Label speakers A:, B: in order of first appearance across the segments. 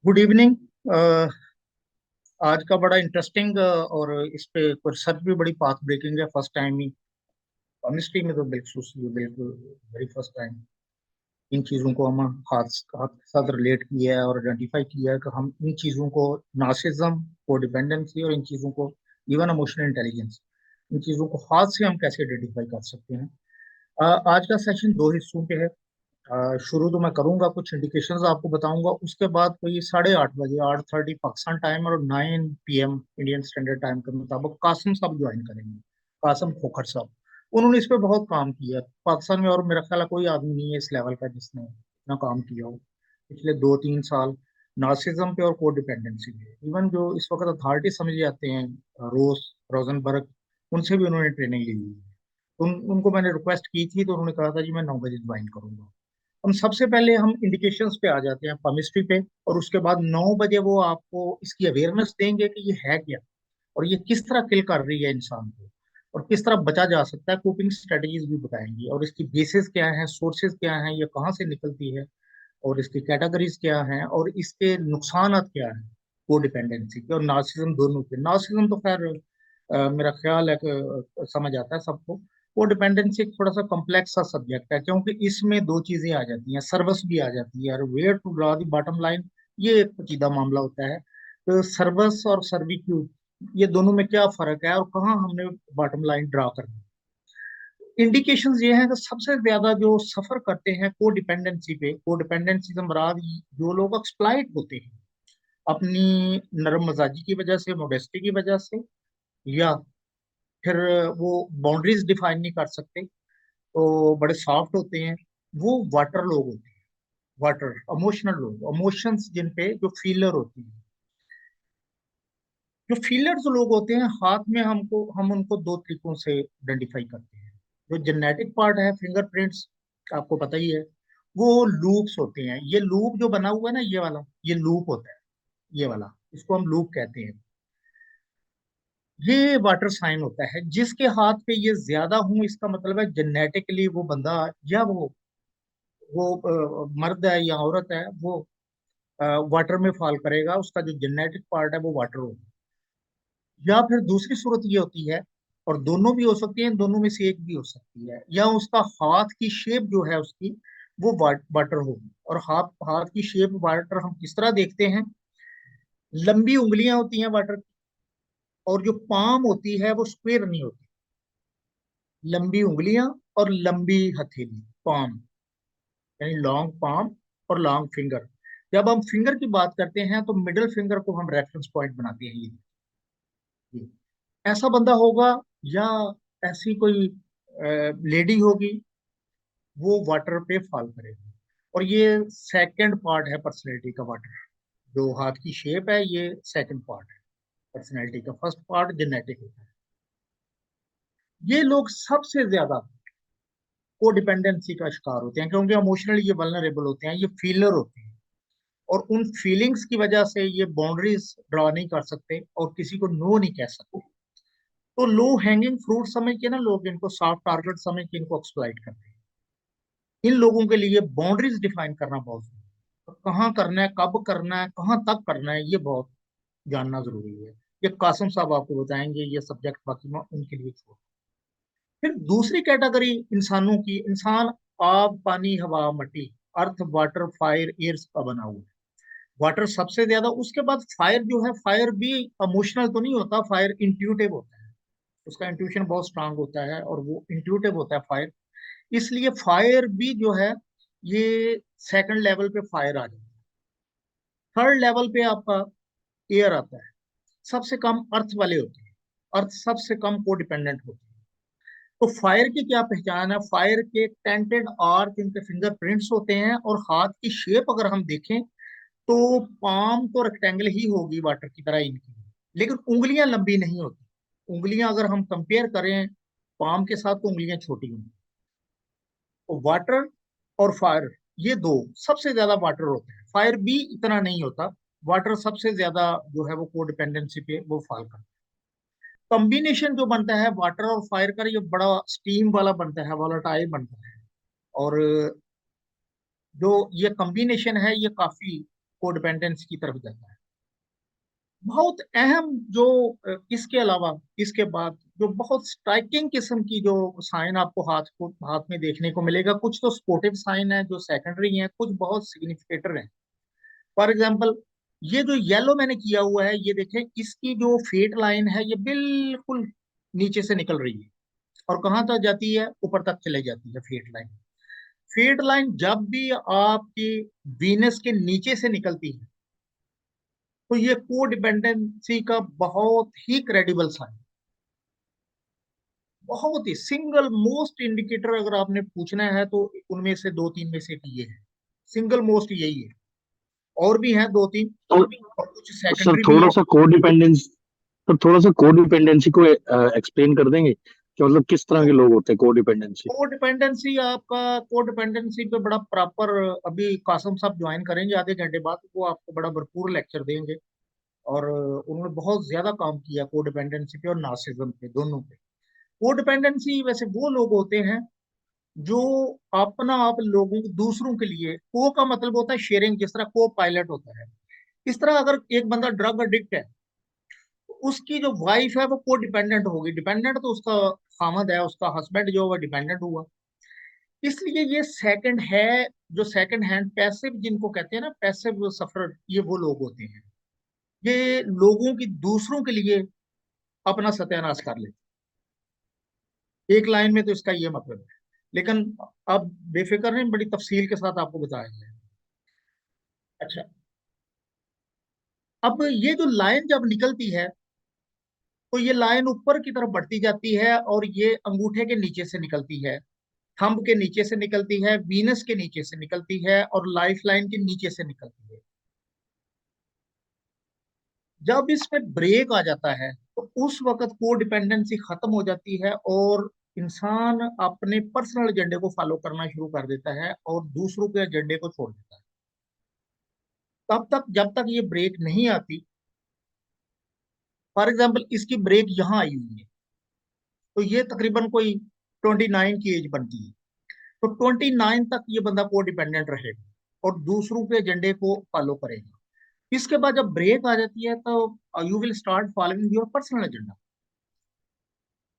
A: Good evening. आज का बड़ा इंटरेस्टिंग और इस पे रिसर्च भी बड़ी पाथ ब्रेकिंग है। फर्स्ट टाइम ही केमिस्ट्री में तो बिल्कुल बिल्कुल वेरी फर्स्ट टाइम इन चीज़ों को हम हाथ हाथ के साथ रिलेट किया है और आइडेंटिफाई किया है कि हम इन चीज़ों को नार्सिसिज्म, को डिपेंडेंसी और इन चीज़ों को इवन इमोशनल इंटेलिजेंस, इन चीज़ों को हाथ से हम कैसे आइडेंटिफाई कर सकते हैं। आज का सेशन दो हिस्सों पे है। शुरू तो मैं करूंगा, कुछ इंडिकेशंस आपको बताऊंगा, उसके बाद कोई 8:30 बजे 8:30 पाकिस्तान टाइम और 9 PM इंडियन स्टैंडर्ड टाइम के मुताबिक कासिम साहब ज्वाइन करेंगे। कासिम खोखर साहब, उन्होंने इस पे बहुत काम किया है पाकिस्तान में, और मेरा ख्याल है कोई आदमी नहीं है इस लेवल का जिसने इतना काम किया हो पिछले 2-3 साल नार्सिज्म पे और को डिपेंडेंसी पे। इवन जो इस वक्त अथॉरिटी समझे जाते हैं, रोज रोजनबर्ग, उनसे भी उन्होंने ट्रेनिंग ली हुई है। उनको मैंने रिक्वेस्ट की थी तो उन्होंने कहा था जी मैं 9 बजे ज्वाइन करूंगा। हम सबसे पहले हम इंडिकेशंस पे आ जाते हैं, केमिस्ट्री पे, और उसके बाद 9 बजे वो आपको इसकी अवेयरनेस देंगे कि ये है क्या और ये किस तरह किल कर रही है इंसान को और किस तरह बचा जा सकता है। कोपिंग स्ट्रेटजीज भी बताएंगी और इसकी बेसिस क्या है, सोर्सेज क्या हैं, ये कहाँ से निकलती है और इसकी कैटेगरीज क्या हैं और इसके नुकसान क्या हैं को डिपेंडेंसी के और नार्सिज्म दोनों के। नार्सिज्म तो खैर मेरा ख्याल है कि समझ आता है सबको। वो डिपेंडेंसी एक थोड़ा सा कॉम्प्लेक्स सा सब्जेक्ट है क्योंकि इसमें दो चीजें आ जाती हैं, सर्विस भी आ जाती है और where to draw the bottom line, ये एक पेचीदा मामला होता है। तो सर्विस और सर्विट्यूड, ये दोनों में क्या फर्क है और कहाँ हमने बॉटम लाइन ड्रॉ करनी है। इंडिकेशंस ये हैं कि सबसे ज्यादा जो सफर करते हैं को डिपेंडेंसी पे, को डिपेंडेंसी से मुराद जो लोग एक्सप्लॉइट होते हैं अपनी नरम मिजाजी की वजह से, मोडेस्टी की वजह से, या फिर वो बाउंड्रीज डिफाइन नहीं कर सकते तो बड़े सॉफ्ट होते हैं, वो वाटर लोग होते हैं। वाटर इमोशनल लोग, इमोशंस जिन पे जो फीलर होती है, जो फीलर जो लोग होते हैं हाथ में, हम उनको दो तरीकों से आइडेंटिफाई करते हैं। जो जेनेटिक पार्ट है, फिंगरप्रिंट्स, आपको पता ही है, वो लूप्स होते हैं। ये लूप जो बना हुआ है ना, ये वाला, ये लूप होता है, ये वाला, इसको हम लूप कहते हैं। ये वाटर साइन होता है। जिसके हाथ पे ये ज्यादा हूं, इसका मतलब है जेनेटिकली वो बंदा, या वो मर्द है या औरत है, वो वाटर में फॉल करेगा, उसका जो जेनेटिक पार्ट है वो वाटर होगा। या फिर दूसरी सूरत ये होती है, और दोनों भी हो सकती है, दोनों में से एक भी हो सकती है, या उसका हाथ की शेप जो है उसकी, वो वाटर होगी। और हाथ हाथ की शेप वाटर हम किस तरह देखते हैं, लंबी उंगलियां होती हैं वाटर की, और जो पाम होती है वो स्क्वेयर नहीं होती। लंबी उंगलियां और लंबी हथेली, पाम, यानी लॉन्ग पाम और लॉन्ग फिंगर। जब हम फिंगर की बात करते हैं तो मिडिल फिंगर को हम रेफरेंस पॉइंट बनाते हैं। ये ऐसा बंदा होगा, या ऐसी कोई लेडी होगी, वो वाटर पे फॉल करेगी। और ये सेकंड पार्ट है पर्सनैलिटी का, वाटर जो हाथ की शेप है, ये सेकंड पार्ट है पर्सनैलिटी का। फर्स्ट पार्ट जेनेटिक होता है। ये लोग सबसे ज्यादा को डिपेंडेंसी का शिकार होते हैं क्योंकि इमोशनली ये वल्नरेबल होते हैं, ये फीलर होते हैं, और उन फीलिंग्स की वजह से ये बाउंड्रीज ड्रॉ नहीं कर सकते और किसी को नो नहीं कह सकते। तो लो हैंगिंग फ्रूट समझ के ना लोग इनको सॉफ्ट टारगेट समझ के इनको एक्सप्लॉइट करते हैं। इन लोगों के लिए बाउंड्रीज डिफाइन करना बहुत जरूरी है। तो कहाँ करना है, कब करना है, कहाँ तक करना है, ये बहुत जानना जरूरी है। ये कासिम साहब आपको बताएंगे, ये सब्जेक्ट बाकी मैं उनके लिए छोड़। फिर दूसरी कैटेगरी इंसानों की, इंसान आग पानी हवा मिट्टी, अर्थ वाटर फायर एयर्स का बना हुआ है। वाटर सबसे ज्यादा, उसके बाद फायर जो है, फायर भी इमोशनल तो नहीं होता, फायर इंट्यूटिव होता है। उसका इंट्यूशन बहुत स्ट्रांग होता है और वो इंट्यूटिव होता है फायर। इसलिए फायर भी जो है, ये सेकंड लेवल पे फायर आ जाता है। थर्ड लेवल पे आपका एयर आता है। सबसे कम अर्थ वाले होते हैं, अर्थ सबसे कम को डिपेंडेंट होते हैं। तो फायर की क्या पहचान है, फायर के टेंटेड आर्क, इनके फिंगरप्रिंट्स होते हैं, और हाथ की शेप अगर हम देखें तो पाम तो रेक्टेंगल ही होगी वाटर की तरह इनकी, लेकिन उंगलियां लंबी नहीं होती। उंगलियां अगर हम कंपेयर करें पाम के साथ तो उंगलियां छोटी होंगी। तो वाटर और फायर, ये दो सबसे ज्यादा वाटर होते हैं, फायर भी इतना नहीं होता। वाटर सबसे ज्यादा जो है वो कोडिपेंडेंसी पे वो फॉल करता है। कॉम्बिनेशन जो बनता है वाटर और फायर का, ये बड़ा स्टीम वाला बनता है, वॉलेटाइल बनता है। और जो ये कॉम्बिनेशन है ये काफी कोडिपेंडेंसी की तरफ जाता है। बहुत अहम जो इसके अलावा इसके बाद जो बहुत स्ट्राइकिंग किस्म की जो साइन आपको हाथ में देखने को मिलेगा, कुछ तो स्पोर्टिव साइन है जो सेकेंडरी हैं, कुछ बहुत सिग्निफिकेटर हैं। फॉर एग्जाम्पल, ये जो येलो मैंने किया हुआ है, ये देखें, इसकी जो फेट लाइन है ये बिल्कुल नीचे से निकल रही है और कहाँ तक जाती है, ऊपर तक चले जाती है फेट लाइन। फेट लाइन जब भी आपकी वीनस के नीचे से निकलती है तो ये कोडिपेंडेंसी का बहुत ही क्रेडिबल साइन, बहुत ही सिंगल मोस्ट इंडिकेटर अगर आपने पूछना है तो उनमें से दो तीन में से एक ये है, सिंगल मोस्ट यही है। और भी हैं दो तीन
B: तो
A: और कुछ
B: सर
A: सेकेंडरी भी
B: थोड़ा
A: है।
B: सा कोडिपेंडेंस तो थोड़ा सा कोडिपेंडेंसी को एक्सप्लेन कर देंगे कि मतलब किस तरह के लोग होते हैं कोडिपेंडेंसी।
A: कोडिपेंडेंसी आपका, कोडिपेंडेंसी पे बड़ा प्रॉपर, अभी कासम साहब ज्वाइन करेंगे आधे घंटे बाद, वो आपको बड़ा भरपूर लेक्चर देंगे। और उन्होंने बहुत ज्यादा काम किया कोडिपेंडेंसी पे और नार्सिसिज्म पे, दोनों पे। कोडिपेंडेंसी वैसे वो लोग होते हैं जो अपना आप लोगों दूसरों के लिए, को का मतलब होता है शेयरिंग, जिस तरह को पायलट होता है, इस तरह अगर एक बंदा ड्रग एडिक्ट है तो उसकी जो वाइफ है वो को डिपेंडेंट होगी। डिपेंडेंट तो उसका खामद है, उसका हस्बैंड जो है डिपेंडेंट हुआ। इसलिए ये सेकंड है, जो सेकंड हैंड पैसिव जिनको कहते हैं ना, पैसिव सफर, ये वो लोग होते हैं, ये लोगों की दूसरों के लिए अपना सत्यानाश कर लेते हैं। एक लाइन में तो इसका ये मतलब है, लेकिन अब बेफिक्र नहीं, बड़ी तफसील के साथ आपको बताया जाए। अच्छा, अब ये जो लाइन जब निकलती है तो ये लाइन ऊपर की तरफ बढ़ती जाती है और ये अंगूठे के नीचे से निकलती है, थंब के नीचे से निकलती है, वीनस के नीचे से निकलती है और लाइफ लाइन के नीचे से निकलती है। जब इसमें ब्रेक आ जाता है तो उस वक्त को डिपेंडेंसी खत्म हो जाती है और इंसान अपने पर्सनल एजेंडे को फॉलो करना शुरू कर देता है और दूसरों के एजेंडे को छोड़ देता है। तब तक जब तक ये ब्रेक नहीं आती, फॉर एग्जाम्पल इसकी ब्रेक यहाँ आई हुई है, तो ये तकरीबन कोई 29 की एज बनती है, तो 29 तक ये बंदा को डिपेंडेंट रहेगा और दूसरों के एजेंडे को फॉलो करेगा। इसके बाद जब ब्रेक आ जाती है तो you will start following your personal agenda.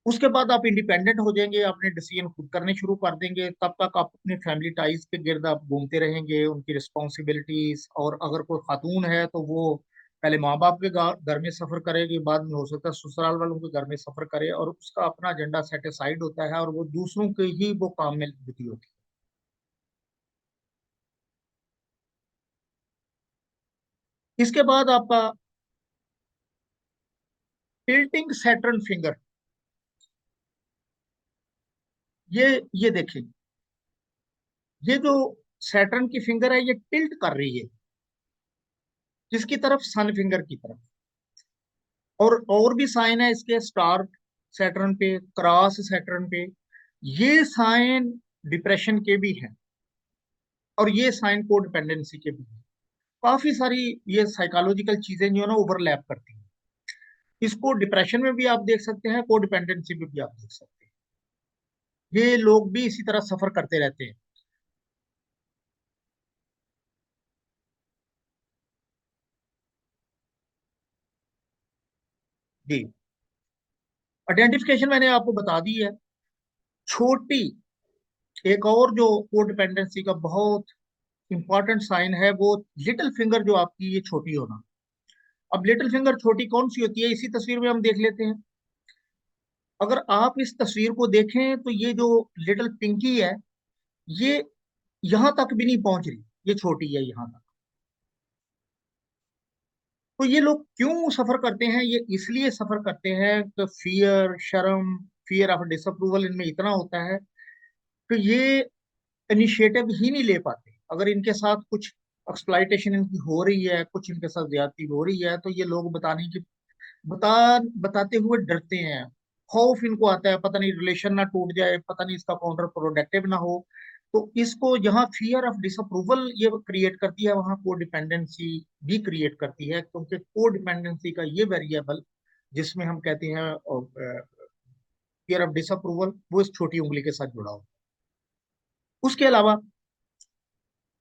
A: उसके बाद आप इंडिपेंडेंट हो जाएंगे, अपने डिसीजन खुद करने शुरू कर देंगे। तब तक आप अपने फैमिली टाइज के गिर्द आप घूमते रहेंगे, उनकी रिस्पॉन्सिबिलिटीज, और अगर कोई खातून है तो वो पहले माँ बाप के घर में सफर करेगी, बाद में हो सकता है ससुराल वालों के घर में सफर करे, और उसका अपना एजेंडा सेटिसाइड होता है और वो दूसरों के ही वो काम में जुटी होती है। इसके बाद आपका टिल्टिंग सैटर्न फिंगर, ये देखें, ये जो सैटर्न की फिंगर है ये टिल्ट कर रही है किसकी तरफ, सन फिंगर की तरफ। और भी साइन है इसके, स्टार सैटर्न पे, क्रॉस सैटर्न पे, ये साइन डिप्रेशन के भी हैं और ये साइन को डिपेंडेंसी के भी हैं। काफी सारी ये साइकोलॉजिकल चीजें जो है ना ओवरलैप करती हैं। इसको डिप्रेशन में भी आप देख सकते हैं, को डिपेंडेंसी में भी आप देख सकते हैं, ये लोग भी इसी तरह सफर करते रहते हैं। जी, आइडेंटिफिकेशन मैंने आपको बता दी है। छोटी, एक और जो को डिपेंडेंसी का बहुत इंपॉर्टेंट साइन है वो लिटिल फिंगर, जो आपकी ये छोटी होना। अब लिटिल फिंगर छोटी कौन सी होती है, इसी तस्वीर में हम देख लेते हैं। अगर आप इस तस्वीर को देखें तो ये जो लिटिल पिंकी है, ये यहां तक भी नहीं पहुंच रही, ये छोटी है यहां तक। तो ये लोग क्यों सफर करते हैं, ये इसलिए सफर करते हैं कि फियर, शर्म, फियर ऑफ डिसअप्रूवल इनमें इतना होता है कि ये इनिशिएटिव ही नहीं ले पाते। अगर इनके साथ कुछ एक्सप्लॉइटेशन इनकी हो रही है, कुछ इनके साथ ज्यादती हो रही है, तो ये लोग बताने की, बताते हुए डरते हैं। खौफ इनको आता है, पता नहीं रिलेशन ना टूट जाए, पता नहीं इसका काउंटर प्रोडक्टिव ना हो। तो इसको यहाँ फियर ऑफ डिसअप्रूवल ये क्रिएट करती है, वहां को डिपेंडेंसी भी क्रिएट करती है, क्योंकि को डिपेंडेंसी का ये वेरिएबल जिसमें हम कहते हैं फियर ऑफ डिसअप्रूवल, वो इस छोटी उंगली के साथ जुड़ा हो। उसके अलावा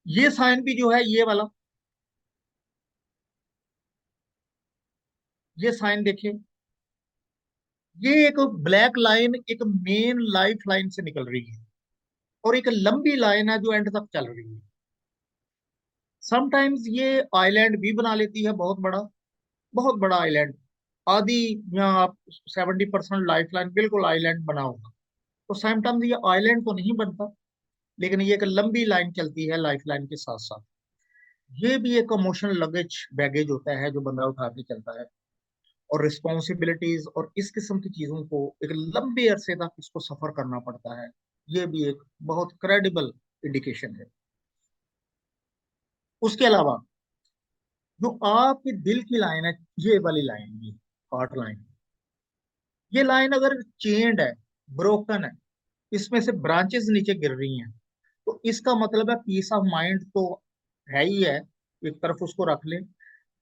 A: ये साइन भी जो है, ये वाला, ये साइन देखे, ये एक ब्लैक लाइन एक मेन लाइफ लाइन से निकल रही है, और एक लंबी लाइन है जो एंड तक चल रही है। समटाइम्स ये आइलैंड भी बना लेती है, बहुत बड़ा आइलैंड। आदि यहाँ आप 70% लाइफ लाइन बिल्कुल आइलैंड बना होगा। तो समटाइम्स ये आइलैंड तो नहीं बनता, लेकिन ये एक लंबी लाइन चलती है लाइफ लाइन के साथ साथ। ये भी एक इमोशनल लगेज बैगेज होता है जो बंदा उठा के चलता है, और रिस्पॉन्सिबिलिटीज और इस किस्म की चीजों को एक लंबे अरसे तक इसको सफर करना पड़ता है। ये भी एक बहुत क्रेडिबल इंडिकेशन है। उसके अलावा जो आपके दिल की लाइन है, ये वाली लाइन, ये हार्ट लाइन, ये लाइन अगर चेंड है, ब्रोकन है, इसमें से ब्रांचेस नीचे गिर रही हैं, तो इसका मतलब है पीस ऑफ माइंड तो है ही है, एक तरफ उसको रख ले।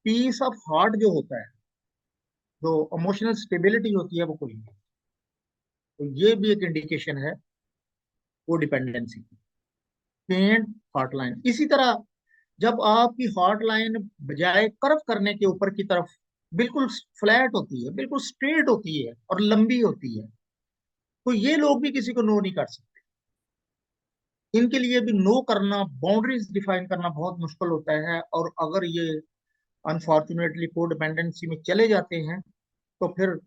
A: पीस ऑफ हार्ट जो होता है, जो इमोशनल स्टेबिलिटी होती है, वो कोई नहीं। तो ये भी एक इंडिकेशन है वो डिपेंडेंसी की। पेंट हार्ट लाइन इसी तरह, जब आपकी हार्ट लाइन बजाय कर्व करने के ऊपर की तरफ बिल्कुल फ्लैट होती है, बिल्कुल स्ट्रेट होती है और लंबी होती है, तो ये लोग भी किसी को नो नहीं कर सकते। इनके लिए भी नो करना, बाउंड्रीज डिफाइन करना बहुत मुश्किल होता है। और अगर ये अनफॉर्चुनेटली कोडिपेंडेंसी में चले जाते हैं, तो फिर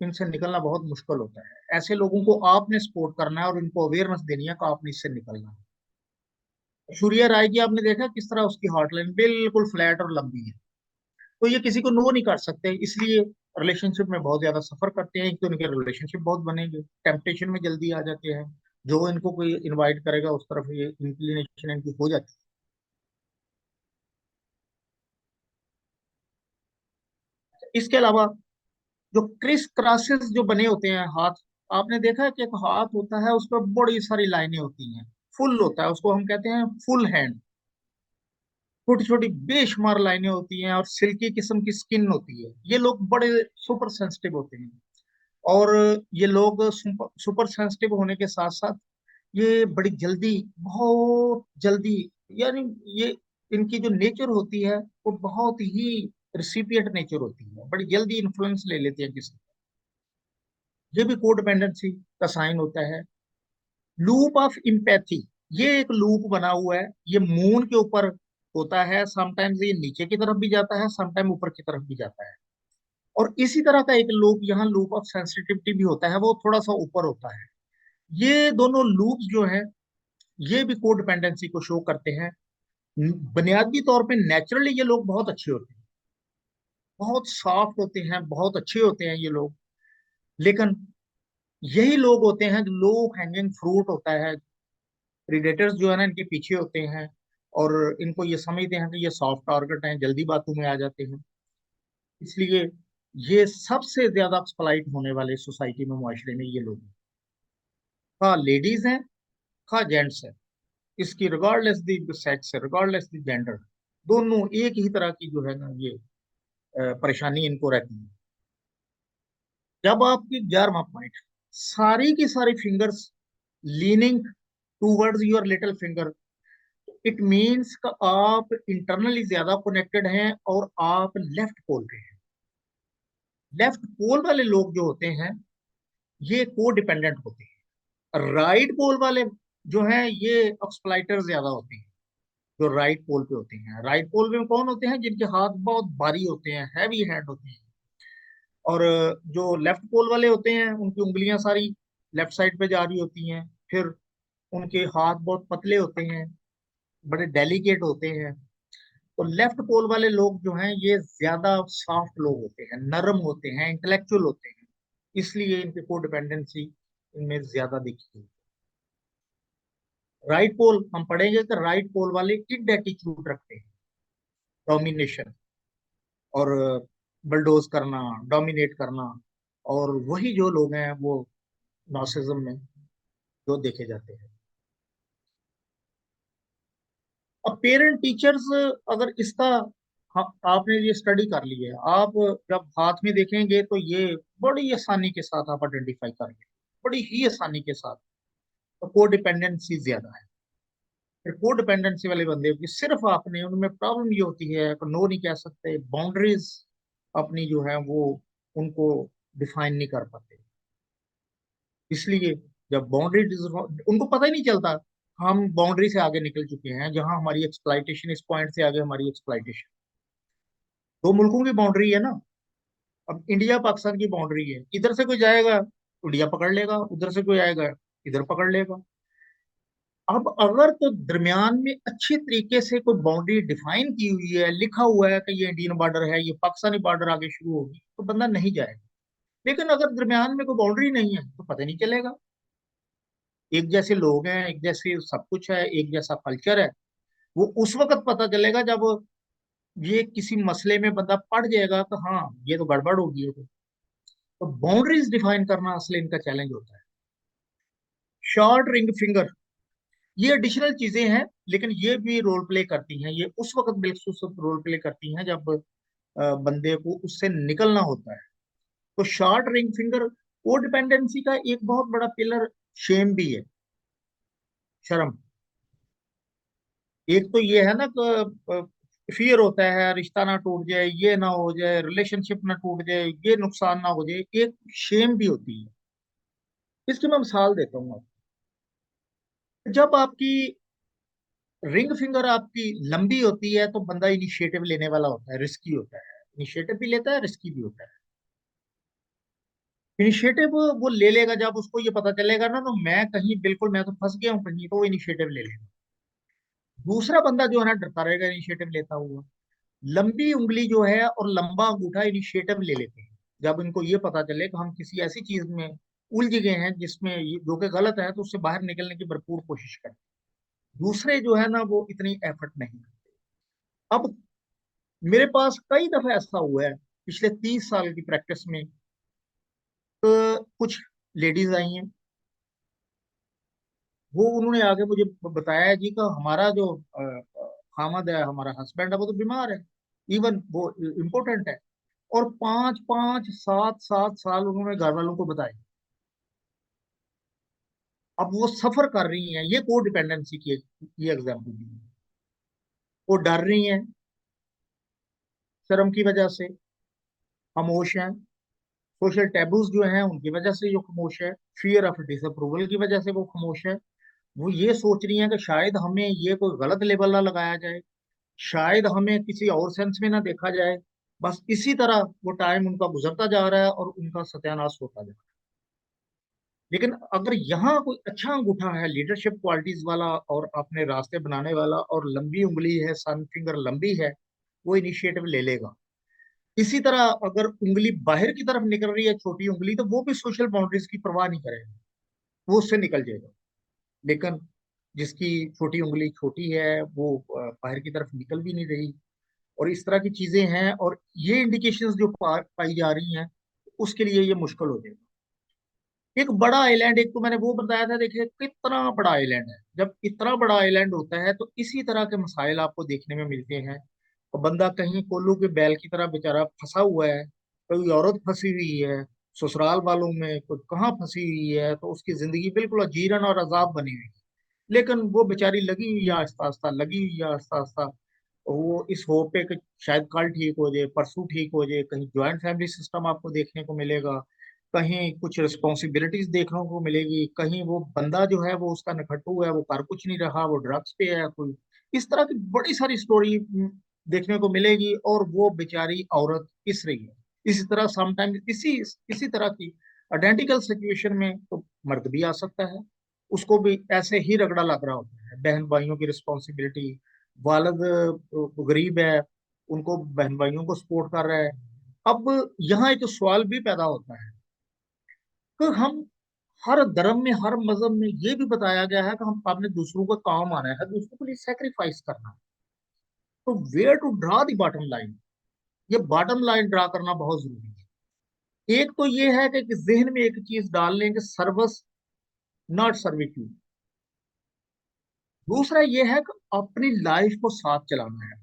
A: इनसे निकलना बहुत मुश्किल होता है। ऐसे लोगों को आपने सपोर्ट करना है और इनको अवेयरनेस देनी है कि आपने इससे निकलना है। सूर्या राय की आपने देखा किस तरह उसकी हॉटलाइन बिल्कुल फ्लैट और लंबी है, तो ये किसी को नो नहीं कर सकते, इसलिए रिलेशनशिप में बहुत ज्यादा सफर करते हैं। एक तो इनके रिलेशनशिप बहुत बनेंगे, टेम्पटेशन में जल्दी आ जाते हैं, जो इनको कोई इनवाइट करेगा उस तरफ ये इंक्लिनेशन इनकी हो जाती है। इसके अलावा जो क्रिस क्रॉसेस जो बने होते हैं हाथ, आपने देखा है कि एक हाथ होता है उस पर बड़ी सारी लाइनें होती हैं, फुल होता है, उसको हम कहते हैं फुल हैंड। छोटी छोटी बेशुमार लाइनें होती हैं और सिल्की किस्म की स्किन होती है। ये लोग बड़े सुपर सेंसिटिव होते हैं, और ये लोग सुपर सेंसिटिव होने के साथ साथ ये बड़ी जल्दी, बहुत जल्दी, यानी ये इनकी जो नेचर होती है वो बहुत ही रिसिपिएंट नेचर होती है, बड़ी जल्दी इन्फ्लुएंस ले लेते हैं किसी। ये भी कोडिपेंडेंसी का साइन होता है। लूप ऑफ इम्पैथी, ये एक लूप बना हुआ है, ये मून के ऊपर होता है, समटाइम्स ये नीचे की तरफ भी जाता है, समटाइम ऊपर की तरफ भी जाता है। और इसी तरह का एक लूप यहाँ लूप ऑफ सेंसिटिविटी भी होता है, वो थोड़ा सा ऊपर होता है। ये दोनों लूप्स जो है, ये भी कोडिपेंडेंसी को शो करते हैं। बुनियादी तौर पे नेचुरली ये लोग बहुत अच्छे होते हैं, बहुत सॉफ्ट होते हैं, बहुत अच्छे होते हैं ये लोग। लेकिन यही लोग होते हैं जो लो हैंगिंग फ्रूट होता है, प्रीडेटर्स जो है ना इनके पीछे होते हैं, और इनको ये समझते हैं कि ये सॉफ्ट टारगेट हैं, जल्दी बातों में आ जाते हैं। इसलिए ये सबसे ज्यादा एक्सप्लॉइट होने वाले सोसाइटी में, मुआशरे में ये लोग हैं। खा लेडीज हैं, खा जेंट्स है, इसकी रिगार्डलेस द सेक्स है, रिगार्डलेस द जेंडर, दोनों एक ही तरह की जो है ना ये परेशानी इनको रहती है। जब आपकी 11वां पॉइंट, सारी की सारी fingers leaning towards your little finger, it means का आप इंटरनली ज्यादा कनेक्टेड हैं और आप लेफ्ट पोल पे हैं। लेफ्ट पोल वाले लोग जो होते हैं ये को डिपेंडेंट होते हैं। राइट पोल वाले जो हैं ये एक्सप्लाइटर ज्यादा होते हैं। जो राइट पोल पे होते हैं, राइट पोल में कौन होते हैं, जिनके हाथ बहुत भारी होते हैं, हैवी हैंड होते हैं। और जो लेफ्ट पोल वाले होते हैं उनकी उंगलियां सारी लेफ्ट साइड पे जा रही होती हैं, फिर उनके हाथ बहुत पतले होते हैं, बड़े डेलिकेट होते हैं। तो लेफ्ट पोल वाले लोग जो हैं ये ज्यादा सॉफ्ट लोग होते हैं, नरम होते हैं, इंटेलेक्चुअल होते हैं, इसलिए इनकी कोडिपेंडेंसी इनमें ज्यादा दिखती है। राइट पोल हम पढ़ेंगे कि राइट पोल वाले इड एटीट्यूड रखते हैं, डोमिनेशन और बलडोज करना, डोमिनेट करना, और वही जो लोग हैं वो नार्सिज्म में जो देखे जाते हैं। अब पेरेंट टीचर्स, अगर इसका आपने ये स्टडी कर ली है, आप जब हाथ में देखेंगे तो ये बड़ी आसानी के साथ आप आइडेंटिफाई करेंगे, बड़ी ही आसानी के साथ। तो कोडिपेंडेंसी ज्यादा है। फिर कोडिपेंडेंसी वाले बंदे की सिर्फ आपने, उनमें प्रॉब्लम ये होती है कि नो नहीं कह सकते, बाउंड्रीज अपनी जो है वो उनको डिफाइन नहीं कर पाते। इसलिए जब बाउंड्री उनको पता ही नहीं चलता हम बाउंड्री से आगे निकल चुके हैं, जहां हमारी एक्सप्लाइटेशन, इस पॉइंट से आगे हमारी एक्सप्लाइटेशन। दो मुल्कों की बाउंड्री है ना। अब इंडिया पाकिस्तान की बाउंड्री है, इधर से कोई जाएगा इंडिया पकड़ लेगा, उधर से कोई आएगा इधर पकड़ लेगा। अब अगर तो दरमियान में अच्छे तरीके से कोई बाउंड्री डिफाइन की हुई है, लिखा हुआ है कि ये इंडियन बॉर्डर है, ये पाकिस्तानी बॉर्डर आगे शुरू होगी, तो बंदा नहीं जाएगा। लेकिन अगर दरमियान में कोई बाउंड्री नहीं है तो पता नहीं चलेगा। एक जैसे लोग हैं, एक जैसे सब कुछ है, एक जैसा कल्चर है, वो उस वक्त पता चलेगा जब ये किसी मसले में बंदा पड़ जाएगा कि हाँ ये तो गड़बड़ होगी है। तो बाउंड्रीज डिफाइन करना असल इनका चैलेंज होता है। शॉर्ट रिंग फिंगर, ये एडिशनल चीजें हैं, लेकिन ये भी रोल प्ले करती हैं। ये उस वक्त बिल्कुल रोल प्ले करती हैं जब बंदे को उससे निकलना होता है। तो शॉर्ट रिंग फिंगर को डिपेंडेंसी का एक बहुत बड़ा पिलर शेम भी है, शर्म। एक तो ये है ना कि फियर होता है रिश्ता ना टूट जाए, ये ना हो जाए, रिलेशनशिप ना टूट जाए, ये नुकसान ना हो जाए। एक शेम भी होती है। इसकी मैं मिसाल देता हूँ आपको। जब आपकी रिंग फिंगर आपकी लंबी होती है तो बंदा इनिशिएटिव लेने वाला होता है, रिस्की होता है। इनिशिएटिव भी लेता है, रिस्की भी होता है। इनिशिएटिव वो ले लेगा जब उसको ये पता चलेगा ना, तो मैं कहीं बिल्कुल, मैं तो फंस गया हूँ कहीं, तो वो इनिशिएटिव ले लेगा। दूसरा बंदा जो है ना डरता रहेगा इनिशिएटिव लेता हुआ। लंबी उंगली जो है और लंबा अंगूठा इनिशिएटिव ले लेते हैं जब इनको ये पता चले कि हम किसी ऐसी चीज में उलझ गए हैं जिसमें जो कि गलत है, तो उससे बाहर निकलने की भरपूर कोशिश करें। दूसरे जो है ना वो इतनी एफर्ट नहीं करते। अब मेरे पास कई दफा ऐसा हुआ है पिछले 30 साल की प्रैक्टिस में। कुछ लेडीज आई हैं, वो उन्होंने आगे मुझे बताया जी का हमारा जो खामद है, हमारा हस्बैंड है, वो तो बीमार है, इवन वो इम्पोर्टेंट है। और 5 5 7 7 साल उन्होंने घर वालों को बताया। अब वो सफर कर रही हैं, ये को डिपेंडेंसी की ये एग्जाम्पल दी है। वो डर रही हैं शर्म की वजह से, खामोश हैं। सोशल टैबूज जो हैं उनकी वजह से जो खामोश है, फियर ऑफ डिसअप्रूवल की वजह से वो खामोश है। वो ये सोच रही हैं कि शायद हमें ये कोई गलत लेबल ना लगाया जाए, शायद हमें किसी और सेंस में ना देखा जाए। बस इसी तरह वो टाइम उनका गुजरता जा रहा है और उनका सत्यानाश होता जा रहा है। लेकिन अगर यहाँ कोई अच्छा अंगूठा है, लीडरशिप क्वालिटीज वाला और अपने रास्ते बनाने वाला, और लंबी उंगली है, सन फिंगर लंबी है, वो इनिशिएटिव ले लेगा। इसी तरह अगर उंगली बाहर की तरफ निकल रही है, छोटी उंगली, तो वो भी सोशल बाउंड्रीज की परवाह नहीं करेगा, वो उससे निकल जाएगा। लेकिन जिसकी छोटी उंगली छोटी है वो बाहर की तरफ निकल भी नहीं रही, और इस तरह की चीजें हैं, और ये इंडिकेशंस जो पाई जा रही हैं, उसके लिए ये मुश्किल हो जाएगा। एक बड़ा आइलैंड, एक तो मैंने वो बताया था, देखिए कितना बड़ा आइलैंड है। जब इतना बड़ा आइलैंड होता है तो इसी तरह के मसाइल आपको देखने में मिलते हैं। और बंदा कहीं कोल्लू के बैल की तरह बेचारा फंसा हुआ है, कोई औरत फंसी हुई है ससुराल वालों में, कोई कहाँ फंसी हुई है, तो उसकी जिंदगी बिल्कुल अजीरन और अजाब बनी हुई है। लेकिन वो बेचारी लगी हुई है, आस्ता आस्ता लगी हुई है, आस्ता आस्ता। वो इस होप पे कि शायद कल ठीक हो जाए, परसों ठीक हो जाए, कहीं ज्वाइंट फैमिली सिस्टम आपको देखने को मिलेगा, कहीं कुछ रिस्पॉन्सिबिलिटीज देखने को मिलेगी, कहीं वो बंदा जो है वो उसका नखट्टू है, वो कर कुछ नहीं रहा, वो ड्रग्स पे है कोई। इस तरह की बड़ी सारी स्टोरी देखने को मिलेगी, और वो बेचारी औरत पिस रही है। इसी तरह समटाइम्स इसी तरह की आइडेंटिकल सिचुएशन में तो मर्द भी आ सकता है, उसको भी ऐसे ही रगड़ा लग रहा होता है। बहन भाइयों की रिस्पॉन्सिबिलिटी, वालद गरीब है, उनको बहन भाइयों को सपोर्ट कर रहा है। अब यहाँ एक सवाल भी पैदा होता है कि हम, हर धर्म में, हर मजहब में ये भी बताया गया है कि हम आपने दूसरों का काम आना है, दूसरों के लिए सेक्रीफाइस करना है। तो where to draw the bottom line, ये बॉटम लाइन ड्रा करना बहुत जरूरी है। एक तो ये है कि जहन में एक चीज डाल लें कि सर्विस नॉट सर्विट्यूड। दूसरा ये है कि अपनी लाइफ को साथ चलाना है,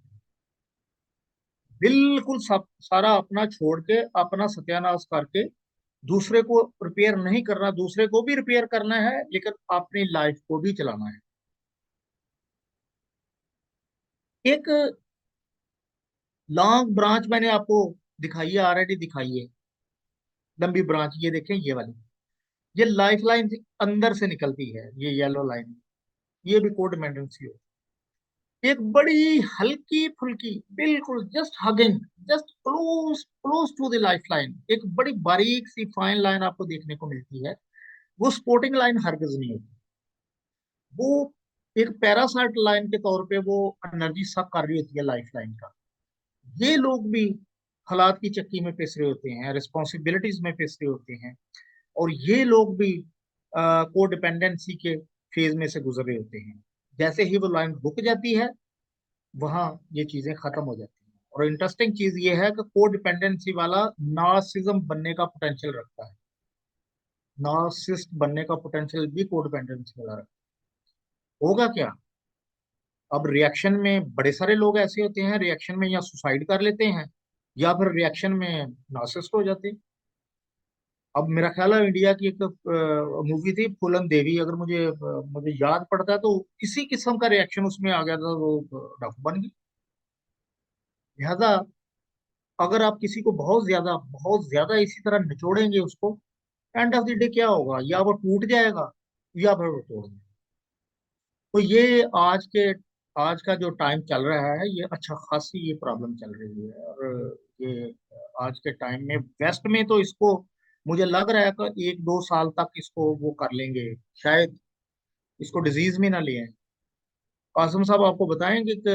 A: बिल्कुल सब सारा अपना छोड़ के, अपना सत्यानाश करके दूसरे को रिपेयर नहीं करना, दूसरे को भी रिपेयर करना है लेकिन अपनी लाइफ को भी चलाना है। एक लॉन्ग ब्रांच मैंने आपको दिखाइए, ऑलरेडी दिखाइए लंबी ब्रांच, ये देखें ये वाली, ये लाइफ लाइन अंदर से निकलती है, ये येलो लाइन, ये भी कोडिपेंडेंसी हो। एक बड़ी हल्की फुल्की, बिल्कुल just hugging, just close close to the life line, एक बड़ी बारीक सी फाइन लाइन आपको देखने को मिलती है। वो स्पोर्टिंग लाइन हरगिज नहीं होती, वो एक पैरासाइट लाइन के तौर पे वो एनर्जी सक कर रही होती है लाइफ लाइन का। ये लोग भी हालात की चक्की में पिस रहे होते हैं, रिस्पॉन्सिबिलिटीज में पिस रहे होते हैं, और ये लोग भी कोडिपेंडेंसी के फेज में से गुजर रहे होते हैं। जैसे ही वो लाइन रुक जाती है, वहां ये चीजें खत्म हो जाती हैं। और इंटरेस्टिंग चीज ये है कि कोडिपेंडेंसी वाला नार्सिज्म बनने का पोटेंशियल रखता है, नार्सिसिस्ट बनने का पोटेंशियल भी कोडिपेंडेंसी वाला रखता है। होगा क्या, अब रिएक्शन में बड़े सारे लोग ऐसे होते हैं, रिएक्शन में या सुसाइड कर लेते हैं, या फिर रिएक्शन में नार्सिसिस्ट हो जाते हैं। अब मेरा ख्याल है इंडिया की एक मूवी थी फूलन देवी, अगर मुझे याद पड़ता है, तो इसी किस्म का रिएक्शन उसमें आ गया था, वो डाकू बन गई। लिहाजा अगर आप किसी को बहुत ज्यादा इसी तरह निचोड़ेंगे उसको, एंड ऑफ द डे क्या होगा, या वो टूट जाएगा या फिर वो तोड़ जाएगा। तो ये आज का जो टाइम चल रहा है, ये अच्छा खासी ये प्रॉब्लम चल रही है। और ये आज के टाइम में वेस्ट में तो इसको मुझे लग रहा है कि 1-2 साल तक इसको वो कर लेंगे, शायद इसको डिजीज में ना ले आए। कासिम साहब आपको बताएंगे कि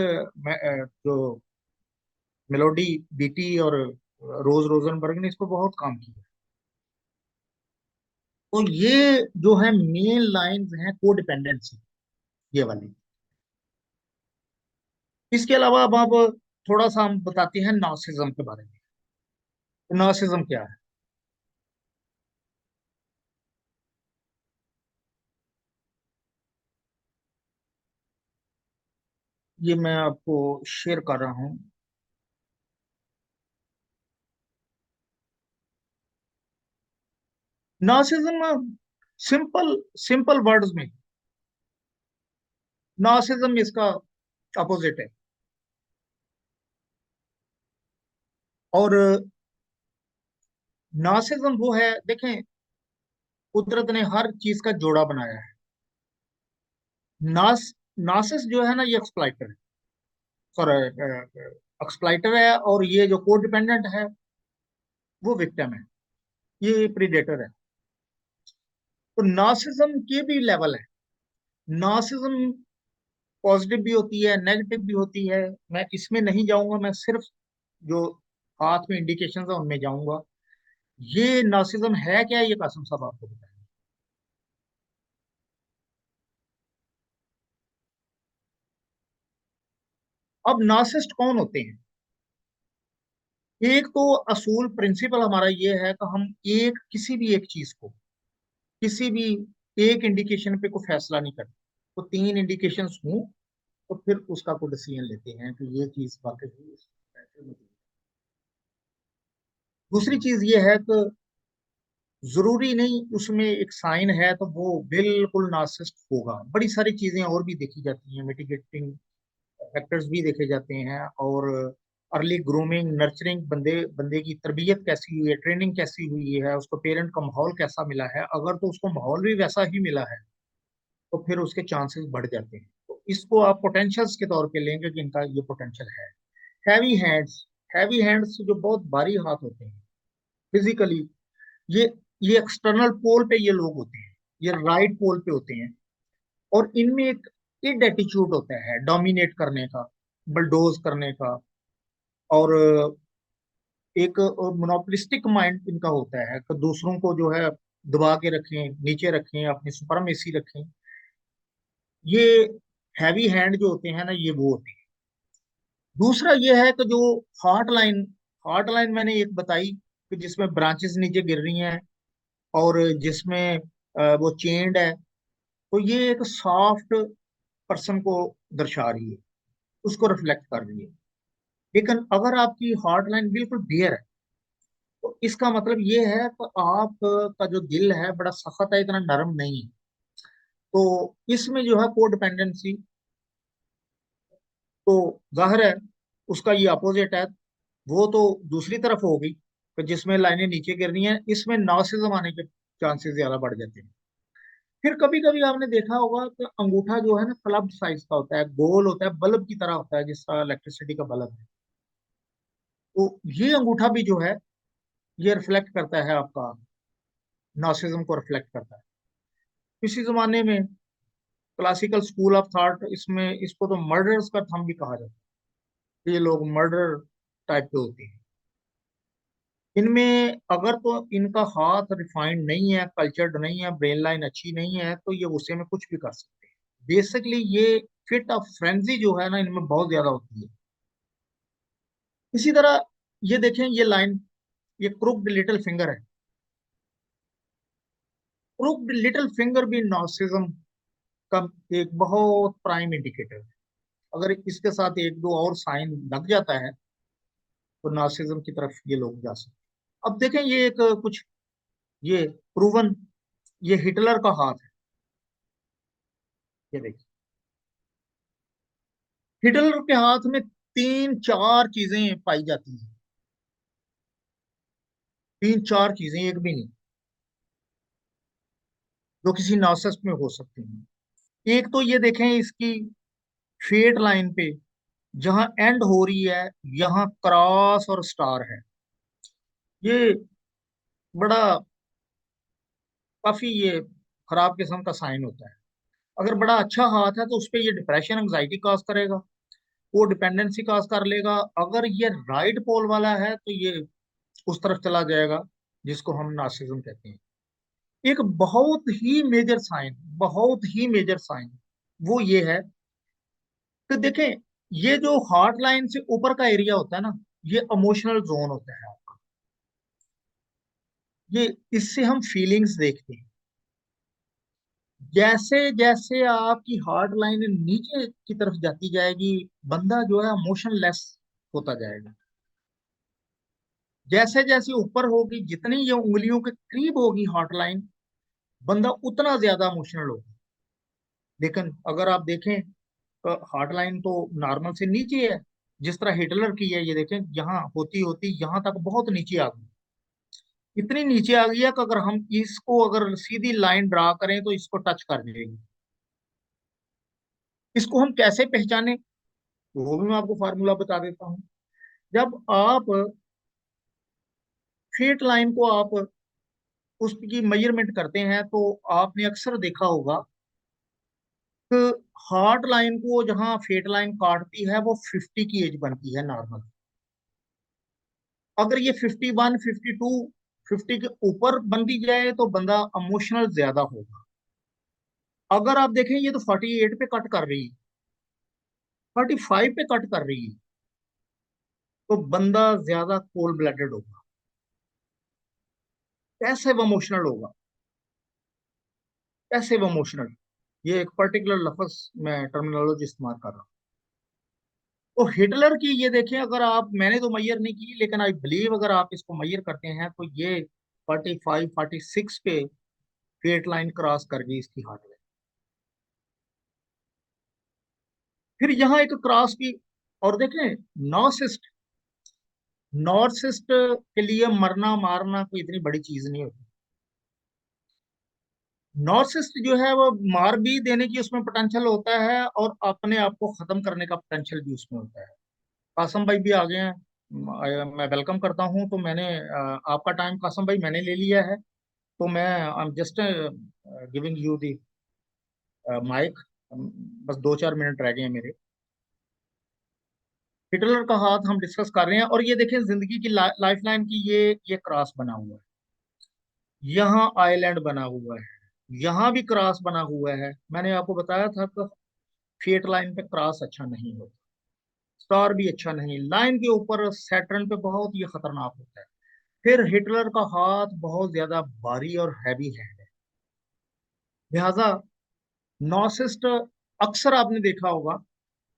A: जो मेलोडी बीटी और रोज रोजनबर्ग ने इस पर बहुत काम किया। तो ये जो है मेन लाइंस हैं कोडिपेंडेंसी, ये वाली। इसके अलावा अब आप थोड़ा सा हम बताते हैं नार्सिज्म के बारे में। नार्सिज्म क्या है? ये मैं आपको शेयर कर रहा हूँ। नार्सिज्म सिंपल सिंपल वर्ड्स में, नार्सिज्म इसका अपोजिट है। और नार्सिज्म वो है, देखें, कुदरत ने हर चीज का जोड़ा बनाया है। नास नासिस जो है ना, ये एक्सप्लाइटर है, सॉरी, एक्सप्लाइटर है। और ये जो कोडिपेंडेंट है, वो विक्टिम है, ये प्रीडेटर है। तो नार्सिज्म के भी लेवल है। नार्सिज्म पॉजिटिव भी होती है, नेगेटिव भी होती है। मैं इसमें नहीं जाऊंगा, मैं सिर्फ जो हाथ में इंडिकेशन है उनमें जाऊंगा। ये नार्सिज्म है क्या, ये कासिम साहब आपको बताएं। अब नार्सिस्ट कौन होते हैं? एक तो असूल प्रिंसिपल हमारा ये है कि हम एक किसी भी एक चीज को, किसी भी एक इंडिकेशन पे कोई फैसला नहीं करते। तो 3 इंडिकेशंस हों, तो फिर उसका कोई डिसीजन लेते हैं कि ये चीज वाकई है। दूसरी चीज ये है कि जरूरी नहीं उसमें एक साइन है तो वो बिल्कुल नार्सिसिस्ट होगा। बड़ी सारी चीजें और भी देखी जाती हैं, मिटिगेटिंग फैक्टर्स भी देखे जाते हैं। और अर्ली ग्रूमिंग, नर्चरिंग, बंदे बंदे की तरबियत कैसी हुई है, ट्रेनिंग कैसी हुई है, उसको पेरेंट का माहौल कैसा मिला है। अगर तो उसको माहौल भी वैसा ही मिला है, तो फिर उसके चांसेस बढ़ जाते हैं। तो इसको आप पोटेंशियल्स के तौर पे लेंगे कि इनका ये पोटेंशियल है। हैवी हैंड्स, हैवी हैंड्स जो बहुत भारी हाथ होते हैं फिजिकली, ये ये एक्सटर्नल पोल पे ये लोग होते हैं, ये राइट पोल पे होते हैं। और इनमें एक एटीट्यूड होता है डोमिनेट करने का, बलडोज करने का। और एक मोनोपोलिस्टिक माइंड इनका होता है कि दूसरों को जो है दबा के रखें, नीचे रखें, अपनी सुपरमेसी रखें। ये हैवी हैंड जो होते हैं ना, ये वो होते हैं। दूसरा ये है कि जो हार्ट लाइन, हार्ट लाइन मैंने एक बताई कि जिसमें ब्रांचेस नीचे गिर रही हैं, और जिसमें वो चेन्ड है। तो ये एक सॉफ्ट पर्सन को दर्शा रही है, उसको रिफ्लेक्ट कर रही है। लेकिन अगर आपकी हार्ट लाइन बिल्कुल बियर है, तो इसका मतलब ये है कि आप का जो दिल है बड़ा सख्त है, इतना नरम नहीं है। तो इसमें जो है कोडिपेंडेंसी, तो जाहिर है उसका ये अपोजिट है। वो तो दूसरी तरफ हो गई, कि जिसमें लाइनें नीचे गिर रही हैं, इसमें नार्सिसम आने के चांसेस ज्यादा बढ़ जाते हैं। फिर कभी कभी आपने देखा होगा कि अंगूठा जो है ना क्लब साइज का होता है, गोल होता है, बल्ब की तरह होता है, जिस तरह इलेक्ट्रिसिटी का बल्ब है। तो ये अंगूठा भी जो है, ये रिफ्लेक्ट करता है आपका, नार्सिसम को रिफ्लेक्ट करता है। इसी जमाने में क्लासिकल स्कूल ऑफ थॉट, इसमें इसको तो मर्डर्स का थंब भी कहा जाता है। ये लोग मर्डर टाइप के होते हैं। इनमें अगर तो इनका हाथ रिफाइंड नहीं है, कल्चर्ड नहीं है, ब्रेन लाइन अच्छी नहीं है, तो ये गुस्से में कुछ भी कर सकते हैं। बेसिकली ये फिट ऑफ फ्रेंजी जो है ना, इनमें बहुत ज्यादा होती है। इसी तरह ये देखें, ये लाइन, ये क्रुक्ड लिटिल फिंगर है। क्रुक्ड लिटिल फिंगर भी नार्सिसम का एक बहुत प्राइम इंडिकेटर है। अगर इसके साथ एक दो और साइन लग जाता है, तो नार्सिसम की तरफ ये लोग जा सकते हैं। अब देखें, ये एक कुछ, ये प्रूवन, ये हिटलर का हाथ है। ये देखिए, हिटलर के हाथ में तीन चार चीजें पाई जाती हैं। तीन चार चीजें, एक भी नहीं, जो किसी नार्सिसस्ट में हो सकती हैं। एक तो ये देखें, इसकी फेट लाइन पे जहां एंड हो रही है, यहाँ क्रॉस और स्टार है। ये बड़ा, काफी ये खराब किस्म का साइन होता है। अगर बड़ा अच्छा हाथ है तो उस पे ये डिप्रेशन एंजाइटी काज करेगा, वो डिपेंडेंसी काज कर लेगा। अगर ये राइट पोल वाला है तो ये उस तरफ चला जाएगा, जिसको हम नार्सिसम कहते हैं। एक बहुत ही मेजर साइन, बहुत ही मेजर साइन, वो ये है कि देखें, ये जो हार्ट लाइन से ऊपर का एरिया होता है ना, ये इमोशनल जोन होता है आपका। ये, इससे हम फीलिंग्स देखते हैं। जैसे जैसे आपकी हार्ट लाइन नीचे की तरफ जाती जाएगी, बंदा जो है इमोशनलेस होता जाएगा। जैसे जैसे ऊपर होगी, जितनी ये उंगलियों के करीब होगी हार्ट लाइन, बंदा उतना ज्यादा इमोशनल होगा। लेकिन अगर आप देखें, हार्ट लाइन तो नॉर्मल से नीचे है, जिस तरह हिटलर की है, ये देखें, यहाँ होती होती यहाँ तक बहुत नीचे आ गई। इतनी नीचे आ गई है कि अगर हम इसको, अगर सीधी लाइन ड्रा करें तो इसको टच कर देगी। इसको हम कैसे पहचाने, वो भी मैं आपको फार्मूला बता देता हूँ। जब आप फेट लाइन को आप उसकी मेजरमेंट करते हैं, तो आपने अक्सर देखा होगा कि हार्ट लाइन को जहां फेट लाइन काटती है, वो 50 की एज बनती है नॉर्मल। अगर ये 51, 52, 50 के ऊपर बनती जाए तो बंदा इमोशनल ज्यादा होगा। अगर आप देखें, ये तो 48 पे कट कर रही है, 45 पे कट कर रही है, तो बंदा ज्यादा कोल्ड ब्लडेड होगा, पैसिव इमोशनल होगा। पैसिव इमोशनल, ये एक पर्टिकुलर लफ्ज मैं टर्मिनोलॉजी इस्तेमाल कर रहा हूँ। तो हिटलर की ये देखें, अगर आप, मैंने तो मैयर नहीं की, लेकिन आई बिलीव अगर आप इसको मैयर करते हैं तो ये 45, 46 पे फेट लाइन क्रॉस कर गई इसकी हार्ट में। फिर यहाँ एक क्रॉस की, और देखें, नॉर्सिस्ट, नॉर्सिस्ट के लिए मरना मारना कोई इतनी बड़ी चीज नहीं होती। नॉर्सिस्ट जो है वो मार भी देने की उसमें पोटेंशियल होता है, और अपने आप को खत्म करने का पोटेंशियल भी उसमें होता है। कासम भाई भी आ गए हैं, मैं वेलकम करता हूं। तो मैंने आपका टाइम कासम भाई मैंने ले लिया है, तो मैं I am just giving you the mic. बस 2-4 मिनट रह गए हैं मेरे। हिटलर का हाथ हम डिस्कस कर रहे हैं, और ये देखें, जिंदगी की लाइफ लाइन की ये क्रॉस बना हुआ है, यहाँ आइलैंड बना हुआ है, यहाँ भी क्रॉस बना हुआ है। मैंने आपको बताया था कि फेट लाइन पे क्रॉस अच्छा नहीं होता, स्टार भी अच्छा नहीं, लाइन के ऊपर सैटर्न पे बहुत ये खतरनाक होता है। फिर हिटलर का हाथ बहुत ज्यादा भारी और हैवी है, लिहाजा नॉर्सिस्ट अक्सर आपने देखा होगा,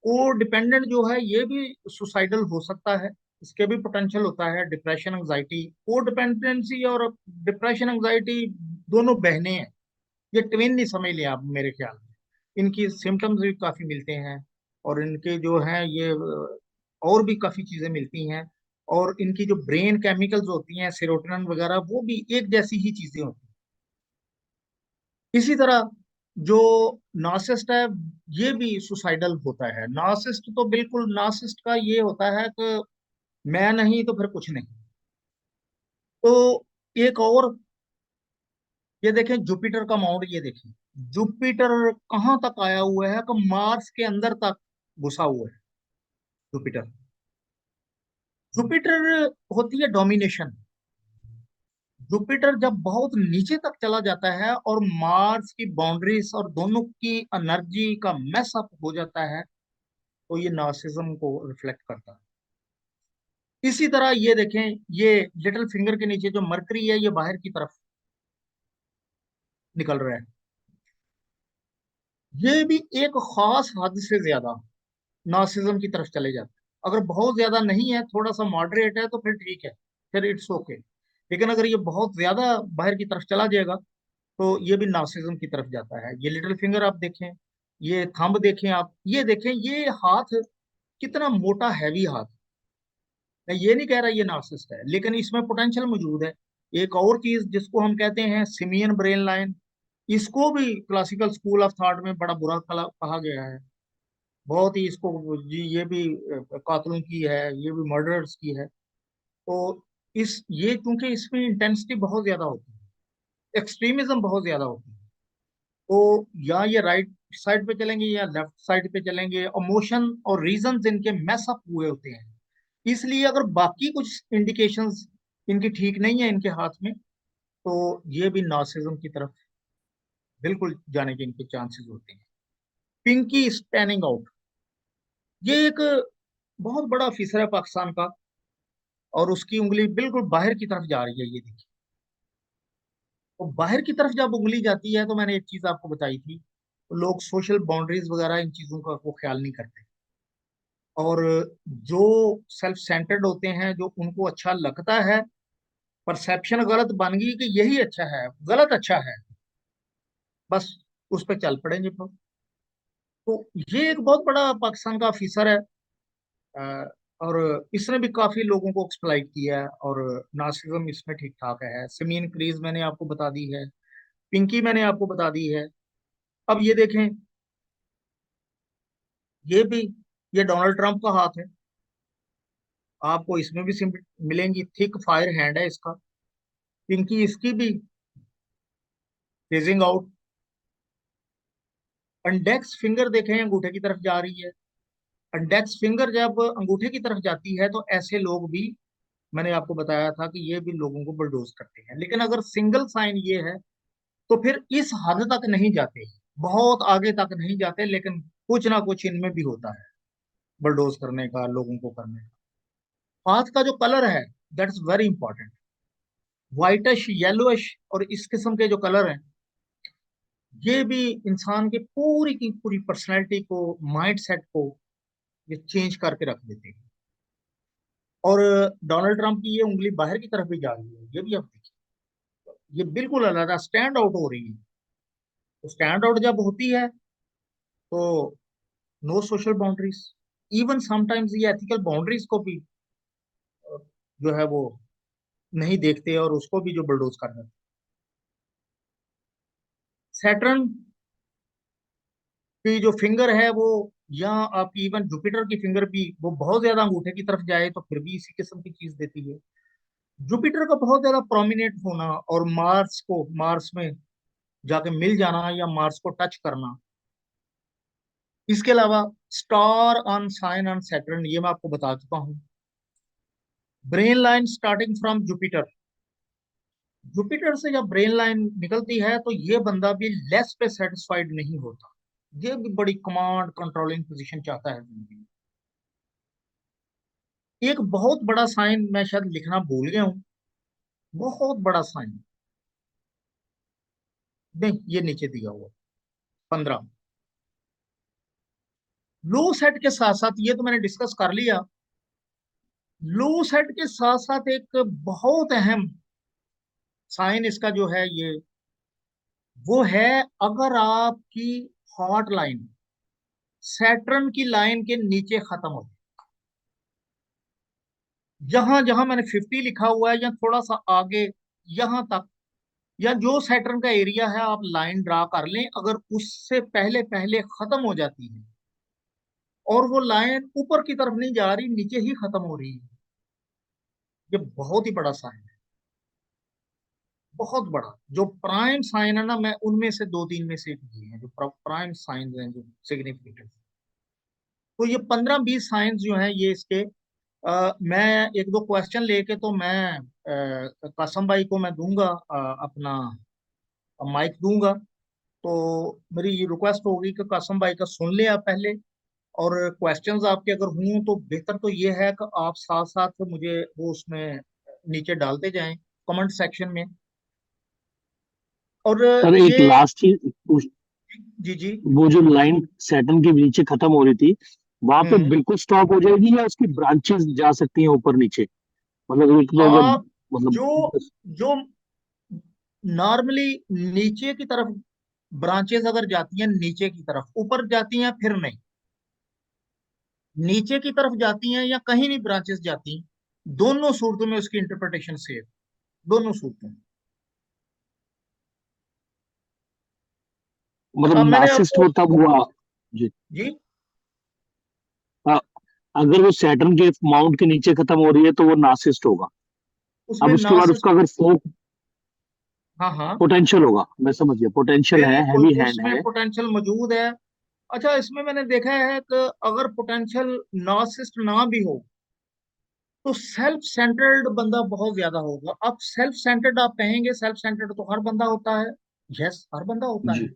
A: को डिपेंडेंट जो है ये भी सुसाइडल हो सकता है, इसके भी पोटेंशियल होता है। डिप्रेशन एंजाइटी, को डिपेंडेंसी और डिप्रेशन एंजाइटी दोनों बहनें हैं। ये ट्विन नहीं समझ लिया आप मेरे ख्याल में। इनकी सिम्टम्स भी काफी मिलते हैं, और इनके जो है ये और भी काफी चीजें मिलती हैं। और इनकी जो ब्रेन केमिकल्स होती हैं सेरोटोनिन वगैरह, वो भी एक जैसी ही चीजें होती हैं। इसी तरह जो नार्सिसिस्ट है, ये भी सुसाइडल होता है। नार्सिसिस्ट तो बिल्कुल, नार्सिसिस्ट का ये होता है कि मैं नहीं तो फिर कुछ नहीं। तो एक और, ये देखें जुपिटर का माउंट, ये देखें जुपिटर कहाँ तक आया हुआ है कि मार्स के अंदर तक घुसा हुआ है जुपिटर। जुपिटर होती है डोमिनेशन। जुपिटर जब बहुत नीचे तक चला जाता है और मार्स की बाउंड्रीज और दोनों की एनर्जी का मैस अप हो जाता है, तो ये नार्सिज्म को रिफ्लेक्ट करता है। इसी तरह ये देखें, ये लिटिल फिंगर के नीचे जो मरकरी है, ये बाहर की तरफ निकल रहा है। ये भी एक खास हद से ज्यादा नार्सिज्म की तरफ चले जाते हैं। अगर बहुत ज्यादा नहीं है, थोड़ा सा मॉडरेट है, तो फिर ठीक है, फिर इट्स ओके। लेकिन अगर ये बहुत ज्यादा बाहर की तरफ चला जाएगा, तो ये भी नार्सिज्म की तरफ जाता है। ये लिटिल फिंगर आप देखें, ये थंब देखें, आप ये देखें, ये हाथ कितना मोटा हैवी हाथ। मैं ये नहीं कह रहा ये नार्सिसिस्ट है, लेकिन इसमें पोटेंशियल मौजूद है। एक और चीज जिसको हम कहते हैं सिमियन ब्रेन लाइन, इसको भी क्लासिकल स्कूल ऑफ थॉट में बड़ा बुरा कहा गया है। बहुत ही इसको जी, ये भी कातलों की है, ये भी मर्डरर्स की है। तो इस ये क्योंकि इसमें इंटेंसिटी बहुत ज्यादा होती है, एक्सट्रीमिज्म बहुत ज्यादा होती है। तो या ये राइट साइड पे चलेंगे या लेफ्ट साइड पे चलेंगे, इमोशन और रीजंस इनके मैस अप हुए होते हैं। इसलिए अगर बाकी कुछ इंडिकेशंस इनकी ठीक नहीं है इनके हाथ में, तो ये भी नार्सिज्म की तरफ बिल्कुल जाने के इनके चांसेस होते हैं। पिंकी स्पैनिंग आउट, ये एक बहुत बड़ा ऑफिसर है पाकिस्तान का, और उसकी उंगली बिल्कुल बाहर की तरफ जा रही है, ये देखिए। तो बाहर की तरफ जब उंगली जाती है, तो मैंने एक चीज आपको बताई थी, तो लोग सोशल बाउंड्रीज वगैरह इन चीजों का वो ख्याल नहीं करते। और जो सेल्फ सेंटर्ड होते हैं, जो उनको अच्छा लगता है, परसेप्शन गलत बन गई कि यही अच्छा है, गलत अच्छा है, बस उस पर चल पड़ेंगे तो। ये एक बहुत बड़ा पाकिस्तान का ऑफिसर है, अ, और इसने भी काफी लोगों को एक्सप्लॉइट किया है, और नार्सिज्म इसमें ठीक ठाक है। सिमीन क्रीज मैंने आपको बता दी है, पिंकी मैंने आपको बता दी है। अब ये देखें, ये भी, ये डोनाल्ड ट्रंप का हाथ है। आपको इसमें भी मिलेंगी, थिक फायर हैंड है इसका। पिंकी इसकी भी फेजिंग आउट। इंडेक्स फिंगर देखें, अंगूठे की तरफ जा रही है। इंडेक्स फिंगर जब अंगूठे की तरफ जाती है, तो ऐसे लोग भी, मैंने आपको बताया था कि ये भी लोगों को बुलडोज करते हैं। लेकिन अगर सिंगल साइन ये है, तो फिर इस हद तक नहीं जाते, बहुत आगे तक नहीं जाते, लेकिन कुछ ना कुछ इनमें भी होता है बुलडोज करने का, लोगों को करने का। हाथ का जो कलर है, that's very important. Whitish, yellowish, और इस किस्म के जो कलर हैं, ये भी इंसान के पूरी की पूरी पर्सनैलिटी को, माइंड सेट को ये चेंज करके रख देते हैं। और डोनाल्ड ट्रंप की ये उंगली बाहर की तरफ भी जा रही है, ये भी आप देखिए, ये बिल्कुल अलग स्टैंड आउट हो रही है। तो स्टैंड आउट जब होती है, तो no social boundaries. Even sometimes ये एथिकल बाउंड्रीज को भी जो है वो नहीं देखते, और उसको भी जो बुलडोज कर देते। सैटर्न की जो फिंगर है वो, या आपकी इवन जुपिटर की फिंगर भी, वो बहुत ज्यादा अंगूठे की तरफ जाए तो फिर भी इसी किस्म की चीज देती है। जुपिटर का बहुत ज्यादा प्रोमिनेंट होना, और मार्स को, मार्स में जाके मिल जाना, या मार्स को टच करना। इसके अलावा star on sign on Saturn, ये मैं आपको बता चुका हूँ। Brain line starting from Jupiter, Jupiter से जब ब्रेन लाइन निकलती है, तो ये बंदा भी लेस पे सेटिस्फाइड नहीं होता। ये भी बड़ी कमांड कंट्रोलिंग पोजीशन चाहता है जिंदगी में। एक बहुत बड़ा साइन मैं शायद लिखना भूल गया हूँ, बहुत बड़ा साइन, नहीं ये नीचे दिया हुआ, 15। लो सेट के साथ साथ, ये तो मैंने डिस्कस कर लिया, लो सेट के साथ साथ एक बहुत अहम साइन इसका जो है ये, वो है, अगर आपकी हॉट लाइन सैटर्न की लाइन के नीचे खत्म हो, जहां जहां मैंने 50 लिखा हुआ है या थोड़ा सा आगे, यहां तक, या जो सैटर्न का एरिया है आप लाइन ड्रा कर लें, अगर उससे पहले पहले खत्म हो जाती है और वो लाइन ऊपर की तरफ नहीं जा रही, नीचे ही खत्म हो रही है, ये बहुत ही बड़ा साइन है, बहुत बड़ा। जो प्राइम साइन है ना, मैं उनमें से दो तीन में से एक ये है जो प्राइम साइन हैं जो सिग्निफिकेंट। तो ये 15-20 साइंस जो हैं ये इसके, मैं एक दो क्वेश्चन लेके तो मैं कासम भाई को मैं दूंगा, अपना माइक दूंगा। तो मेरी ये रिक्वेस्ट होगी कि कासम भाई का सुन ले आप पहले, और क्वेश्चंस आपके अगर हों तो बेहतर तो ये है कि आप साथ साथ मुझे वो उसमें नीचे डालते जाएं कमेंट सेक्शन में। और
B: सर एक
A: ये,
B: लास्ट चीज
A: जी जी।
B: वो जो लाइन सैटर्न के नीचे खत्म हो रही थी, वहां पे
A: हम्म।
B: बिल्कुल स्टॉप हो जाएगी या उसकी ब्रांचेस जा सकती हैं ऊपर नीचे? मतलब एक तो अगर
A: आप
B: मतलब
A: जो जो नॉर्मली नीचे की तरफ ब्रांचेस अगर जाती हैं नीचे की तरफ, ऊपर जाती हैं फिर नहीं, नीचे की तरफ जाती हैं या कहीं भी ब्रांचेस जाती हैं, दोनों सूरतों में उसकी इंटरप्रिटेशन सेम, दोनों सूरतों में।
B: मतलब
A: अब मैंने
B: नार्सिसिस्ट
A: आपको,
B: वो तब हुआ जी।
A: जी,
B: अ- अगर वो सैटर्न के माउंट के नीचे खत्म हो रही है तो वो नार्सिसिस्ट होगा।
A: उसमें
B: अब उसके बाद
A: नासिस,
B: उसका अगर फोर्थ
A: हाँ हाँ,
B: पोटेंशियल होगा, मैं समझ गया, पोटेंशियल है,
A: बिल्कुल
B: हैवी हैंड
A: उसमें
B: है।
A: पोटेंशियल मौजूद है। अच्छा, इसमें मैंने देखा है कि अगर पोटेंशियल नार्सिसिस्ट ना भी हो तो सेल्फ सेंटर्ड बंदा बहुत ज्यादा होगा। अब सेल्फ सेंटर्ड आप कहेंगे, सेल्फ सेंटर्ड तो हर बंदा होता है, यस हर बंदा होता है,
B: जी।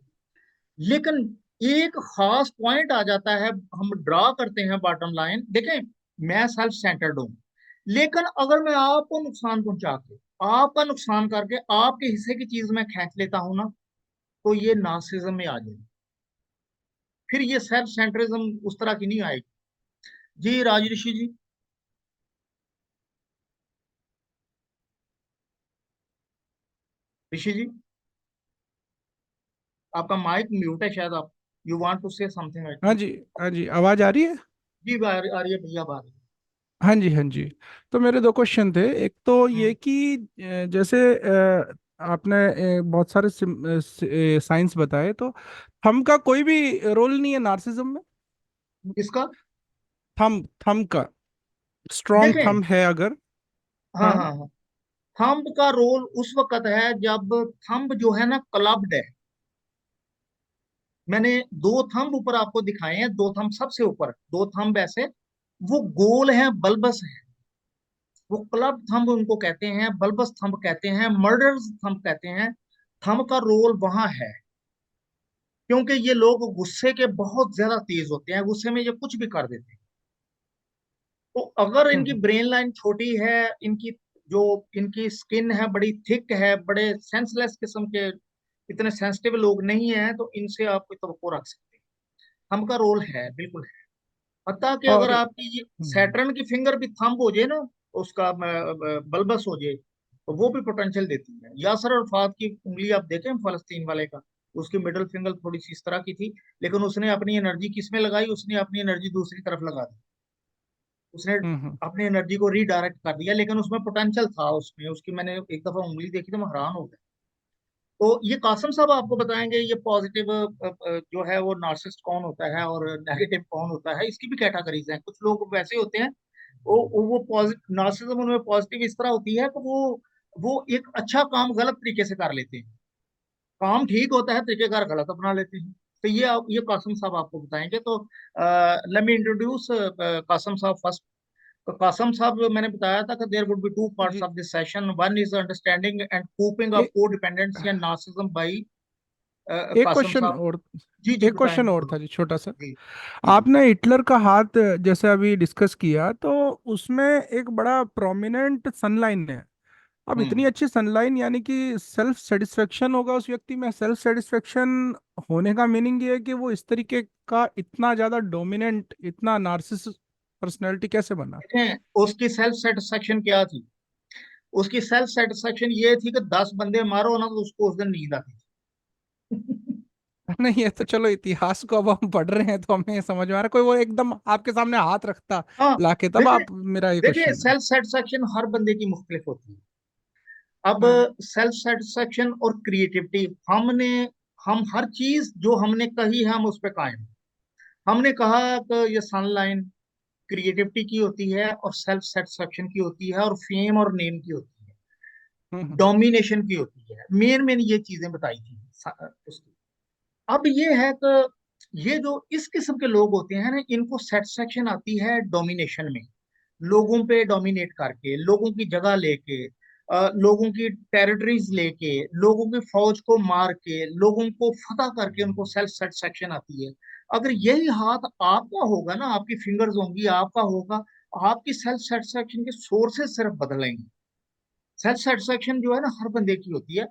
A: लेकिन एक खास पॉइंट आ जाता है, हम ड्रा करते हैं बॉटम लाइन, देखें मैं सेल्फ सेंटर्ड हूं, लेकिन अगर मैं आपको नुकसान पहुंचा के, आपका नुकसान करके आपके हिस्से की चीज मैं खींच लेता हूं ना, तो ये नार्सिज्म में आ जाएगी, फिर ये सेल्फ सेंटरिज्म उस तरह की नहीं आएगी। जी राज ऋषि जी। ऋषि जी, आपका माइक म्यूट है शायद, आप you want to say something I
C: हाँ
A: थिंक।
C: जी। हाँ जी, आवाज आ रही है।
A: जी आ रही है भैया, बात।
C: हाँ जी, हाँ जी। तो मेरे दो क्वेश्चन थे। एक तो ये
A: हम्म।
C: कि जैसे आपने बहुत सारे साइंस बताए, तो थंब का कोई भी रोल नहीं है नार्सिज्म में?
A: इसका,
C: थंब थंब का स्ट्रॉन्ग
A: देखें,
C: थंब है अगर?
A: हाँ
C: हाँ।
A: हाँ हाँ, थंब का रोल उस वक्त है जब थंब जो है ना क्लब्ड है। मैंने दो थंब ऊपर आपको दिखाए हैं, दो थंब सबसे ऊपर, दो थंब ऐसे, वो गोल हैं, बल्बस हैं, वो क्लब थंब उनको कहते हैं, बल्बस थंब कहते हैं, मर्डर्स थंब कहते हैं। थंब का रोल वहां है, क्योंकि ये लोग गुस्से के बहुत ज्यादा तेज होते हैं, गुस्से में ये कुछ भी कर देते हैं। तो अगर इनकी
C: हम्म
A: ब्रेन लाइन छोटी है, इनकी जो इनकी स्किन है बड़ी थिक है, बड़े सेंसलेस किस्म के, इतने सेंसिटिव लोग नहीं हैं, तो इनसे आप कोई तवक्को रख सकते हैं। थंब का रोल है, बिल्कुल है। हत्ता कि अगर
C: और
A: आपकी ये
C: हम्म
A: सैटर्न की फिंगर भी थंब हो जाए ना, उसका बल्बस हो जाए, तो वो भी पोटेंशियल देती है। यासर अरफात की उंगली आप देखें फलस्तीन वाले का, उसकी मिडिल फिंगर थोड़ी सी इस तरह की थी, लेकिन उसने अपनी एनर्जी किस में लगाई, उसने अपनी एनर्जी दूसरी तरफ लगा दी, उसने
C: हम्म।
A: अपनी एनर्जी को रीडायरेक्ट कर दिया, लेकिन उसमें पोटेंशियल था, उसमें उसकी, मैंने एक दफा उंगली देखी तो मैं हैरान हो गया। तो ये कासिम साहब आपको बताएंगे ये पॉजिटिव जो है वो नार्सिसिस्ट कौन होता है और नेगेटिव कौन होता है, इसकी भी कैटेगरीज हैं। कुछ लोग वैसे होते हैं, वो पॉजिटिव नार्सिसिज्म उनमें पॉजिटिव इस तरह होती है कि वो एक अच्छा काम गलत तरीके से कर लेते हैं, काम ठीक होता है, तरीकेकार गलत अपना लेते हैं। तो ये कासिम साहब आपको बताएंगे। तो लेट मी इंट्रोड्यूस कासिम साहब फर्स्ट। तो कासम साहब, मैंने बताया था कि there would be two parts
C: जी।
A: Of this session, one is understanding and coping of
C: a,
A: codependency and narcissism by
C: एक
A: कासम
C: क्वेश्चन
A: साहब।
C: और
A: जी जी
C: एक क्वेश्चन
A: बताएंगे
C: और
A: बोलो।
C: था जी, छोटा सा।
A: जी जी जी।
C: आपने हिटलर का हाथ जैसे अभी डिस्कस किया, तो उसमें एक बड़ा प्रोमिनेंट सनलाइन है। अब इतनी
A: हम्म।
C: अच्छी सनलाइन, यानी कि सेल्फ सेटिस्फेक्शन होगा उस व्यक्ति में। सेल्फ सेटिस्फेक्शन होने का मीनिंग ये है कि वो इस तरीके का इतना ज्यादा डोमिनेंट, इतना नार्सिस पर्सनैलिटी कैसे बना?
A: देखें, उसकी सेल्फ सेटिस्फेक्शन क्या थी, उसकी सेल्फ सेटिस्फेक्शन ये थी कि 10 बंदे मारो ना तो उसको उस दिन नींद आती थी।
C: नहीं, ये तो चलो इतिहास को अब हम पढ़ रहे हैं तो हमें समझ में आ रहा है। कोई वो एकदम आपके सामने हाथ रखता
A: हाँ
C: लाके, तब
A: देखिए,
C: आप, मेरा ये
A: देखिए
C: क्वेश्चन था।
A: सेल्फ सेटिस्फेक्शन हर बंदे की मुख्तलिफ होती है। अब
C: हाँ।
A: सेल्फ सेटिस्फेक्शन और क्रिएटिविटी, हम हर चीज जो हमने कही है हम उस पर कायम हैं। हमने कहा कि ये सनलाइन क्रिएटिविटी की होती है और सेल्फ सेटिस्फेक्शन की होती है और फेम और नेम की होती है,
C: हम्म।
A: डोमिनेशन की होती है। मेन मेन ये चीजें बताई थी उसकी। अब ये है कि ये जो इस किस्म के लोग होते हैं ना, इनको सेटिस्फेक्शन आती है डोमिनेशन में, लोगों पे डोमिनेट करके, लोगों की जगह लेके, लोगों की टेरिटरीज लेके, लोगों की फौज को मार के, लोगों को फतह करके उनको सेल्फ सेटिस्फेक्शन आती है। अगर यही हाथ आपका होगा ना, आपकी फिंगर्स होंगी, आपका होगा, आपकी सेल्फ सेटिस्फेक्शन के सोर्सेस सिर्फ बदलेंगे। सेल्फ सेटिस्फेक्शन जो है ना हर बंदे की होती है,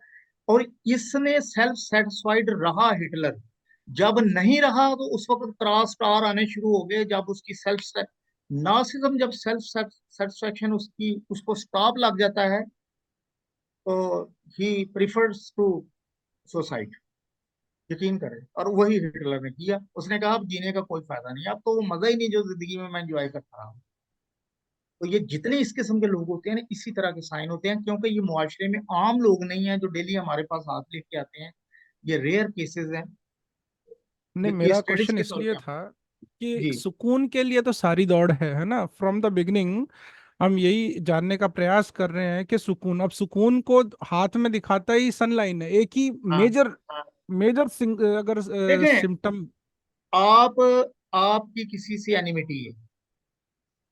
A: और इसमें सेल्फ सेटिस्फाइड रहा हिटलर। जब नहीं रहा तो उस वक्त क्रॉस स्टार आने शुरू हो गए, जब उसकी सेल्फ नार्सिसम, जब सेल्फ सेटिस्फेक्शन उसकी उसको स्टॉप लग जाता है, तो ही प्रिफर्स टू सुसाइड। यकीन करें, और वही हिटलर ने किया। उसने कहा अब जीने का कोई फायदा नहीं, अब तो वो मजा ही नहीं जो जिंदगी में मैं एंजॉय करता रहा हूँ। तो ये जितने इस किस्म के लोग होते हैं ना, इसी तरह के साइन होते हैं, क्योंकि ये मुआशरे में आम लोग नहीं है जो डेली हमारे पास हाथ लेके आते हैं। ये रेयर केसेस हैं।
C: नहीं,
A: ये
C: मेरा
A: केस स्टडीज
C: क्वेश्चन
A: के तौर
C: इसलिए
A: पे हम।
C: था कि
A: जी।
C: सुकून के लिए तो सारी दौड़ है ना, फ्रॉम द बिगिनिंग। हम यही जानने का प्रयास कर रहे हैं कि सुकून, अब सुकून को हाथ में दिखाता ही सनलाइन है, एक ही
A: हाँ
C: मेजर
A: हाँ।
C: मेजर अगर
A: देखें,
C: सिम्टम।
A: आप आपकी किसी से एनिमिटी है,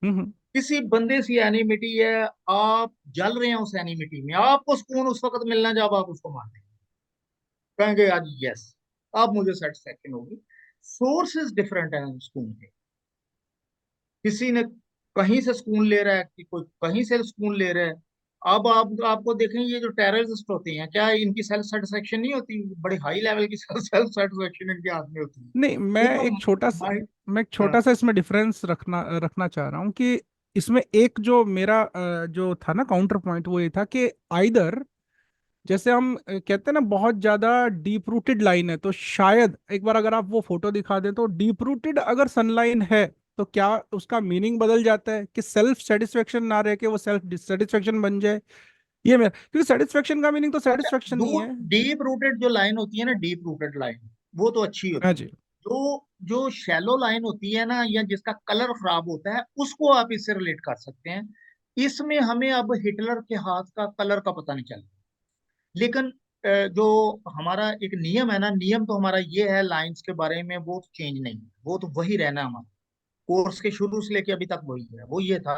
C: हम्म।
A: किसी बंदे से एनिमिटी है, आप जल रहे हैं उस एनिमिटी में, आपको सुकून उस वक्त मिलना जब आप उसको मार देंगे, कहेंगे आज यस, अब मुझे सेटिस्फेक्शन होगी। सोर्सेज डिफरेंट है सुकून के। किसी ने कहीं से सुकून ले रहा है, कि कोई कहीं से सुकून ले रहा है। अब आप आपको देखें, ये जो टेररिस्ट होते हैं, क्या इनकी सेल्फ सेटिस्फेक्शन नहीं होती? बड़े हाई लेवल की सेल्फ सेटिस्फेक्शन इनके हाथ में होती है।
C: नहीं,
A: इनको माइंड।
C: मैं एक
A: हाँ
C: छोटा सा इसमें डिफरेंस रखना चाह रहा हूँ कि इसमें एक जो मेरा जो था ना काउंटर पॉइंट, वो ये था कि आइदर, जैसे हम कहते हैं ना बहुत ज्यादा डीप रूटेड लाइन है, तो शायद एक बार अगर आप वो फोटो दिखा दें, तो डीप रूटेड अगर सनलाइन है तो क्या उसका मीनिंग बदल जाता है कि सेल्फ सेटिस्फेक्शन ना रह के वो सेल्फ डिससेटिस्फेक्शन बन जाए? ये मेरा, क्योंकि सेटिस्फेक्शन का मीनिंग तो
A: अच्छा,
C: सेटिस्फेक्शन
A: दो
C: नहीं है।
A: डीप रूटेड जो लाइन होती है ना, डीप रूटेड लाइन, वो तो अच्छी
C: हाँ
A: होती है।
C: जी।
A: जो जो शैलो लाइन होती है ना, या जिसका कलर खराब होता है, उसको आप इससे रिलेट कर सकते हैं। इसमें हमें अब हिटलर के हाथ का कलर का पता नहीं चला, लेकिन जो हमारा एक नियम है ना, नियम तो हमारा ये है लाइंस के बारे में, वो तो चेंज नहीं है, वो तो वही रहना है हमारा। कोर्स के शुरू से लेके अभी तक वही है। वो ये था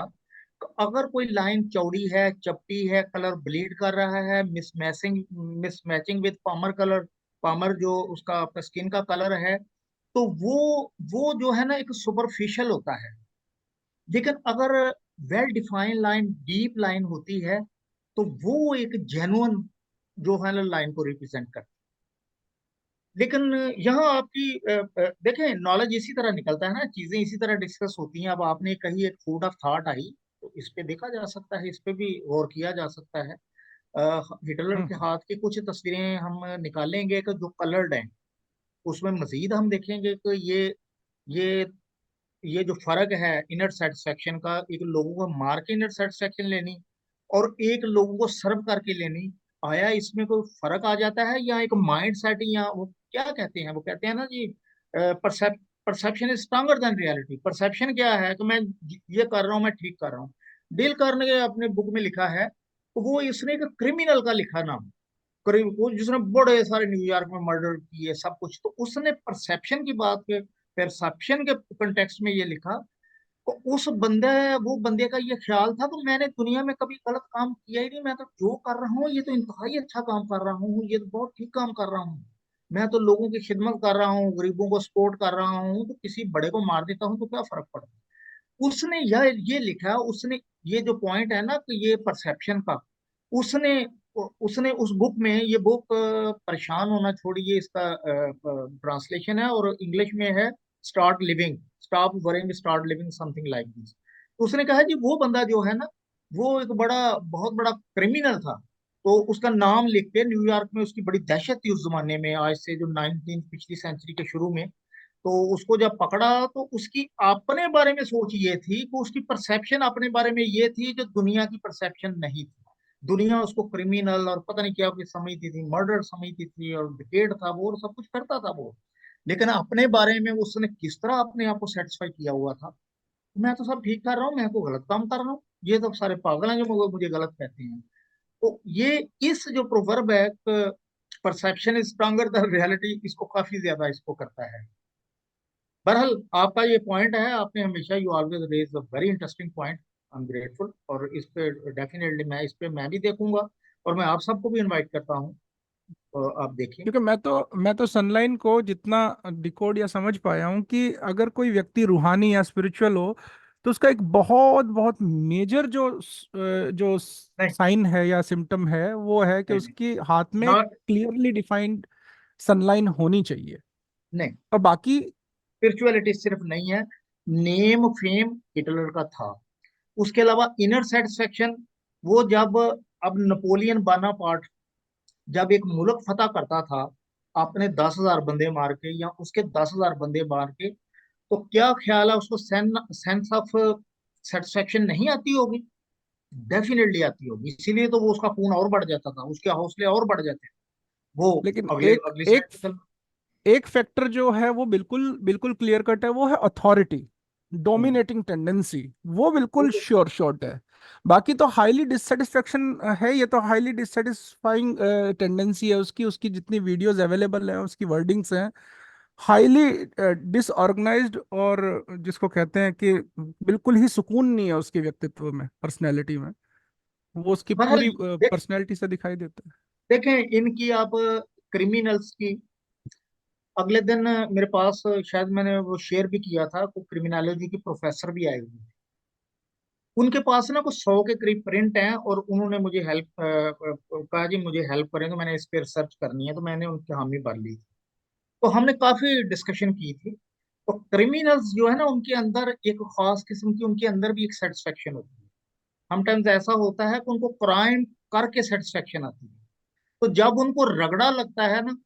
A: कि अगर कोई लाइन चौड़ी है, चपटी है, कलर ब्लीड कर रहा है, mismatching with palmer colour, palmer जो उसका आपका स्किन का कलर है, तो वो जो है ना एक सुपरफिशियल होता है। लेकिन अगर well defined line, deep line होती है, तो वो एक जेन्युइन जो है ना लाइन को रिप्रेजेंट करती है। लेकिन यहाँ आपकी देखें, नॉलेज इसी तरह निकलता है ना, चीजें इसी तरह डिस्कस होती हैं। अब आपने कही एक फूड ऑफ थॉट आई, तो इस पे देखा जा सकता है, इस पे भी गौर किया जा सकता है। हिटलर के
C: हम्म।
A: हाथ की कुछ तस्वीरें हम निकालेंगे कि जो कलर्ड हैं, उसमें मजीद हम देखेंगे कि ये ये जो फर्क है इनर सेटिस्फेक्शन का, एक लोगों को मार के इनर सेटिस्फेक्शन लेनी और एक लोगों को सर्व करके लेनी, आया इसमें कोई फर्क आ जाता है? या एक माइंड सेट, या वो क्या कहते हैं, वो कहते हैं ना जी, perception is stronger than reality. Perception क्या है कि मैं ये कर रहा हूँ, मैं ठीक कर रहा हूँ। डील करने के अपने बुक में लिखा है, तो वो इसने एक क्रिमिनल का लिखा नाम, करीब वो जिसने बड़े सारे न्यूयॉर्क में मर्डर किए सब कुछ, तो उसने परसेप्शन की बात पे, परसेप्शन के कंटेक्स्ट में ये लिखा। तो उस बंदे वो बंदे का ये ख्याल था कि मैंने दुनिया में कभी गलत काम किया ही नहीं, मैं तो जो कर रहा हूँ ये तो इंतहाई अच्छा काम कर रहा हूँ, ये तो बहुत ठीक काम कर रहा हूँ। मैं तो लोगों की खिदमत कर रहा हूँ, गरीबों को सपोर्ट कर रहा हूँ, तो किसी बड़े को मार देता हूँ तो क्या फर्क पड़ता है? उसने ये लिखा, उसने ये जो पॉइंट है ना कि ये परसेप्शन का, उसने उसने उस बुक में, ये बुक परेशान होना छोड़िए, इसका ट्रांसलेशन है और इंग्लिश में है, start living, stop worrying, start living, something like this. उसने कहा जी वो बंदा जो है ना, वो एक बड़ा बहुत बड़ा क्रिमिनल था, तो उसका नाम लिख के, न्यूयॉर्क में उसकी बड़ी दहशत थी उस जमाने में, आज से जो 19 पिछली सेंचुरी के शुरू में। तो उसको जब पकड़ा तो उसकी अपने बारे में सोच ये थी कि उसकी परसेप्शन अपने बारे में ये थी जो दुनिया की परसेप्शन नहीं थी। दुनिया उसको क्रिमिनल और पता नहीं क्या कुछ समझती थी, मर्डर समझती थी, और विकेट था वो, और सब कुछ करता था वो। लेकिन अपने बारे में उसने किस तरह अपने आप को सेटिस्फाई किया हुआ था, मैं तो सब ठीक कर रहा हूँ, मैं तो गलत काम कर रहा हूँ, ये तो सारे पागल हैं जो मुझे गलत कहते हैं। तो ये इस जो प्रोवर्ब है, perception is stronger than reality, इसको काफी ज्यादा इसको करता है। बहरहाल आपका ये पॉइंट है, आपने हमेशा, you always raise a very interesting point, I am grateful. और इस पे डेफिनेटली मैं इस पे मैं भी देखूंगा, और मैं आप सबको भी इनवाइट करता हूँ, तो आप देखिए।
C: क्योंकि मैं तो सनलाइन को जितना डिकोड या समझ पाया हूँ कि अगर कोई व्यक्ति रूहानी या स्पिरिचुअल हो तो उसका एक बहुत बहुत मेजर जो
A: नहीं
C: साइन है या सिम्टम है वो है कि
A: नहीं नहीं,
C: उसके हाथ में
A: नॉट,
C: क्लियरली डिफाइंड सनलाइन होनी चाहिए।
A: नहीं,
C: और बाकी
A: स्पिरिचुअलिटी सिर्फ नहीं है। नेम फेम हिटलर का था, उसके अलावा इनर सेटिस्फेक्शन, वो जब, अब नेपोलियन बोनापार्ट जब एक मुल्क फतह करता था अपने 10,000 बंदे मार के, या उसके 10,000 बंदे मार के, तो क्या ख्याल है उसको सेंस ऑफ सेटिस्फेक्शन नहीं आती होगी? डेफिनेटली आती होगी, इसीलिए तो वो उसका खून और बढ़ जाता था, उसके हौसले और बढ़ जाते थे, वो
C: लेकिन
A: अगले
C: एक
A: अगली
C: एक
A: साइड पे चल।
C: एक फैक्टर जो है वो बिल्कुल बिल्कुल क्लियर कट है, वो है अथॉरिटी,
A: हम्म,
C: डोमिनेटिंग टेंडेंसी। वो
A: वो
C: बिल्कुल
A: तो
C: श्योर शॉट है। बाकी तो हाईली डिससेटिस्फेक्शन है, ये तो हाईली डिससेटिस्फाइंग टेंडेंसी है उसकी। उसकी जितनी वीडियोस अवेलेबल हैं, उसकी वर्डिंग्स हैं हाईली डिसऑर्गेनाइज्ड, और जिसको कहते हैं कि बिल्कुल ही सुकून नहीं है उसके व्यक्तित्व में, पर्सनैलिटी में। वो उसकी
A: बहरहाल
C: पूरी
A: देख,
C: पर्सनैलिटी से दिखाई देता है।
A: देखें इनकी आप क्रिमिनल्स की, अगले दिन मेरे पास, शायद मैंने वो शेयर भी किया था, को क्रिमिनोलॉजी की प्रोफेसर भी आए हुए थे। उनके पास ना कुछ 100 के करीब प्रिंट हैं, और उन्होंने मुझे हेल्प कहा जी मुझे हेल्प करें, तो मैंने इस पर रिसर्च करनी है, तो मैंने उनकी हामी भर ली थी। तो हमने काफी डिस्कशन की थी। तो क्रिमिनल्स जो है ना, उनके अंदर एक खास किस्म की, उनके अंदर भी एक सेटिस्फेक्शन होती है। समटाइम्स ऐसा होता है कि उनको क्राइम करके सेटिस्फेक्शन आती है, तो जब उनको रगड़ा लगता है ना,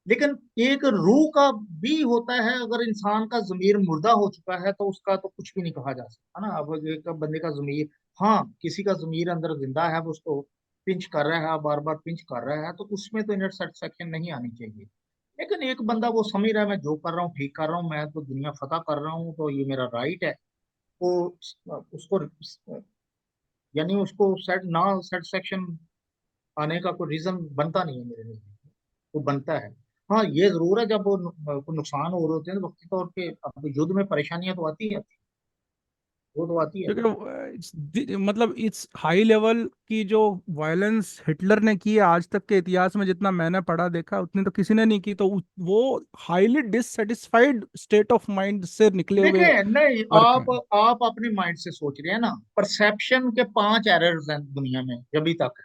A: लेकिन एक रूह का भी होता है, अगर इंसान का जमीर मुर्दा हो चुका है तो उसका तो कुछ भी नहीं कहा जा सकता ना। अब एक बंदे का जमीर, हाँ किसी का जमीर अंदर जिंदा है, वो उसको पिंच कर रहा है, बार बार पिंच कर रहा है, तो उसमें तो इनर सेटिस्फेक्शन नहीं आनी चाहिए। लेकिन एक बंदा वो समझ रहा है मैं जो कर रहा हूँ ठीक कर रहा हूँ, मैं तो दुनिया फतह कर रहा हूँ, तो ये मेरा राइट है, तो उसको, यानी उसको सेट ना सेटिस्फेक्शन आने का कोई रीजन बनता नहीं है मेरे नजदीक। वो बनता है। हाँ ये जरूर है, जब वो को नुकसान हो रहे होते हैं तो वक्ती तौर पे, अब युद्ध में परेशानियां तो आती है, वो तो आती है।
C: क्योंकि मतलब इस हाई लेवल की जो वायलेंस हिटलर ने की है आज तक के इतिहास में, जितना मैंने पढ़ा देखा, उतनी तो किसी ने नहीं की। तो वो highly dissatisfied state of mind से निकले हुए
A: देखें, नहीं,
C: वर्क
A: आप
C: हैं।
A: आप अपने माइंड से सोच रहे हैं ना, परसेप्शन के 5 एरर्स हैं दुनिया में अभी तक।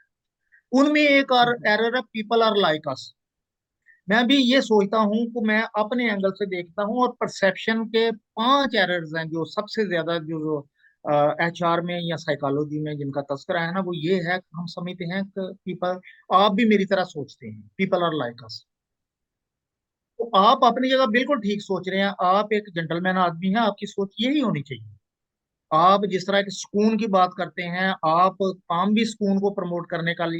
A: उनमें एक और
C: हम्म।
A: एरर है, पीपल आर लाइक अस। मैं भी ये सोचता हूँ कि मैं अपने एंगल से देखता हूँ, और परसेप्शन के 5 एरर्स हैं जो सबसे ज्यादा, जो HR में या साइकोलॉजी में जिनका तस्करा है ना, वो ये है कि हम समझते हैं कि पीपल, आप भी मेरी तरह सोचते हैं, पीपल आर लाइक अस। तो आप अपनी जगह बिल्कुल ठीक सोच रहे हैं, आप एक जेंटलमैन आदमी हैं, आपकी सोच यही होनी चाहिए। आप जिस तरह के सुकून की बात करते हैं, आप काम भी सुकून को प्रमोट करने का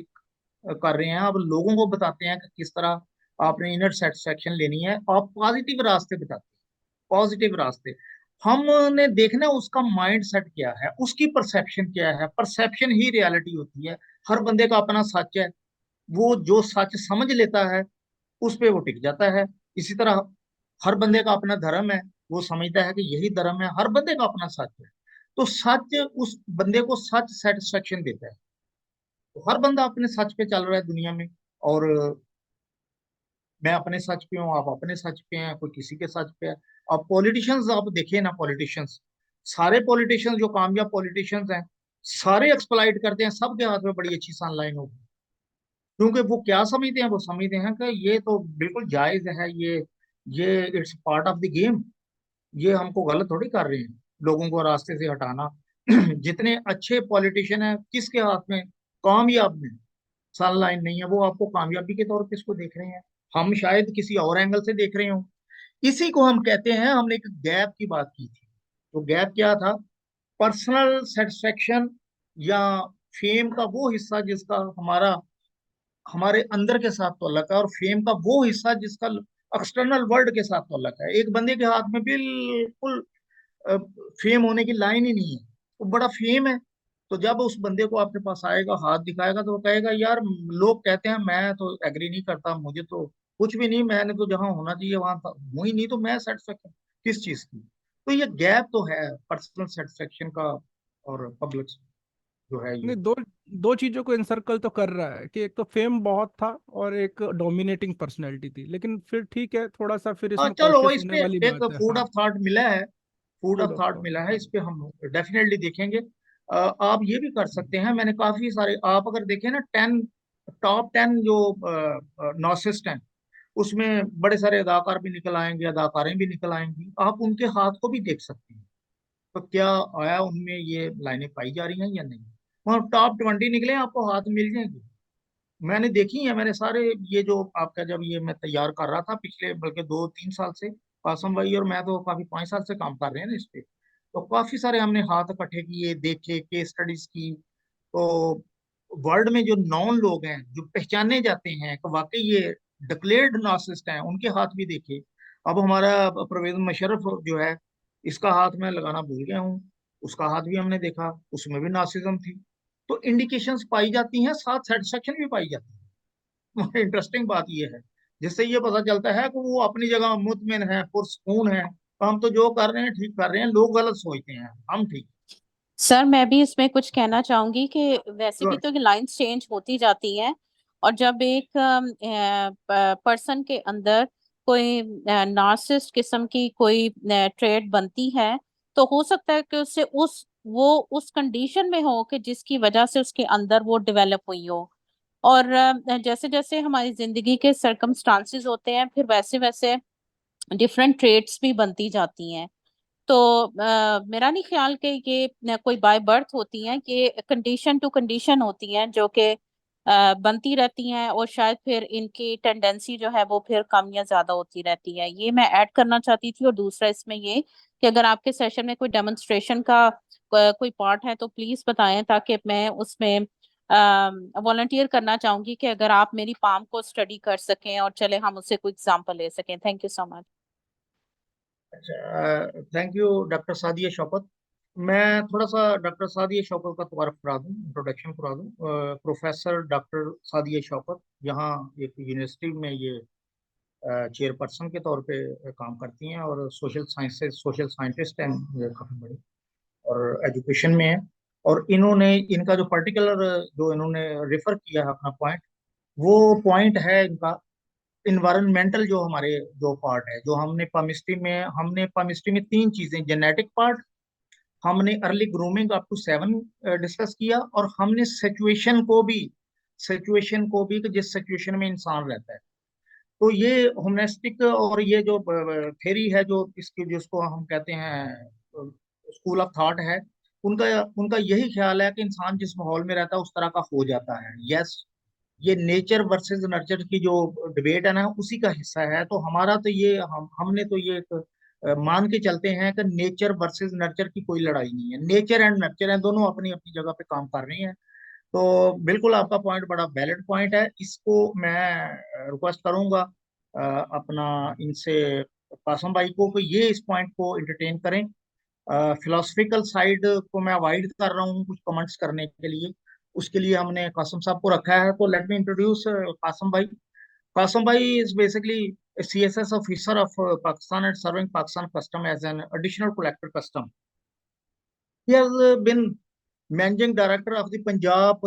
A: कर रहे हैं, आप लोगों को बताते हैं कि किस तरह आपने इनर सेटिस्फेक्शन लेनी है, आप पॉजिटिव रास्ते बताते हैं, पॉजिटिव रास्ते। हमने देखना है उसका माइंड सेट क्या है, उसकी परसेप्शन क्या है, परसेप्शन ही रियलिटी होती है। हर बंदे का अपना सच है, वो जो सच समझ लेता है उस पे वो टिक जाता है। इसी तरह हर बंदे का अपना धर्म है, वो समझता है कि यही धर्म है, हर बंदे का अपना सच है। तो सच उस बंदे को सच सेटिस्फेक्शन देता है। तो हर बंदा अपने सच पे चल रहा है दुनिया में, और मैं अपने सच पे हूँ, आप अपने सच पे हैं, कोई किसी के सच पे है। अब पॉलिटिशियंस आप देखिए ना, पॉलिटिशियंस, सारे पॉलिटिशियंस जो कामयाब पॉलिटिशियंस हैं, सारे एक्सप्लॉइट करते हैं, सबके हाथ में बड़ी अच्छी सनलाइन होगी। क्योंकि वो क्या समझते हैं, वो समझते हैं कि ये तो बिल्कुल जायज है, ये it's part of the game, ये हमको गलत थोड़ी कर रहे हैं लोगों को रास्ते से हटाना। जितने अच्छे पॉलिटिशियन हैं किसके हाथ में, कामयाब में, सनलाइन नहीं है, वो आपको कामयाबी के तौर पे इसको देख रहे हैं, हम शायद किसी और एंगल से देख रहे हो। इसी को हम कहते हैं, हमने एक गैप की बात की थी। तो गैप क्या था? पर्सनल सेटिस्फेक्शन या फेम का वो हिस्सा जिसका हमारा हमारे अंदर के साथ ताल्लुक है, और फेम का वो हिस्सा जिसका एक्सटर्नल वर्ल्ड के साथ ताल्लुक है। एक बंदे के हाथ में बिल्कुल फेम होने की लाइन ही नहीं है, वो बड़ा फेम है, तो जब उस बंदे को आपके पास आएगा, हाथ दिखाएगा, तो वो कहेगा यार लोग कहते हैं, मैं तो एग्री नहीं करता, मुझे तो कुछ भी नहीं, मैंने तो जहां होना चाहिए वहां था हूं ही नहीं, तो मैं सेटिस्फेक्शन किस चीज की? तो ये गैप तो है पर्सनल सेटिस्फेक्शन का और पब्लिक जो है
C: नहीं,
A: ये।
C: दो दो चीजों को इनसर्कल तो कर रहा है कि एक तो फेम बहुत था और एक डोमिनेटिंग पर्सनैलिटी थी, लेकिन फिर ठीक है, थोड़ा सा फिर
A: हाँ
C: इसमें
A: चलो,
C: कॉशियस
A: इस
C: होने
A: पे
C: वाली
A: एक
C: बात है।
A: फूड
C: हाँ,
A: ऑफ थॉट मिला है, food of
C: food of
A: thought
C: thought.
A: मिला है,
C: हाँ,
A: इस पे हम डेफिनेटली देखेंगे। आप ये भी कर सकते हैं, मैंने काफी सारे, आप अगर देखें ना, टॉप 10 जो नॉर्सिस्ट हैं, उसमें बड़े सारे अदाकार भी निकल आएंगे, अदाकारें भी निकल आएंगी, आप उनके हाथ को भी देख सकते हैं। तो क्या आया उनमें ये लाइनें पाई जा रही हैं या नहीं? वहाँ टॉप 20 निकले, आपको हाथ मिल जाएंगे। मैंने देखी है, मैंने सारे, ये जो आपका, जब ये मैं तैयार कर रहा था पिछले बल्कि 2-3 साल से, कासम भाई और मैं तो काफी 5 साल से काम कर रहे हैं ना इस पे, तो काफी सारे हमने हाथ इकट्ठे किए, देखे, केस स्टडीज की। तो वर्ल्ड में जो नॉन लोग हैं, जो पहचाने जाते हैं कि वाकई ये डिक्लेयर्ड नार्सिसिस्ट हैं, उनके हाथ भी देखे। अब हमारा परवेज मुशर्रफ जो है, इसका हाथ मैं लगाना भूल गया हूँ, उसका हाथ भी हमने देखा, उसमें भी नार्सिज्म थी। तो इंडिकेशंस पाई जाती हैं, साथ सेटिस्फेक्शन भी पाई जाती है। इंटरेस्टिंग बात यह है, जिससे ये पता चलता है कि वो अपनी जगह मुतमिन है, पुरसकून है, तो हम तो जो कर रहे हैं ठीक कर रहे हैं, लोग गलत सोचते हैं, हम ठीक।
D: सर मैं भी इसमें कुछ कहना चाहूंगी कि वैसे भी
A: Sure.
D: तो लाइंस चेंज होती जाती हैं, और जब एक पर्सन के अंदर कोई नार्सिसिस्ट किस्म की कोई ट्रेड बनती है, तो हो सकता है कि उससे उस कंडीशन में हो कि जिसकी वजह से उसके अंदर वो डेवलप हुई हो। और जैसे जैसे हमारी जिंदगी के सरकमस्टांसिस होते हैं, फिर वैसे वैसे डिफरेंट ट्रेड्स भी बनती जाती हैं। तो मेरा नहीं ख्याल कि ये कोई बाय बर्थ होती हैं, ये कंडीशन टू कंडीशन होती हैं जो कि बनती रहती हैं, और शायद फिर इनकी टेंडेंसी जो है वो फिर कम या ज्यादा होती रहती है। ये मैं ऐड करना चाहती थी। और दूसरा इसमें ये कि अगर आपके सेशन में कोई डेमोन्स्ट्रेशन का कोई पार्ट है तो प्लीज बताएं, ताकि मैं उसमें वॉलंटियर करना चाहूंगी कि अगर आप मेरी पाम को स्टडी कर सकें और चले हम उससे कोई एग्जांपल ले सकें। Thank you so much.
A: अच्छा, thank you doctor Sadia Shaukat. मैं थोड़ा सा डॉक्टर सादिया शौकत का तारुफ करा दूं, इंट्रोडक्शन करा दूं। प्रोफेसर डॉक्टर सादिया शौकत यहाँ एक यूनिवर्सिटी में ये चेयरपर्सन के तौर पे काम करती हैं, और सोशल साइंटिस्ट हैं, ये काफ़ी बड़ी, और एजुकेशन में है। और इन्होंने, इनका जो पर्टिकुलर जो इन्होंने रेफर किया है अपना पॉइंट, वो पॉइंट है इनका इन्वायरमेंटल, जो हमारे जो पार्ट है, जो हमने केमिस्ट्री में 3 चीजें, जेनेटिक पार्ट, हमने early grooming up to 7 discuss किया, और हमने सिचुएशन को भी कि जिस सिचुएशन में इंसान रहता है। तो ये होमनेस्टिक और ये जो थेरी है, जो इसकी जिसको हम कहते हैं स्कूल ऑफ थॉट है, उनका उनका यही ख्याल है कि इंसान जिस माहौल में रहता है उस तरह का हो जाता है। यस, ये नेचर वर्सेस नर्चर की जो डिबेट है ना, उसी का हिस्सा है। तो हमारा तो ये हमने तो ये एक मान के चलते हैं कि नेचर वर्सेस नर्चर की कोई लड़ाई नहीं है, नेचर एंड नर्चर है, दोनों अपनी अपनी जगह पे काम कर रहे हैं। तो बिल्कुल आपका पॉइंट बड़ा वैलिड पॉइंट है, इसको मैं रिक्वेस्ट करूंगा अपना इनसे, कासम भाई को, कि ये इस पॉइंट को एंटरटेन करें। फिलोसफिकल साइड को मैं अवॉइड कर रहा हूँ कुछ कमेंट्स करने के लिए, उसके लिए हमने कासम साहब को रखा है। तो लेट मी इंट्रोड्यूस कासम भाई। कासम भाई is basically CSS officer of Pakistan and serving Pakistan custom as an additional collector custom. He has been managing director of the Punjab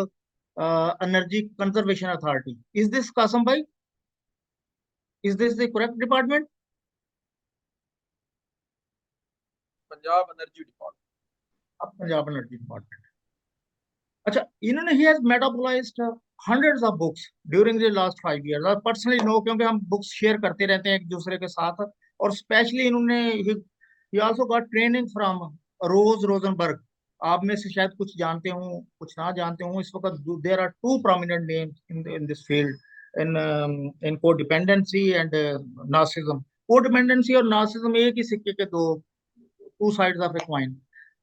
A: Energy Conservation Authority. Is this Kasam bhai? Is this the correct department?
E: Punjab energy department.
A: Punjab Energy Department. अच्छा, इन्होंने he has metabolized hundreds of books during the last 5 years. I personally know, क्योंकि हम books share करते रहते हैं एक दूसरे के साथ, और स्पेशली इन्होंने he also got training from Rose Rosenberg, आप में से शायद कुछ जानते हों, कुछ ना जानते हों। इस वक्त there are two prominent names in this field, in in codependency and narcissism. Codependency और नार्सिज्म एक ही सिक्के के दो, two sides of a coin.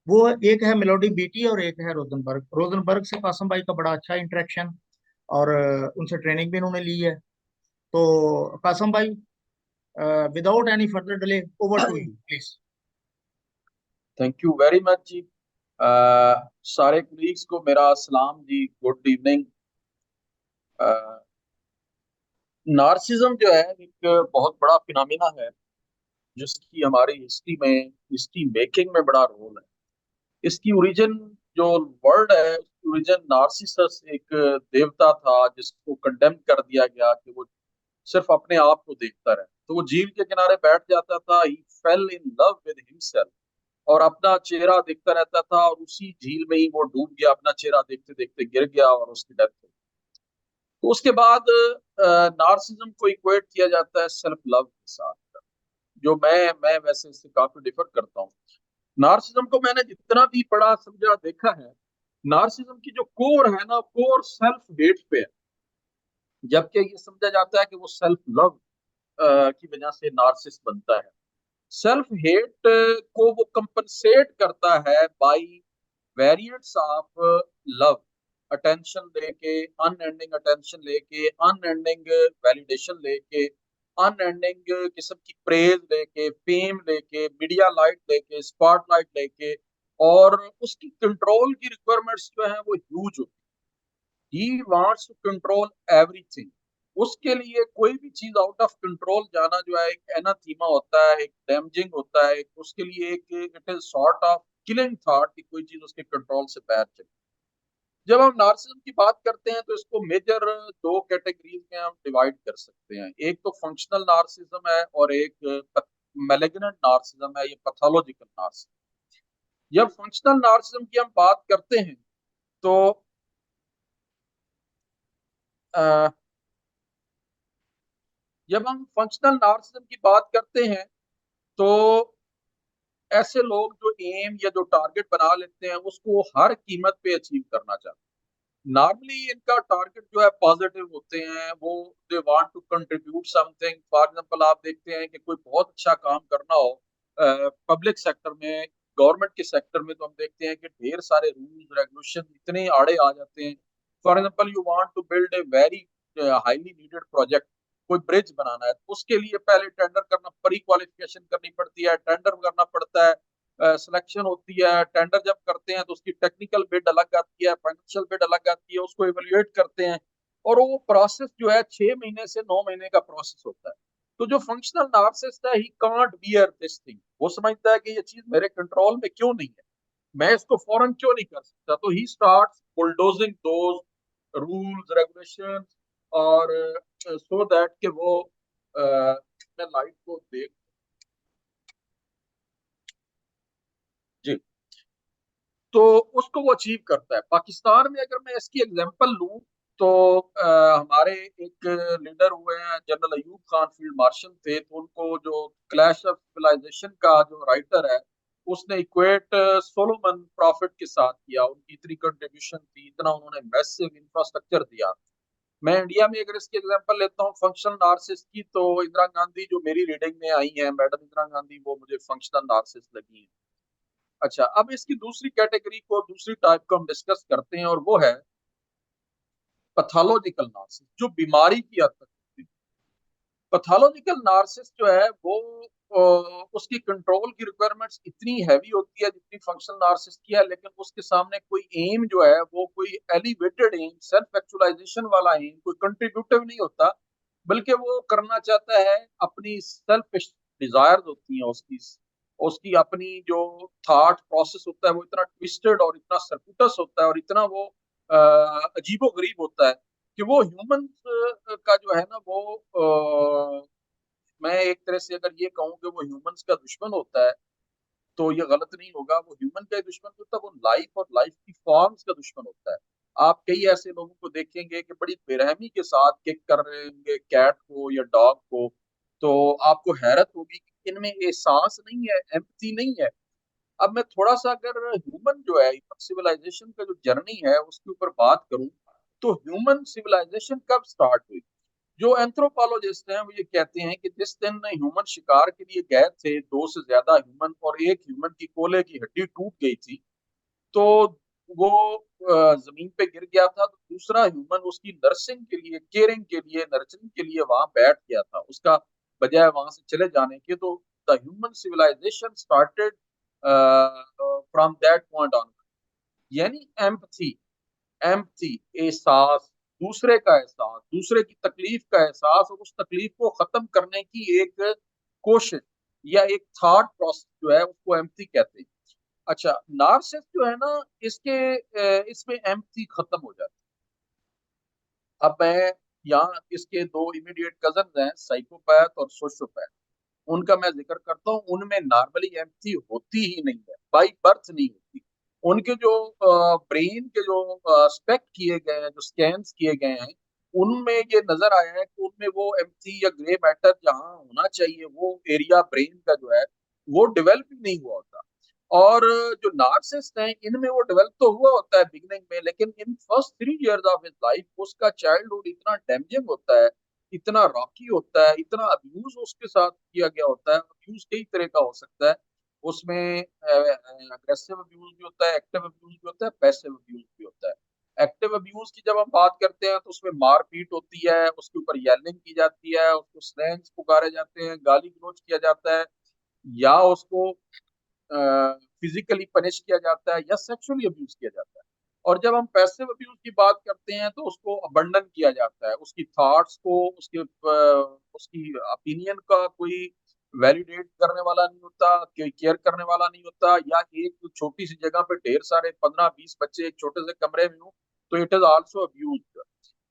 A: वो एक है मेलोडी बीटी और एक है रोजनबर्ग। रोजनबर्ग से कासम भाई का बड़ा अच्छा इंटरेक्शन, और उनसे ट्रेनिंग भी उन्होंने ली है। तो कासम भाई, without any further delay, over to you please.
E: Thank you very much ji. सारे कुलीग्स को मेरा सलाम जी, गुड इवनिंग। नार्सिज्म जो है एक बहुत बड़ा फिनोमिना है, जिसकी हमारी हिस्ट्री मेकिंग में बड़ा रोल है। इसकी ओरिजिन, जो वर्ड है, उसकी ओरिजिन नार्सिसस एक देवता था जिसको कंडेम कर दिया गया कि वो सिर्फ अपने आप को देखता रहे। तो वो झील के किनारे बैठ जाता था, he fell in love with himself, और अपना चेहरा देखता रहता था, और उसी झील में ही वो डूब गया, अपना चेहरा देखते देखते गिर गया और उसकी डेथ हो गई। तो उसके बाद नार्सिज्म को इक्वेट किया जाता है सेल्फ लव के साथ, जो मैं वैसे इससे काफी डिफर करता हूँ। नार्सिज्म को मैंने जितना भी पढ़ा समझा देखा है, नार्सिज्म की जो कोर है ना, कोर सेल्फ हेट पे है। जबकि ये समझा जाता है कि वो सेल्फ लव की वजह से नार्सिस बनता है। सेल्फ हेट को वो कंपनसेट करता है by variants of love, attention लेके, अनएंडिंग अटेंशन लेके, अनएंडिंग वैलिडेशन लेके, अनएंडिंग किस्म की प्रेज लेके, फेम लेके, मीडिया लाइट लेके, स्पॉटलाइट लेके, और उसकी कंट्रोल की रिक्वायरमेंट्स जो है वो ह्यूज होती है। He wants to control everything. उसके लिए कोई भी चीज आउट ऑफ कंट्रोल जाना जो है एक एनाथीमा होता है, एक डैमेजिंग होता है, उसके लिए एक it is sort of killing thought कि कोई चीज उसके कंट्रोल से बाहर चली। जब हम नार्सिज्म की बात करते हैं तो इसको मेजर दो कैटेगरीज में हम डिवाइड कर सकते हैं। एक तो फंक्शनल नार्सिज्म है और एक मैलिग्नेंट नार्सिज्म है, ये पैथोलॉजिकल नार्सिज्म। जब फंक्शनल नार्सिज्म की हम बात करते हैं तो अ, जब हम फंक्शनल नार्सिज्म की बात करते हैं तो ऐसे लोग जो एम या जो टारगेट बना लेते हैं उसको वो हर कीमत पे अचीव करना चाहते हैं। नॉर्मली इनका टारगेट जो है पॉजिटिव होते हैं, वो they want to contribute something. For example आप देखते हैं कि कोई बहुत अच्छा काम करना हो पब्लिक सेक्टर में, गवर्नमेंट के सेक्टर में, तो हम देखते हैं कि ढेर सारे रूल्स रेगुलेशन इतने आड़े आ जाते हैं। For example you want to build a very highly needed project, कोई ब्रिज बनाना है, तो उसके लिए पहले टेंडर करना, प्री क्वालिफिकेशन करनी पड़ती है, टेंडर करना पड़ता है, सिलेक्शन होती है। टेंडर जब करते हैं तो उसकी टेक्निकल बिड अलग आती है, फाइनेंशियल बिड अलग आती है, उसको इवेल्युएट करते हैं, और वो प्रोसेस जो है 6 महीने से 9 महीने का प्रोसेस होता है। तो जो फंक्शनल नार्सिसिस्ट है, he can't beer this thing. वो समझता है कि ये चीज मेरे कंट्रोल में क्यों नहीं है, मैं इसको फौरन क्यों नहीं कर सकता। तो he starts bulldozing those rules regulation, और सो दैट कि वो अपने लाइफ को देख। जी, तो उसको वो अचीव करता है। पाकिस्तान में अगर मैं इसकी एग्जांपल लूं तो हमारे एक लीडर हुए हैं general Ayub Khan, field marshal थे, तो उनको जो क्लैश ऑफ सिविलाइजेशन का जो राइटर है, उसने इक्वेट सोलोमन प्रॉफिट के साथ किया। उनकी इतनी कंट्रीब्यूशन थी, इतना उन्होंने मैसिव इंफ्रास्ट्रक्चर दिया। मैं इंडिया में अगर इसकी एग्जांपल लेता हूँ फंक्शनल नार्सिसिस्ट की, तो इंदिरा गांधी जो मेरी रीडिंग में आई है, मैडम इंदिरा गांधी, वो मुझे फंक्शनल नार्सिसिस्ट लगी है। अच्छा, अब इसकी दूसरी कैटेगरी को, दूसरी टाइप को हम डिस्कस करते हैं, और वो है पैथोलॉजिकल नार्सिस, जो बीमारी की हद तक होती है। पैथोलॉजिकल नार्सिस जो है वो उसकी कंट्रोल की रिक्वायरमेंट्स इतनी हैवी होती है जितनी फंक्शनल नार्सिस की है, लेकिन उसके सामने कोई एम जो है वो कोई एलिवेटेड एम, सेल्फ एक्चुअलाइजेशन वाला एम, कोई कंट्रीब्यूटिव नहीं होता, बल्कि वो करना चाहता है अपनी सेल्फ डिजायर्स होती हैं उसकी, उसकी अपनी जो थॉट प्रोसेस होता है वो इतना ट्विस्टेड और इतना सर्कुटस होता है और इतना वो अजीबो गरीब होता है कि वो ह्यूमन का जो है ना वो मैं एक तरह से अगर ये कहूँ कि वो ह्यूमंस का दुश्मन होता है तो ये गलत नहीं होगा। वो ह्यूमन का दुश्मन होता है, वो लाइफ और लाइफ की फॉर्म्स का दुश्मन होता है। आप कई ऐसे लोगों को देखेंगे कि बड़ी बेरहमी के साथ किक कर रहे होंगे कैट को या डॉग को, तो आपको हैरत होगी कि इनमें एहसास नहीं है, एम्पैथी नहीं है। अब मैं थोड़ा सा अगर ह्यूमन जो है, ह्यूमन सिविलाइजेशन का जो जर्नी है उसके ऊपर बात करूं, तो ह्यूमन सिविलाइजेशन कब स्टार्ट हुई? जो एंथ्रोपोलॉजिस्ट हैं वो ये कहते हैं कि जिस दिन ह्यूमन शिकार के लिए गए थे, दो से ज्यादा ह्यूमन, और एक ह्यूमन की कोले की हड्डी टूट गई थी, तो वो जमीन पे गिर गया था, तो दूसरा ह्यूमन उसकी नर्सिंग के लिए, केयरिंग के लिए, नर्चरिंग के लिए वहां बैठ गया था, उसका बजाय वहां से चले जाने के। तो the human civilization started from that point on, यानी एम्पथी, एम्पथी, एहसास, दूसरे का एहसास, दूसरे की तकलीफ का एहसास, और उस तकलीफ को खत्म करने की एक कोशिश या एक थॉट प्रोसेस जो है उसको एम्पथी कहते हैं। अच्छा, नार्सिसिस्ट जो है ना, इसमें एम्पथी खत्म हो जाती है। अब मैं यहाँ इसके दो इमीडिएट कजन हैं, साइकोपैथ और सोशियोपैथ, उनका मैं जिक्र करता हूँ। उनमें नॉर्मली एम्पथी होती ही नहीं है, बाई बर्थ नहीं होती। उनके जो ब्रेन के जो स्पेक्ट किए गए हैं, जो स्कैन्स किए गए हैं, उनमें ये नजर आया है कि उनमें वो एम्पथी या ग्रे मैटर जहाँ होना चाहिए, वो एरिया ब्रेन का जो है वो डेवलप ही नहीं हुआ होता। और जो नार्सिसिस्ट हैं, इनमें वो डेवलप तो हुआ होता है बिगिनिंग में, लेकिन in first 3 years of his life उसका चाइल्डहुड इतना डैमेजिंग होता है, इतना रॉकी होता है, इतना अब्यूज उसके साथ किया गया होता है। अब्यूज कई तरह का हो सकता है, उसमें अग्रेसिव अब्यूज भी होता है, एक्टिव अब्यूज भी होता है, पैसिव अब्यूज भी होता है। एक्टिव अब्यूज की जब हम बात करते हैं तो उसमें मारपीट होती है, उसके ऊपर येलिंग की जाती है, उसको स्लैंग्स पुकारे जाते हैं, गाली गलौज किया जाता है, या उसको फिजिकली पनिश किया जाता है, या सेक्सुअली अब्यूज किया जाता है। और जब हम पैसिव अब्यूज की बात करते हैं तो उसको अबंडन किया जाता है, उसकी थॉट्स को, उसकी ओपिनियन का कोई वैलिडेट करने वाला नहीं होता, कोई केयर करने वाला नहीं होता, या एक छोटी सी जगह पे ढेर सारे 15-20 बच्चे एक छोटे से कमरे में हो, तो इट इज आल्सो अब्यूज।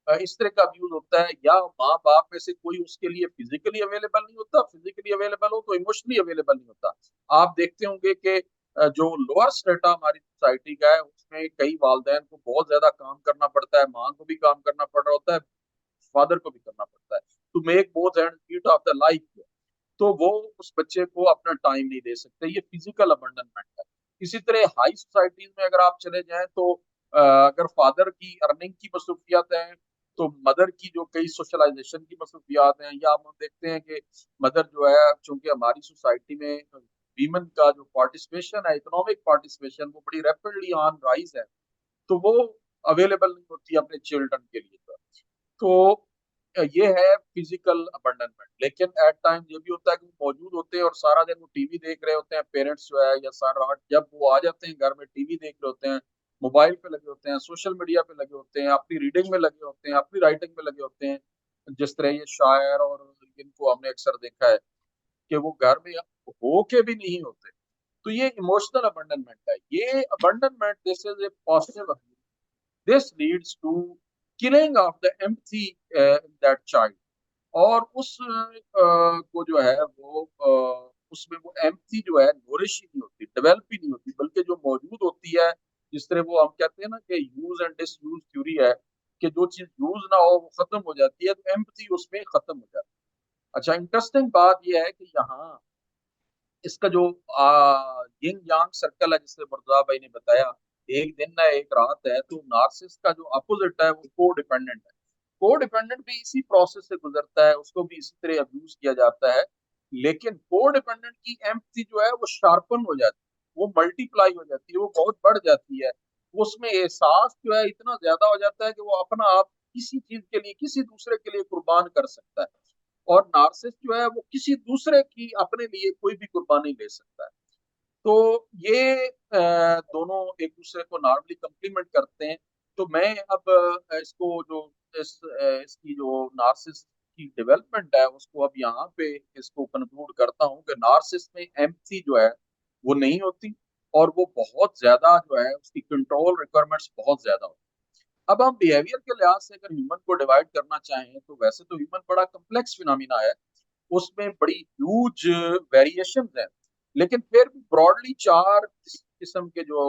E: इस तरह का अब्यूज होता है। या माँ बाप में से कोई उसके लिए फिजिकली अवेलेबल नहीं होता, फिजिकली अवेलेबल हो तो इमोशनली अवेलेबल नहीं होता। आप देखते होंगे कि जो लोअर स्ट्रेटा हमारी सोसाइटी का है उसमें कई वालदैन को बहुत ज्यादा काम करना पड़ता है, माँ को भी काम करना पड़ रहा होता है, फादर को भी करना पड़ता है, to make both end meet of the life. तो वो उस बच्चे को अपना टाइम नहीं दे सकते, ये फिजिकल अबंडनमेंट है। इसी तरह हाई सोसाइटीज में अगर आप चले जाएं तो अगर फादर की अर्निंग की मसरूफियात हैं, तो मदर की जो कई सोशलाइजेशन की मसरूफियात हैं, या हम देखते हैं कि मदर जो है, चूंकि हमारी सोसाइटी में वीमेन का जो पार्टिसिपेशन है, इकोनॉमिक पार्टिसिपेशन, वो बड़ी रैपिडली ऑन राइज है, तो वो अवेलेबल नहीं होती अपने चिल्ड्रन के लिए। तो ये है फिजिकल अबंडनमेंट। लेकिन एट टाइम ये भी होता है कि वो मौजूद होते हैं और सारा दिन वो टीवी देख रहे होते हैं, पेरेंट्स जो है, या सारा जब वो आ जाते हैं घर में टीवी देख रहे होते हैं, मोबाइल पे लगे होते हैं, सोशल मीडिया पे लगे होते हैं, अपनी रीडिंग में लगे होते हैं, अपनी राइटिंग में लगे होते हैं। जिस तरह ये शायर और इनको हमने अक्सर देखा है कि वो घर में हो के भी नहीं होते। तो ये इमोशनल अबंडनमेंट है। ये abandonment, this is a positive, this leads to killing of the empathy in that child. और उस को जो है वो उसमें वो एम्पथी जो है नोरिश ही नहीं होती, डेवलप ही नहीं होती, बल्कि जो मौजूद होती है, जिस तरह वो हम कहते हैं ना कि use and disuse theory है, कि जो चीज यूज ना हो वो खत्म हो जाती है, तो एम्पथी उसमें खत्म हो जाती है। अच्छा, इंटरेस्टिंग बात यह है कि यहाँ इसका जो यिंग यांग सर्कल है, जिससे मुर्तजा भाई ने बताया, एक दिन है एक रात है, तो नार्सिस का जो अपोजिट है वो को डिपेंडेंट है। को डिपेंडेंट भी इसी प्रोसेस से गुजरता है, उसको भी इसी तरह अब्यूज किया जाता है। लेकिन को डिपेंडेंट की एम्पथी जो है वो शार्पन हो जाती है, वो मल्टीप्लाई हो जाती है, वो बहुत बढ़ जाती है। उसमें एहसास जो है इतना ज्यादा हो जाता है कि वो अपना आप किसी चीज के लिए, किसी दूसरे के लिए कुर्बान कर सकता है। और नार्सिसिस्ट जो है वो किसी दूसरे की अपने लिए कोई भी कुर्बानी ले सकता है। तो ये दोनों एक दूसरे को नॉर्मली कंप्लीमेंट करते हैं। तो मैं अब इसको जो इसकी जो नार्सिस की डेवलपमेंट है उसको अब यहाँ पे इसको कंक्लूड करता हूँ कि नार्सिस में एम्पथी जो है वो नहीं होती, और वो बहुत ज्यादा जो है उसकी कंट्रोल रिक्वायरमेंट्स बहुत ज्यादा होती है। अब हम बिहेवियर के लिहाज से अगर ह्यूमन को डिवाइड करना चाहें तो वैसे तो ह्यूमन बड़ा कम्प्लेक्स फिनोमिना है, उसमें बड़ी ह्यूज वेरिएशन है। लेकिन फिर भी ब्रॉडली चार किस्म के जो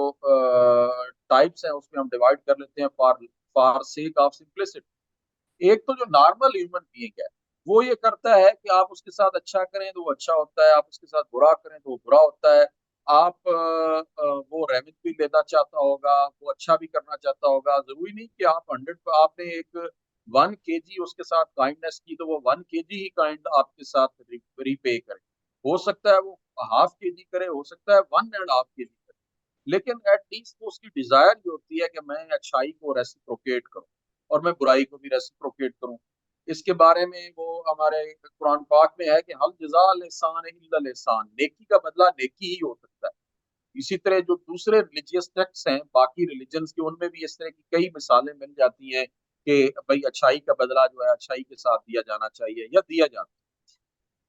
E: टाइप्स हैं उसमें हम डिवाइड कर लेते हैं, for for sake of simplicity. एक तो जो नॉर्मल ह्यूमन बीइंग है, वो ये करता है कि आप उसके साथ अच्छा करें तो वो अच्छा होता है, आप उसके साथ बुरा करें तो वो बुरा होता है। आप देना चाहता होगा, वो अच्छा भी करना चाहता होगा। जरूरी नहीं कि आप 100 आपने एक 1 kg उसके साथ काइंडनेस की तो वो 1 kg ही काइंड आपके साथ रिपे करे। हो सकता है वो ½ kg करे, हो सकता है 1.5 kg करे, लेकिन एटलीस्ट वो उसकी डिजायर ये होती है कि मैं अच्छाई को रेसिप्रोकेट करूं और मैं बुराई को भी रेसिप्रोकेट करूं। इसके बारे में वो हमारे कुरान पाक में है कि हल जज़ाल एहसान इल्लल एहसान, नेकी का बदला नेकी ही हो सकता है। इसी तरह जो दूसरे रिलीजियस टेक्स्ट हैं बाकी रिलीजन्स के, उनमें भी इस तरह की कई मिसालें मिल जाती हैं कि भाई अच्छाई का बदला जो है अच्छाई के साथ दिया जाना चाहिए या दिया जाता है।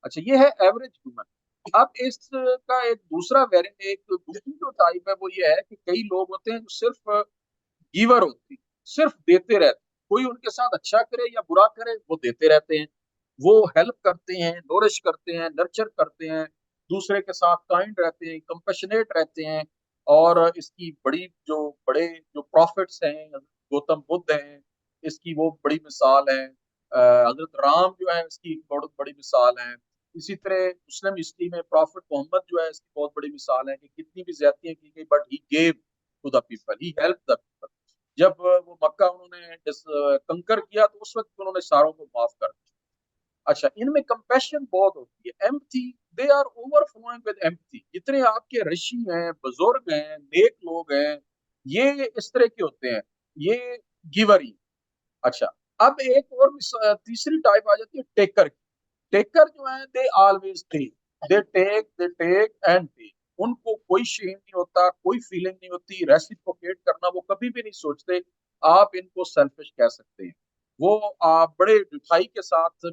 E: अच्छा, ये है एवरेज ह्यूमन। अब इसका एक दूसरा वेरिएंट, एक दूसरी जो टाइप है वो ये है कि कई लोग होते हैं जो सिर्फ गिवर होते हैं, सिर्फ देते रहते हैं। कोई उनके साथ अच्छा करे या बुरा करे वो देते रहते हैं। वो हेल्प करते हैं, नोरिश करते हैं, नर्चर करते हैं, दूसरे के साथ काइंड रहते हैं, कंपैशनेट रहते हैं। और इसकी बड़े जो प्रॉफिट्स हैं, गौतम बुद्ध हैं, इसकी वो बड़ी मिसाल है। हजरत राम जो है इसकी बहुत बड़ी मिसाल है। इसी तरह मुस्लिम हिस्ट्री में प्रॉफिट मोहम्मद जो है इसकी बहुत बड़ी मिसाल है कि कितनी भी ज्यादतियां की गई but he gave to the people, he help the people. जब वो मक्का उन्होंने कंकर किया तो उस वक्त उन्होंने सारों को माफ कर दिया। अच्छा, इनमें कंपैशन बहुत होती है, empathy, they are overflowing with empathy. जितने आपके ऋषि हैं, बुजुर्ग हैं, नेक लोग हैं, ये इस तरह के होते हैं, ये गिवर ही। अच्छा, अब एक और तीसरी टाइप आ जाती है टेकर की। टेकर जो है they always take, they take and take. उनको कोई शेम नहीं होता, कोई फीलिंग नहीं होती, रेसिप्रोकेट करना वो कभी भी नहीं सोचते। आप इनको सेल्फिश कह सकते हैं। वो बड़े डिठाई के साथ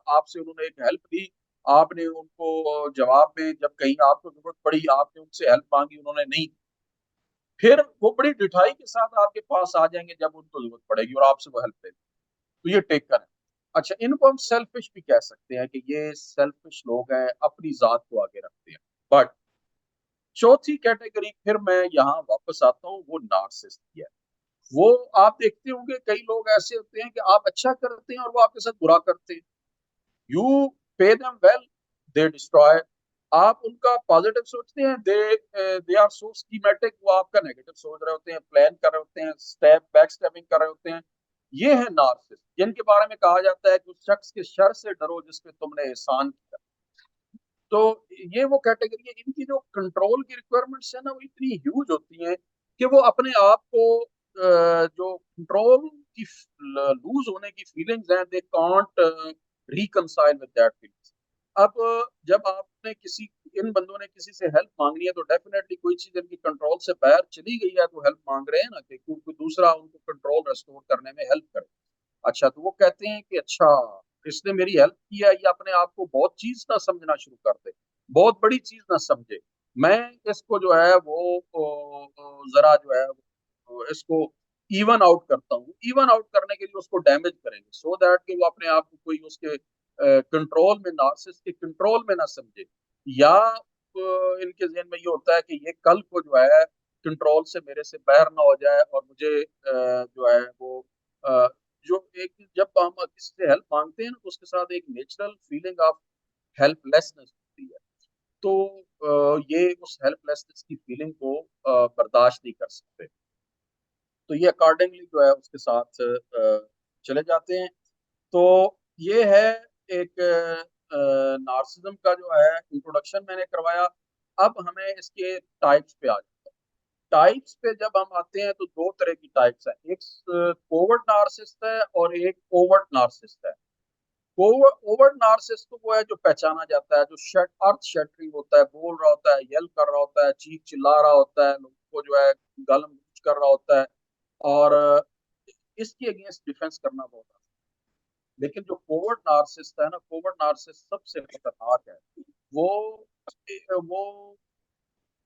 E: आपसे उन्होंने एक हेल्प ली, आपने उनको जवाब में जब कहीं आपको जरूरत पड़ी आपने उनसे हेल्प मांगी, उन्होंने नहीं, फिर वो बड़ी डिठाई के साथ आपके पास आ जाएंगे जब उनको जरूरत पड़ेगी और आपसे वो हेल्प लेंगे। तो ये टेकर है। अच्छा, इनको हम सेल्फिश भी कह सकते हैं कि ये सेल्फिश लोग हैं, अपनी जात को आगे रखते हैं। बट चौथी कैटेगरी फिर मैं यहाँ वापस आता हूँ, वो नार्सिसिस्ट की है। वो आप देखते होंगे कई लोग ऐसे होते हैं कि आप अच्छा करते हैं और वो आपके साथ बुरा करते हैं। You pay them well, they destroy. आप उनका पॉजिटिव सोचते हैं, दे आर सो स्कीमेटिक, वो आपका नेगेटिव सोच रहे होते हैं, प्लान कर रहे होते हैं, बैक स्टेपिंग कर रहे होते हैं। ये है नार्सिसिस्ट, जिनके बारे में कहा जाता है कि उस शख्स के शर से डरो जिसपे तुमने एहसान किया। तो ये वो कैटेगरी है, इनकी जो कंट्रोल की रिक्वायरमेंट्स है ना वो इतनी ह्यूज होती हैं कि वो अपने आप को जो कंट्रोल की लूज होने की फीलिंग्स हैं, they can't reconcile with that feelings. अब जब आपने किसी इन बंदों ने किसी से हेल्प मांगनी है तो डेफिनेटली कोई चीज इनकी कंट्रोल से बाहर चली गई है तो हेल्प मांग रहे हैं ना कि कोई दूसरा उनको कंट्रोल रेस्टोर करने में हेल्प करे। अच्छा, तो वो कहते हैं कि अच्छा इसने मेरी हेल्प की है, ये अपने आप को बहुत चीज ना समझना शुरू कर दे, बहुत बड़ी चीज ना समझे। मैं इसको जो है वो जरा जो है इसको इवन आउट करता हूँ। इवन आउट करने के लिए उसको डैमेज करेंगे सो दैट कि वो अपने आप को कोई उसके कंट्रोल में, नार्सिसिस्ट के कंट्रोल में ना समझे। या इनके जहन में ये होता है कि ये कल को जो है कंट्रोल से मेरे से बाहर ना हो जाए और मुझे जो है वो अ, जो एक जब हम किसी से हेल्प मांगते हैं ना तो उसके साथ एक नेचुरल फीलिंग ऑफ हेल्पलेसनेस होती है। तो ये उस हेल्पलेसनेस की फीलिंग को बर्दाश्त नहीं कर सकते, तो ये अकॉर्डिंगली जो है उसके साथ चले जाते हैं। तो ये है एक नार्सिज्म का जो है इंट्रोडक्शन मैंने करवाया। अब हमें इसके टाइप्स पे आ जाते हैं। टाइप्स पे जब हम आते हैं तो दो तरह की टाइप्स हैं, एक कोवर्ट नार्सिसिस्ट है और एक ओवर्ट नार्सिसिस्ट है। ओवर्ट नार्सिसिस्ट तो वो है जो पहचाना जाता है, जो अर्थ शटरिंग होता है, बोल रहा होता है, यल कर रहा होता है, चीख चिल्ला रहा होता है, लोगों को जो है गालम गलौज कर रहा होता है और इसके अगेंस्ट डिफेंस करना बहुत आसान। लेकिन जो कोवर्ट नार्सिसिस्ट है ना, कोवर्ट नार्सिसिस्ट सबसे खतरनाक है। वो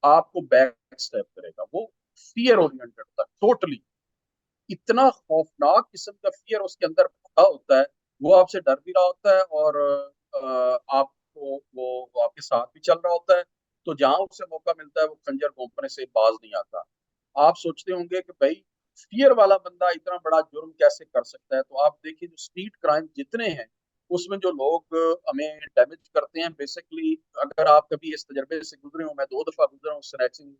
E: आपको बैक स्टेप करेगा, वो फियर ओरिएंटेड होता है टोटली। इतना खौफनाक किस्म का फियर उसके अंदर भरा होता है, वो आपसे डर भी रहा होता है और आपको वो आपके साथ भी चल रहा होता है। तो जहां उसे मौका मिलता है वो खंजर घोंपने से बाज नहीं आता। आप सोचते होंगे कि भाई फियर वाला बंदा इतना बड़ा जुर्म कैसे कर सकता है, तो आप देखिए जो स्ट्रीट क्राइम जितने हैं उसमें जो लोग हमें डैमेज करते हैं बेसिकली, अगर आप कभी इस तजर्बे से गुजरे हो, मैं 2 दफा गुजरा हूँ स्नैचिंग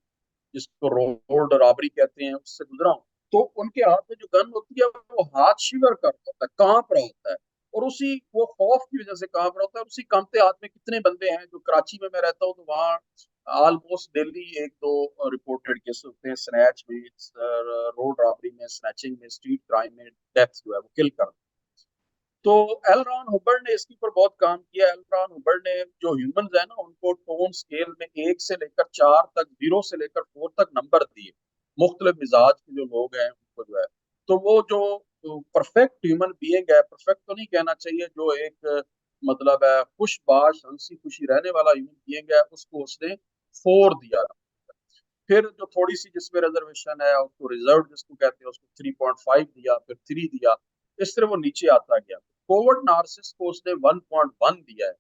E: जिसको रोड रॉबरी कहते हैं, उससे गुजरा हूँ, तो उनके हाथ में जो गन होती है वो हाथ शिवर कर होता है, कांप रहा होता है, और उसी वो खौफ की वजह से कांप रहा होता है। उसी कांपते हाथ में कितने बंदे हैं, जो कराची में मैं रहता हूँ तो वहाँ ऑलमोस्ट डेली एक दो रिपोर्टेड केस होते हैं, स्नैच में, रोड रॉबरी में, स्नैचिंग में, स्ट्रीट क्राइम में, डेथ जो है वो किल कर। तो एल रॉन हुबर्ट ने इसके ऊपर बहुत काम किया। एल रॉन हुबर्ट ने जो ह्यूमंस है ना, उनको टोन स्केल में 1 से लेकर 4 तक, 0 से लेकर 4 तक नंबर दिए, मुख्तलिफ मिजाज के जो लोग हैं उनको जो है। तो वो जो परफेक्ट ह्यूमन बीइंग है, परफेक्ट तो नहीं कहना चाहिए, जो एक मतलब है खुशबाश हंसी खुशी रहने वाला ह्यूमन बीइंग है, उसको उसने 4 दिया। फिर जो थोड़ी सी जिसमें रिजर्वेशन है, उसको रिजर्व जिसको कहते हैं, उसको 3.5 दिया, फिर 3 दिया, इस तरह वो नीचे आता गया। कोवर्ट नार्सिस को उसने 1.1 दिया है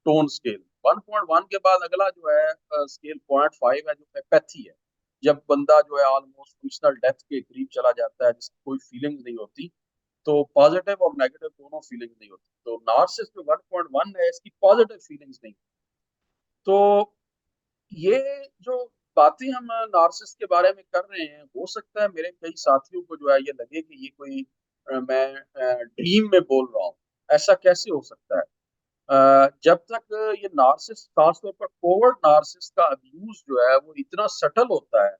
E: टोन स्केल। 1.1 के बाद अगला जो है स्केल 0.5 है, जो एपैथी है, जब बंदा जो है ऑलमोस्ट फंक्शनल डेथ के करीब चला जाता है, जिसकी कोई फीलिंग्स नहीं होती, तो पॉजिटिव और नेगेटिव दोनों फीलिंग्स नहीं होती। तो नार्सिस में 1.1 है, इसकी पॉजिटिव फीलिंग्स नहीं। तो ये जो बातें हम नार्सिस के बारे में कर रहे हैं, हो सकता है मेरे कई साथियों को जो है ये लगे कि ये कोई मैं ड्रीम में बोल रहा हूँ, ऐसा कैसे हो सकता है। जब तक ये नार्सिस, खासतौर पर कोवर्ट नार्सिस का अब्यूज जो है वो इतना सटल होता है,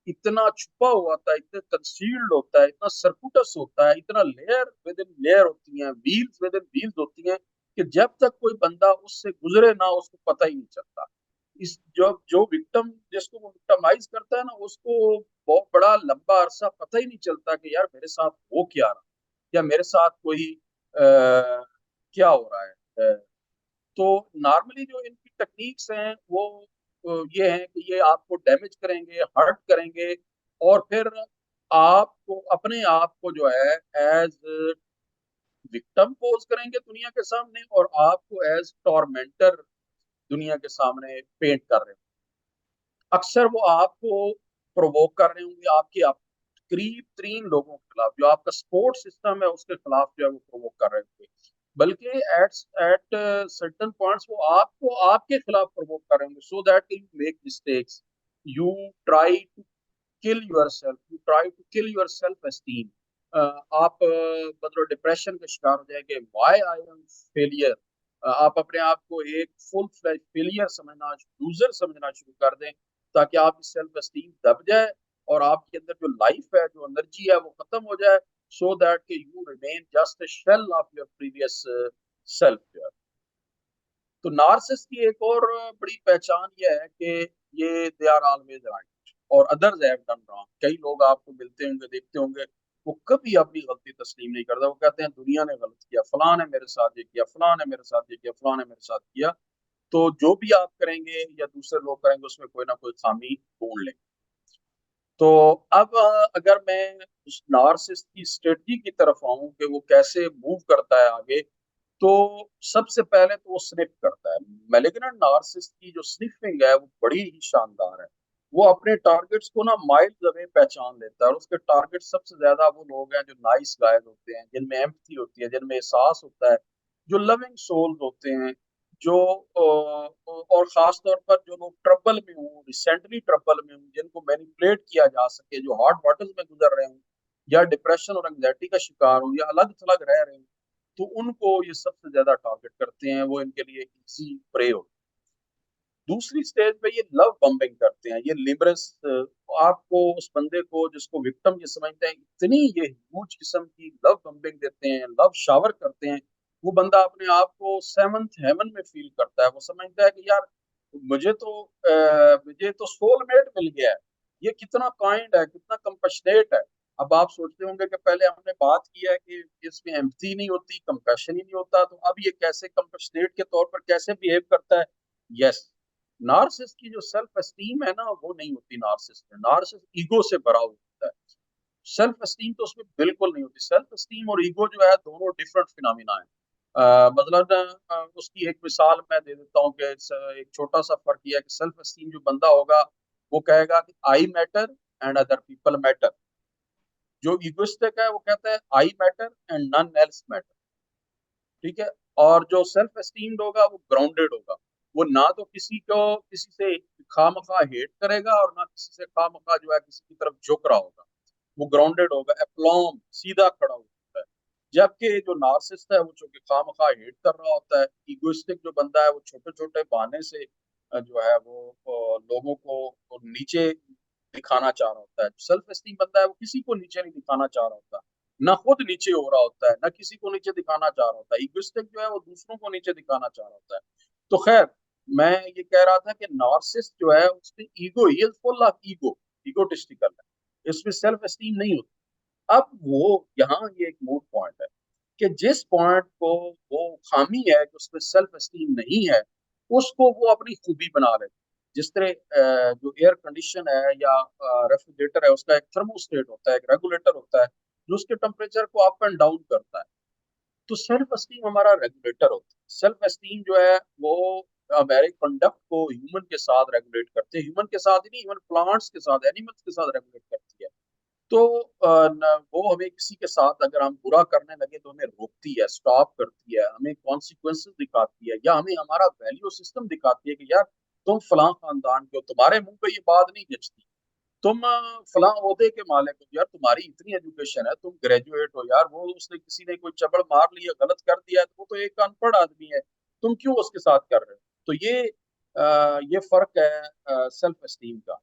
E: इतना छुपा हुआ होता है, इतना कंसील्ड होता है, इतना सर्कुटस होता है, इतना लेयर विद इन लेयर होती हैं, व्हील्स विद इन व्हील्स होती हैं, कि जब तक कोई बंदा उससे गुजरे ना, उसको पता ही नहीं चलता। इस जो जो विक्टिम, जिसको वो विक्टिमाइज करता है ना, उसको बहुत बड़ा लंबा अरसा पता ही नहीं चलता कि यार मेरे साथ हो क्या रहा, या मेरे साथ कोई क्या हो रहा है। तो नॉर्मली जो इनकी टेक्निक्स हैं वो ये हैं कि ये आपको डैमेज करेंगे, हर्ट करेंगे, और फिर आपको अपने आप को जो है एज विक्टिम पोज करेंगे दुनिया के सामने, और आपको एज टॉर्मेंटर दुनिया के सामने पेंट कर रहे हैं। अक्सर वो आपको प्रोवोक कर रहे होंगे आपके आप करीब 3 लोगों के खिलाफ, जो आपका सपोर्ट सिस्टम है उसके खिलाफ जो है वो प्रोवोक कर रहे होंगे, बल्कि एट एट सर्टेन पॉइंट्स वो आपको आपके खिलाफ प्रोवोक कर रहे होंगे, so that you make mistakes, you try to kill yourself, you try to kill your self esteem. आप मतलब डिप्रेशन का शिकार हो जाएंगे, व्हाई आई एम फेलियर। आप अपने आप को एक फुल फ्लैश फेलियर समझना, लूजर समझना शुरू कर दें, ताकि आपकी सेल्फ एस्टीम दब जाए, और आपके अंदर जो लाइफ है, जो एनर्जी है, वो खत्म हो जाए, सो दैट कि you remain just a shell of your previous self. तो नार्सिस की एक और बड़ी पहचान ये है कि ये दे आर ऑलवेज राइट और अदर्स हैव डन रॉन्ग। कई लोग आपको मिलते होंगे, देखते होंगे, वो कभी अपनी गलती तस्लीम नहीं करता। वो कहते हैं दुनिया ने गलत किया, फलां ने मेरे साथ ये किया, फलां ने मेरे साथ ये किया, फलां ने मेरे साथ किया। तो जो भी आप करेंगे या दूसरे लोग करेंगे, उसमें कोई ना कोई खामी ढूंढ लेंगे। तो अब अगर मैं उस नार्सिस्ट की स्ट्रेटजी की तरफ आऊं कि वो कैसे मूव करता है आगे, तो सबसे पहले तो वो स्निफ करता है। मैलिग्नेंट नार्सिस्ट की जो स्निफिंग है वो बड़ी ही शानदार है। वो अपने टारगेट्स को ना माइल्स अवे पहचान लेता है, और उसके टारगेट सबसे ज्यादा वो लोग हैं जो नाइस गायज होते हैं, जिनमें एम्पैथी होती है, जिनमें एहसास होता है, जो लविंग सोल्स होते हैं, जो और खास तौर पर जो लोग ट्रबल में हों, रिसेंटली ट्रबल में हों, जिनको मैनिपुलेट किया जा सके, जो हार्ड वाटर्स में गुजर रहे हों, या डिप्रेशन और एंग्जाइटी का शिकार हों, या अलग थलग रह रहे हों, तो उनको ये सबसे ज्यादा टारगेट करते हैं। वो इनके लिए इजी प्रे हो। दूसरी स्टेज पे ये लव बम्बिंग करते हैं, ये लिबरस, आपको उस बंदे को जिसको विक्टिम ये समझते हैं, इतनी ये ह्यूज किस्म की लव बम्बिंग देते हैं, लव शावर करते हैं। वो बंदा अपने आप को सेवंथ हेवन में फील करता है। वो समझता है कि यार मुझे तो सोलमेट मिल गया है, ये कितना काइंड है, कितना कंपैशनेट है। अब आप सोचते होंगे कि पहले हमने बात की है कि इसमें एम्पैथी नहीं होती, कंपैशन ही नहीं होता, तो अब ये कैसे कंपैशनेट के तौर पर कैसे बिहेव करता है। यस, नार्सिस की जो सेल्फ एस्टीम है ना, वो नहीं होती नार्सिस में। नार्सिस ईगो से भरा हुआ होता है, सेल्फ एस्टीम तो उसमें बिल्कुल नहीं होती। सेल्फ एस्टीम और ईगो जो है दोनों डिफरेंट फिनोमिना है। मतलब उसकी एक मिसाल मैं दे देता हूँ कि एक छोटा सा फर्क यह है कि सेल्फ एस्टीम जो बंदा होगा वो कहेगा कि I matter and other people matter. जो इगोइस्टिक है वो कहता है I matter and none else matter. ठीक है। और जो सेल्फ एस्टीम्ड होगा वो ग्राउंडेड होगा, वो ना तो किसी से खामखा हेट करेगा और ना किसी से खामखा जो है किसी की तरफ झुक रहा होगा। वो ग्राउंडेड होगा, एप्लॉम सीधा खड़ा होता है। जबकि जो नार्सिसिस्ट है वो चूंकि खामखा हेट कर रहा होता है, इगोइस्टिक जो बंदा है वो छोटे छोटे बहाने से जो है वो लोगों को नीचे दिखाना चाह रहा होता है। सेल्फ एस्टीम बंदा है वो किसी को नीचे नहीं दिखाना चाह रहा होता, ना खुद नीचे हो रहा होता है, ना किसी को नीचे दिखाना चाह रहा होता है। इगोइस्टिक जो है वो दूसरों को नीचे दिखाना चाह रहा होता है। तो खैर, मैं ये कह रहा था कि नार्सिसिस्ट जो है उसमें ego, he is full of ego, egotistical है, इसमें सेल्फ एस्टीम नहीं होती। अब वो यहाँ ये एक मूड पॉइंट है कि जिस पॉइंट को वो खामी है कि उसमें सेल्फ एस्टीम नहीं है, उसको वो अपनी खूबी बना लेते। जिस तरह जो एयर कंडीशन है या रेफ्रिजरेटर है उसका एक थर्मोस्टेट होता है, एक रेगुलेटर होता है जो उसके टेम्परेचर को अप एंड डाउन करता है। तो सेल्फ एस्टीम हमारा रेगुलेटर होता है। सेल्फ एस्टीम जो है वो हमारे कंडक्ट को ह्यूमन के साथ रेगुलेट करते हैं, ह्यूमन के साथ ही नहीं, इवन प्लांट्स के साथ, एनिमल्स के साथ रेगुलेट करती है। तो वो हमें किसी के साथ अगर हम बुरा करने लगे तो हमें रोकती है, स्टॉप करती है, हमें कॉन्सिक्वेंसेस दिखाती है, या हमें हमारा वैल्यू सिस्टम दिखाती है कि यार तुम फलां खानदान के हो, तुम्हारे मुंह पे ये बात नहीं जचती, तुम फलां ओहदे के मालिक हो, यार तुम्हारी इतनी एजुकेशन है, तुम ग्रेजुएट हो, यार वो उसने किसी ने कोई चबड़ मार लिया, गलत कर दिया है, तो वो तो एक अनपढ़ आदमी है, तुम क्यों उसके साथ कर रहे हो। तो ये फर्क है सेल्फ एस्टीम का।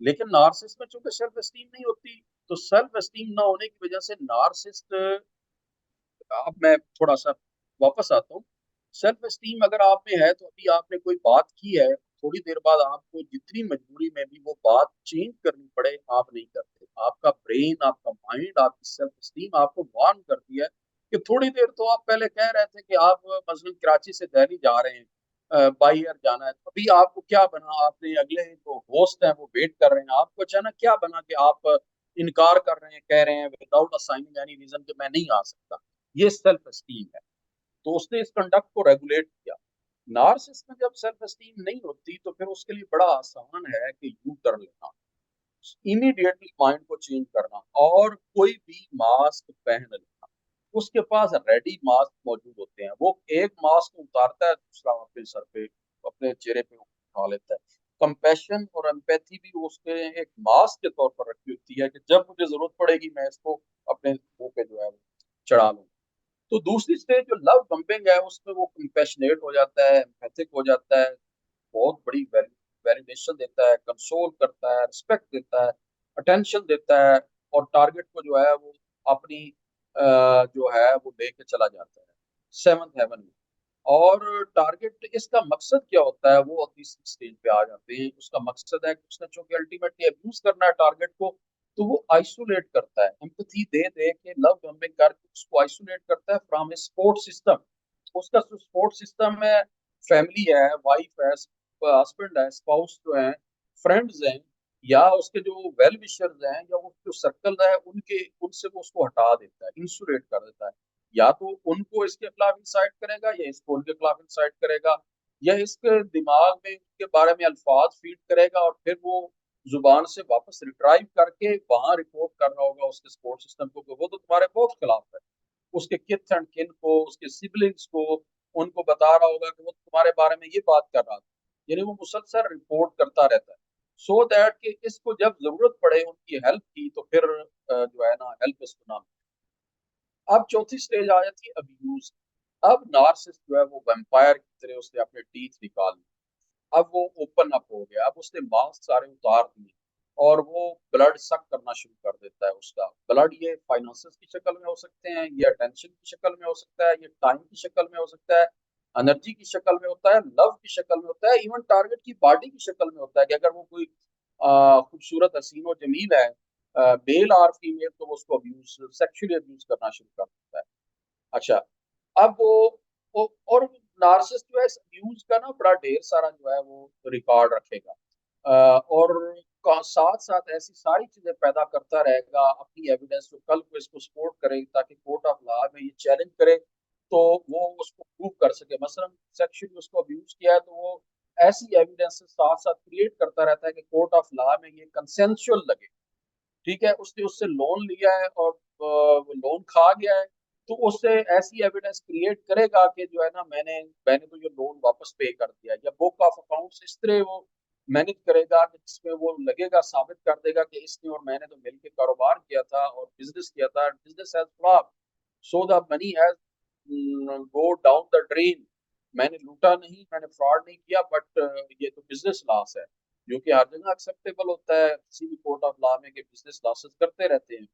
E: लेकिन नार्सिसिस्ट में चूंकि सेल्फ एस्टीम नहीं होती, तो सेल्फ एस्टीम ना होने की वजह से नार्सिसिस्ट, अब मैं थोड़ा सा वापस आता हूँ। सेल्फ एस्टीम अगर आप में है तो अभी आपने कोई बात की है, थोड़ी देर बाद आपको जितनी मजबूरी में भी वो बात चेंज करनी पड़े, आप नहीं करते। आपका ब्रेन, आपका माइंड, आपकी सेल्फ एस्टीम आपको वार्न कर दिया है कि थोड़ी देर तो आप पहले कह रहे थे कि आप मसलन कराची से दिल्ली जा रहे हैं, बाई एयर जाना है, तो अभी आपको क्या बना, आपने अगले जो होस्ट हैं वो वेट कर रहे हैं, आपको अचानक क्या बना कि आप इनकार कर रहे हैं, कह रहे हैं विदाउट असाइनिंग एनी रीजन कि मैं नहीं आ सकता। ये सेल्फ एस्टीम है। तो उसने इस कंडक्ट को रेगुलेट किया। नार्सिसिस्ट में जब सेल्फ एस्टीम नहीं होती तो फिर उसके लिए बड़ा आसान है कि यू टर्न लेना, इमीडिएटली माइंड को चेंज करना और कोई भी मास्क पहन लेना। उसके पास रेडी मास्क मौजूद होते हैं, वो एक मास्क उतारता है, दूसरा अपने सर पे, अपने चेहरे पे उठा लेता है। कंपैशन और एम्पैथी भी उसके एक मास्क के तौर पर रखी होती है कि जब मुझे जरूरत पड़ेगी मैं इसको अपने मुंह पे जो है वो चढ़ा लूँ। तो दूसरी स्टेज जो लव बम्पिंग है उसमें वो कंपैशनेट हो जाता है, एम्पैथिक हो जाता है, बहुत बड़ी वैलिडेशन देता है, कंसोल करता है, रिस्पेक्ट देता है, अटेंशन देता है, और टारगेट को जो है वो अपनी जो है वो लेके चला जाता है सेवंथ हेवन में। और टारगेट, इसका मकसद क्या होता है, वो तीसरी स्टेज पे आ जाते हैं। उसका मकसद है कि उसने चूंकि अल्टीमेटली अब्यूज करना है टारगेट को, तो वो आइसोलेट करता है, एम्पैथी दे दे के, लव बम्बिंग करके उसको आइसोलेट करता है फ्रॉम ए सपोर्ट सिस्टम। उसका जो सपोर्ट सिस्टम है, फैमिली है, वाइफ है, हस्बैंड है, स्पाउस जो है, फ्रेंड्स हैं, या उसके जो वेल विशर्स हैं, या वो जो सर्कल है उनके, उनसे वो उसको हटा देता है, इंसुलेट कर देता है। या तो उनको इसके खिलाफ इंसाइट करेगा, या इसको उनके खिलाफ इंसाइट करेगा, या इसके दिमाग में उनके बारे में अल्फाज फीड करेगा, और फिर वो जुबान से वापस रिट्राइव करके वहां रिपोर्ट कर रहा होगा उसके सपोर्ट सिस्टम को कि वो तो तुम्हारे बहुत खिलाफ है। उसके किथ एंड किन को, उसके सिबलिंग्स को, उनको बता रहा होगा कि वो तुम्हारे बारे में ये बात कर रहा था। यानी वो मुसलसल रिपोर्ट करता रहता है, सो दैट कि इसको जब जरूरत पड़े उनकी हेल्प की तो फिर जो है ना, हेल्प इसको ना। अब चौथी स्टेज आ जाती है अब्यूज। अब नार्सिसिस्ट जो है वो वैम्पायर की तरह उसने अपने टीथ निकाल लिए, अब वो ओपन अप हो गया, अब उसने मास्क सारे उतार दिए, और वो ब्लड सक करना शुरू कर देता है। उसका ब्लड ये फाइनेंसेस की शक्ल में हो सकते हैं, ये अटेंशन की शक्ल में हो सकता है, ये टाइम की शक्ल में हो सकता है, एनर्जी की शक्ल में होता है, लव की शक्ल में होता है, इवन टारगेट की बॉडी की शक्ल में होता है कि अगर वो कोई खूबसूरत हसीन और जमील है, मेल और फीमेल, तो वो उसको अब्यूज, सेक्सुअली अब्यूज करना शुरू कर देता है। अच्छा, अब वो और नार्सिसिस्ट जो है अब्यूज का ना बड़ा ढेर सारा जो है वो रिकॉर्ड रखेगा, और साथ साथ ऐसी सारी चीजें पैदा करता रहेगा अपनी एविडेंस, जो कल को इसको सपोर्ट करे ताकि कोर्ट ऑफ लॉ में ये चैलेंज करे तो वो उसको प्रूव कर सके। मसलन सेक्सुअली उसको अब्यूज किया है, तो वो ऐसी एविडेंस साथ साथ क्रिएट करता रहता है कि कोर्ट ऑफ लॉ में ये कंसेंसुअल लगे। ठीक है, उसने उससे लोन लिया है और वो लोन खा गया है, तो उससे ऐसी एविडेंस क्रिएट करेगा कि जो है ना, मैंने मैंने तो ये लोन वापस पे कर दिया, या बुक ऑफ अकाउंट्स इस तरह वो मैनेज करेगा कि जिसमें वो लगेगा, साबित कर देगा कि इसने और मैंने तो मिलकर कारोबार किया था और बिजनेस किया था, business has flop, so the money has go down the drain. मैंने लूटा नहीं, मैंने फ्रॉड नहीं किया, बट ये तो बिजनेस लॉस है, जो कि हर जगह एक्सेप्टेबल होता है किसी भी कोर्ट ऑफ लॉ में, कि बिजनेस लॉसेस करते रहते हैं।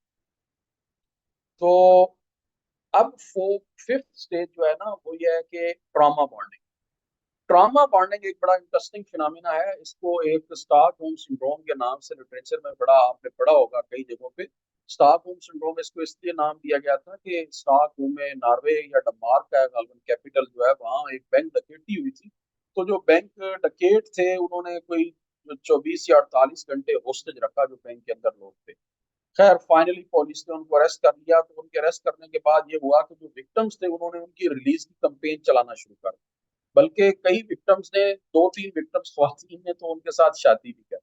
E: तो अब फिफ्थ स्टेज जो है ना, वो ये है कि ट्रॉमा बॉन्डिंग। ट्रॉमा बॉन्डिंग एक बड़ा इंटरेस्टिंग फिनोमिना है। इसको एक स्टॉकहोम सिंड्रोम के नाम से लिटरेचर में बड़ा आपने पढ़ा होगा कई जगहों पे। स्टॉकहोम सिंड्रोम इसको इसलिए नाम दिया गया था कि स्टॉकहोम में, नॉर्वे या डेनमार्क का कैपिटल जो है, वहाँ एक बैंक डकैती हुई थी। तो जो बैंक डकैत थे, उन्होंने कोई 24 या 48 घंटे होस्टेज रखा जो बैंक के अंदर लोग थे। खैर फाइनली पुलिस ने उनको अरेस्ट कर लिया। तो उनके अरेस्ट करने के बाद ये हुआ कि जो विक्टिम्स थे, उन्होंने उनकी रिलीज की कैंपेन चलाना शुरू कर दी। बल्कि कई विक्टिम्स ने, 2-3 विक्टिम्स ख्वातीन ने तो उनके साथ शादी भी की।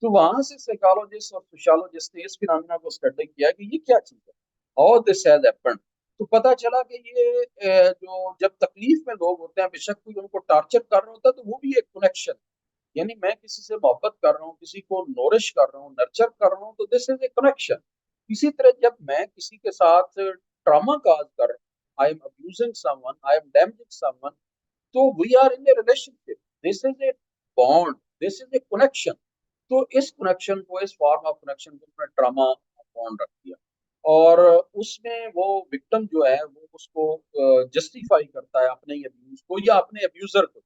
E: तो वहां से साइकोलॉजिस्ट और सोशियोलॉजिस्ट ने इस फिनोमेना को स्टडी किया कि ये क्या चीज है, हाउ दिस हैज हैपेंड। तो पता चला कि ये जो जब तकलीफ में लोग होते हैं, बेशक कोई उनको टॉर्चर कर रहा होता है, तो वो भी एक कनेक्शन, यानी मैं किसी से मोहब्बत कर रहा हूँ, किसी को नोरिश कर रहा हूँ, नर्चर कर रहा हूँ, तो दिस इज ए कनेक्शन। इसी तरह जब मैं किसी के साथ ट्रॉमा काज कर रहा हूँ, I am abusing someone, I am damaging someone, तो we are in a relationship, this is a bond, this is a connection. तो इस कनेक्शन को, इस फॉर्म ऑफ कनेक्शन को उसने ट्रॉमा बॉन्ड रख दिया। और उसमें वो विक्टिम जो है, वो उसको जस्टिफाई करता है अपने अब्यूज को या अपने अब्यूजर को।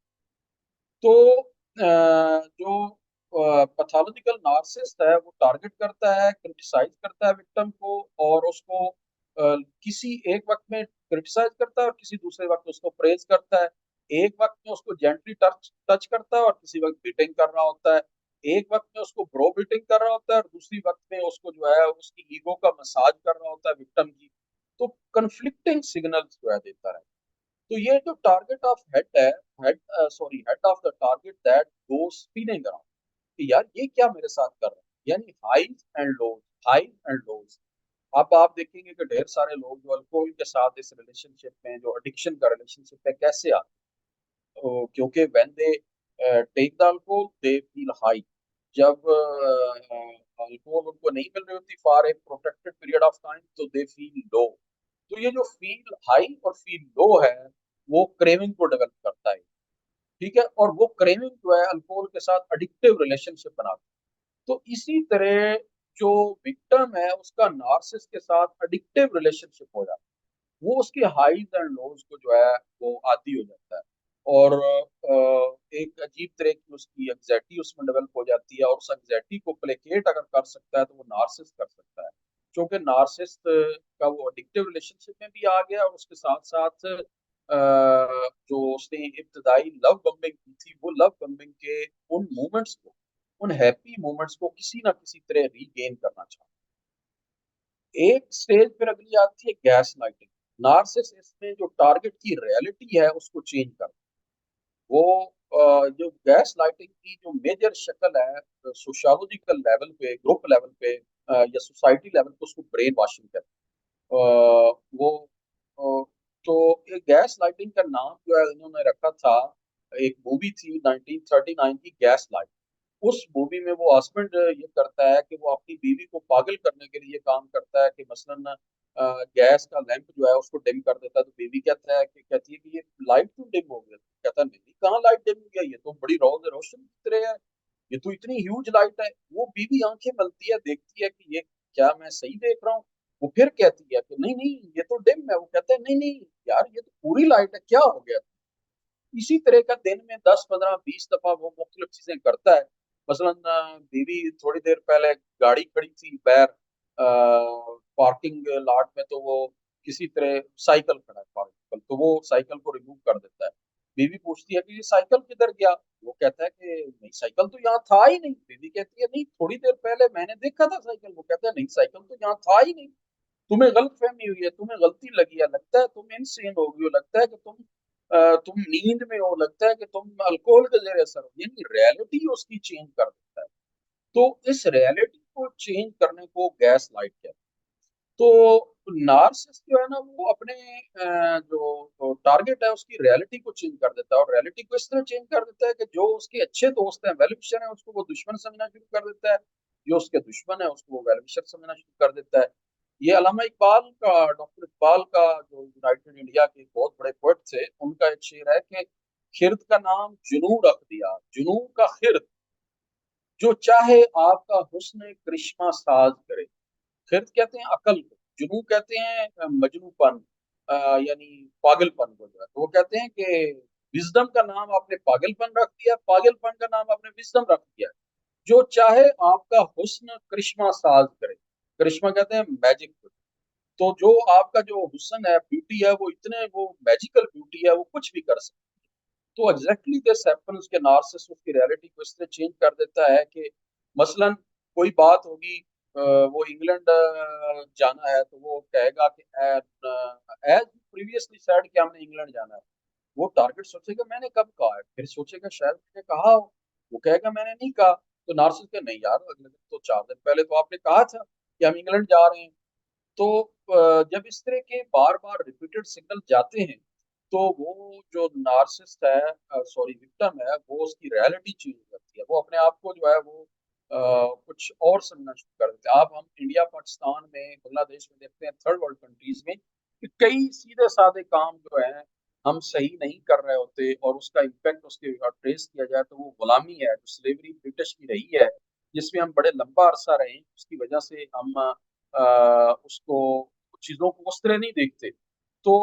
E: तो जो पैथोलॉजिकल नार्सिसिस्ट है, वो टारगेट करता है, क्रिटिसाइज करता है विक्टिम को, और उसको किसी एक वक्त में क्रिटिसाइज करता है और किसी दूसरे वक्त उसको प्रेज करता है। एक वक्त में उसको जेंटली टच टच करता है और किसी वक्त बीटिंग कर रहा होता है। एक वक्त में उसको ब्रो बीटिंग कर रहा होता है और दूसरी वक्त में उसको जो है उसकी ईगो का मसाज कर रहा होता है विक्टिम की। तो कन्फ्लिक्टिंग सिग्नल्स जो है देता है। तो ये जो टारगेट ऑफ हेड है, head of the target that goes spinning around, कि यार ये क्या मेरे साथ कर रहा है, यानी highs and lows, highs and lows. अब आप देखेंगे कि ढेर सारे लोग जो अल्कोहल के साथ इस रिलेशनशिप में, जो एडिक्शन का रिलेशनशिप है, कैसे आते हैं? क्योंकि when they take the alcohol they feel high. जब अल्कोहल उनको नहीं मिल रही होती for a protected period of time, तो दे फील लो। तो ये जो फील हाई और फील लो है, वो क्रेविंग को डेवलप करता है। ठीक है, और वो क्रेविंग जो है अल्कोहल के साथ एडिक्टिव रिलेशनशिप बनाती है। तो इसी तरह जो विक्टिम है, उसका नार्सिस के साथ एडिक्टिव रिलेशनशिप हो जाता है। वो उसके हाइज एंड लोज को जो है वो आदी हो जाता है। और एक अजीब तरह की उसकी एंग्जाइटी उसमें डेवलप हो जाती है, और उस एंग्जाइटी को प्लेकेट अगर कर सकता है, तो वो नार्सिस कर सकता है। क्योंकि नार्सिस का वो एडिक्टिव रिलेशनशिप में भी आ गया, और उसके साथ साथ जो उसने इब्तदाई लव बम्बिंग की थी, वो लव बम्बिंग के उन मोमेंट्स को, उन हैप्पी मोमेंट्स को किसी ना किसी तरह रीगेन करना चाहता है। एक स्टेज पर अगली आती है गैस लाइटिंग। नार्सिस इसमें जो टारगेट की रियलिटी है उसको चेंज कर, वो जो गैस लाइटिंग की जो मेजर शक्ल है, सोशियोलॉजिकल लेवल पे, ग्रुप लेवल पे, या सोसाइटी लेवल पे, उसको ब्रेन वॉशिंग कहते हैं। वो अ, तो ये गैस लाइटिंग का नाम जो है इन्होंने रखा था, एक मूवी थी 1939 की, गैस लाइट। उस मूवी में वो हस्बैंड ये करता है कि वो अपनी बीवी को पागल करने के लिए काम करता है, कि मसलन गैस का लैंप जो है उसको डिम कर देता है। तो बीवी कहती है कि ये लाइट क्यों डिम हो गया? तो कहता है नहीं, कहाँ लाइट डिम हो गया, ये तो बड़ी रोशन की तरह है, ये तो इतनी ह्यूज लाइट है। वो बीवी आंखें मलती है, देखती है कि ये क्या मैं सही देख रहा हूँ? वो फिर कहती है कि नहीं नहीं, ये तो डिम है। वो कहता है नहीं नहीं यार, ये तो पूरी लाइट है, क्या हो गया? इसी तरह का दिन में 10, 15, 20 दफा वो मुख्तलिफ चीजें करता है। मसलन बीवी थोड़ी देर पहले गाड़ी खड़ी थी बाहर पार्किंग लॉट में, तो वो किसी तरह साइकिल खड़ा है फॉर एग्जाम्पल, तो वो साइकिल को रिमूव कर देता है। बीवी पूछती है कि ये साइकिल किधर गया? वो कहता है कि नहीं, साइकिल तो यहाँ था ही नहीं। बीवी कहती है नहीं, थोड़ी देर पहले मैंने देखा था साइकिल। वो कहता है नहीं, साइकिल तो यहाँ था ही नहीं, तुम्हें गलत फहमी हुई है, तुम्हें गलती लगी है, लगता है तुम इनसेन हो गई हो, लगता है कि तुम नींद में हो, लगता है कि तुम अल्कोहल के जेर असर हो। यानी रियलिटी उसकी चेंज कर देता है। तो इस रियलिटी को चेंज करने को गैस लाइट कहते हैं। तो नार्सिसिस्ट जो है ना वो अपने जो टारगेट है उसकी रियलिटी को चेंज कर देता है, और रियलिटी को इस तरह चेंज कर देता है कि जो उसके अच्छे दोस्त हैं, वेल विशर हैं, उसको वो दुश्मन समझना शुरू कर देता है, जो उसके दुश्मन है उसको वो वेल विशर समझना शुरू कर देता है। ये अल्लामा इकबाल का, डॉक्टर इकबाल का, जो यूनाइटेड इंडिया के बहुत बड़े पोएट थे, उनका एक शेर है कि खिर्द का नाम जुनू रख दिया, जुनू का खिर्द, जो चाहे आपका हुस्न करिश्मा साज करे। खिर्द कहते हैं अकल को, जुनू कहते हैं मजनूपन, यानी पागलपन को जो है। तो वो कहते हैं कि विजडम का नाम आपने पागलपन रख दिया, पागलपन का नाम आपने विजडम रख दिया। जो चाहे आपका हुस्न करिश्मा साज करे, करिश्मा कहते हैं मैजिक को। तो जो आपका जो हुस्न है, ब्यूटी है, वो इतने वो मैजिकल ब्यूटी है, वो कुछ भी कर सकते। तो एग्जैक्टली दिस हैपेंस के नार्सिसिस्ट उसकी रियलिटी को इससे चेंज कर देता है कि मसलन कोई बात होगी, वो इंग्लैंड जाना है, तो वो कहेगा कि एज प्रीवियसली सेड कि हमने इंग्लैंड जाना है। वो टारगेट सोचेगा मैंने कब कहा है, फिर सोचेगा शायद मैंने कहा हो, वो कहेगा मैंने नहीं कहा। तो नार्सिसिस्ट का नहीं यार, अगले दिन तो 4 दिन पहले तो आपने कहा था कि हम इंग्लैंड जा रहे हैं। तो जब इस तरह के बार बार रिपीटेड सिग्नल जाते हैं, तो वो जो नार्सिसिस्ट है, सॉरी विक्टिम है, वो उसकी रियलिटी चेंज करती है, वो अपने आप को जो है वो कुछ और समझना शुरू कर देते हैं। आप हम इंडिया, पाकिस्तान में, बांग्लादेश में देखते हैं, थर्ड वर्ल्ड कंट्रीज में, कि कई सीधे साधे काम जो है हम सही नहीं कर रहे होते, और उसका इम्पैक्ट उसके ट्रेस किया जाए तो वो गुलामी है, जो स्लेवरी ब्रिटिश की रही है, जिसमें हम बड़े लंबा अरसा रहे, उसकी वजह से हम उसको, चीजों को उस तरह नहीं देखते। तो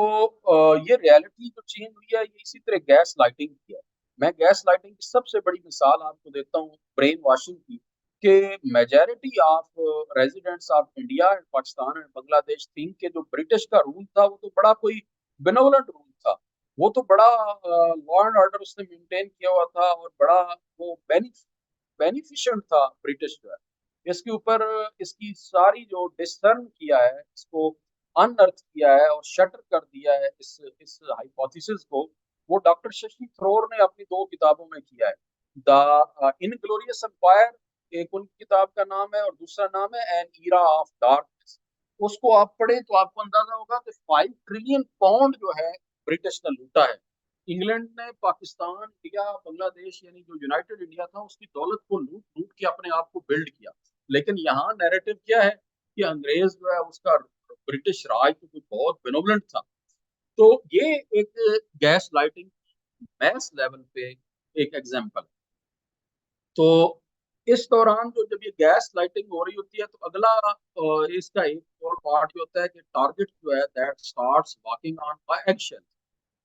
E: ये रियलिटी जो चेंज हुई है, ये इसी तरह गैस लाइटिंग की है। मैं गैस लाइटिंग की सबसे बड़ी मिसाल आपको देता हूँ ब्रेन वॉशिंग की, कि majority of residents of India and Pakistan and Bangladesh think के जो ब्रिटिश का रूल था वो तो बड़ा कोई बेनोवलेंट रूल था, वो तो बड़ा लॉ एंड ऑर्डर उसने मेंटेन किया हुआ था, और बड़ा वो बेनिफिशिएंट था ब्रिटिश जो है। इसके ऊपर इसकी सारी जो डिसर्न किया है, इसको अनअर्थ किया है और शटर कर दिया है इस हाइपोथेसिस को, वो डॉक्टर शशि थरूर ने अपनी 2 किताबों में किया है। द इनग्लोरियस एम्पायर एक उनकी किताब का नाम है, और दूसरा नाम है एन ईरा ऑफ डार्कनेस। उसको आप पढ़े तो आपको अंदाजा होगा कि 5 ट्रिलियन पाउंड जो है ब्रिटिश ने लूटा है। इंग्लैंड ने पाकिस्तान, इंडिया, बांग्लादेश, यानी जो यूनाइटेड इंडिया था, उसकी दौलत को लूट लूट के अपने आप को बिल्ड किया। लेकिन यहाँ नैरेटिव क्या है कि अंग्रेज जो है उसका ब्रिटिश राज तो कोई बहुत बेनोवलेंट था। तो ये एक गैस लाइटिंग मैस लेवल पे एक एग्जाम्पल। तो इस दौरान जो जब ये गैस लाइटिंग हो रही होती है, तो अगला इसका एक और पार्ट ये होता है कि टारगेट जो है that starts walking on action.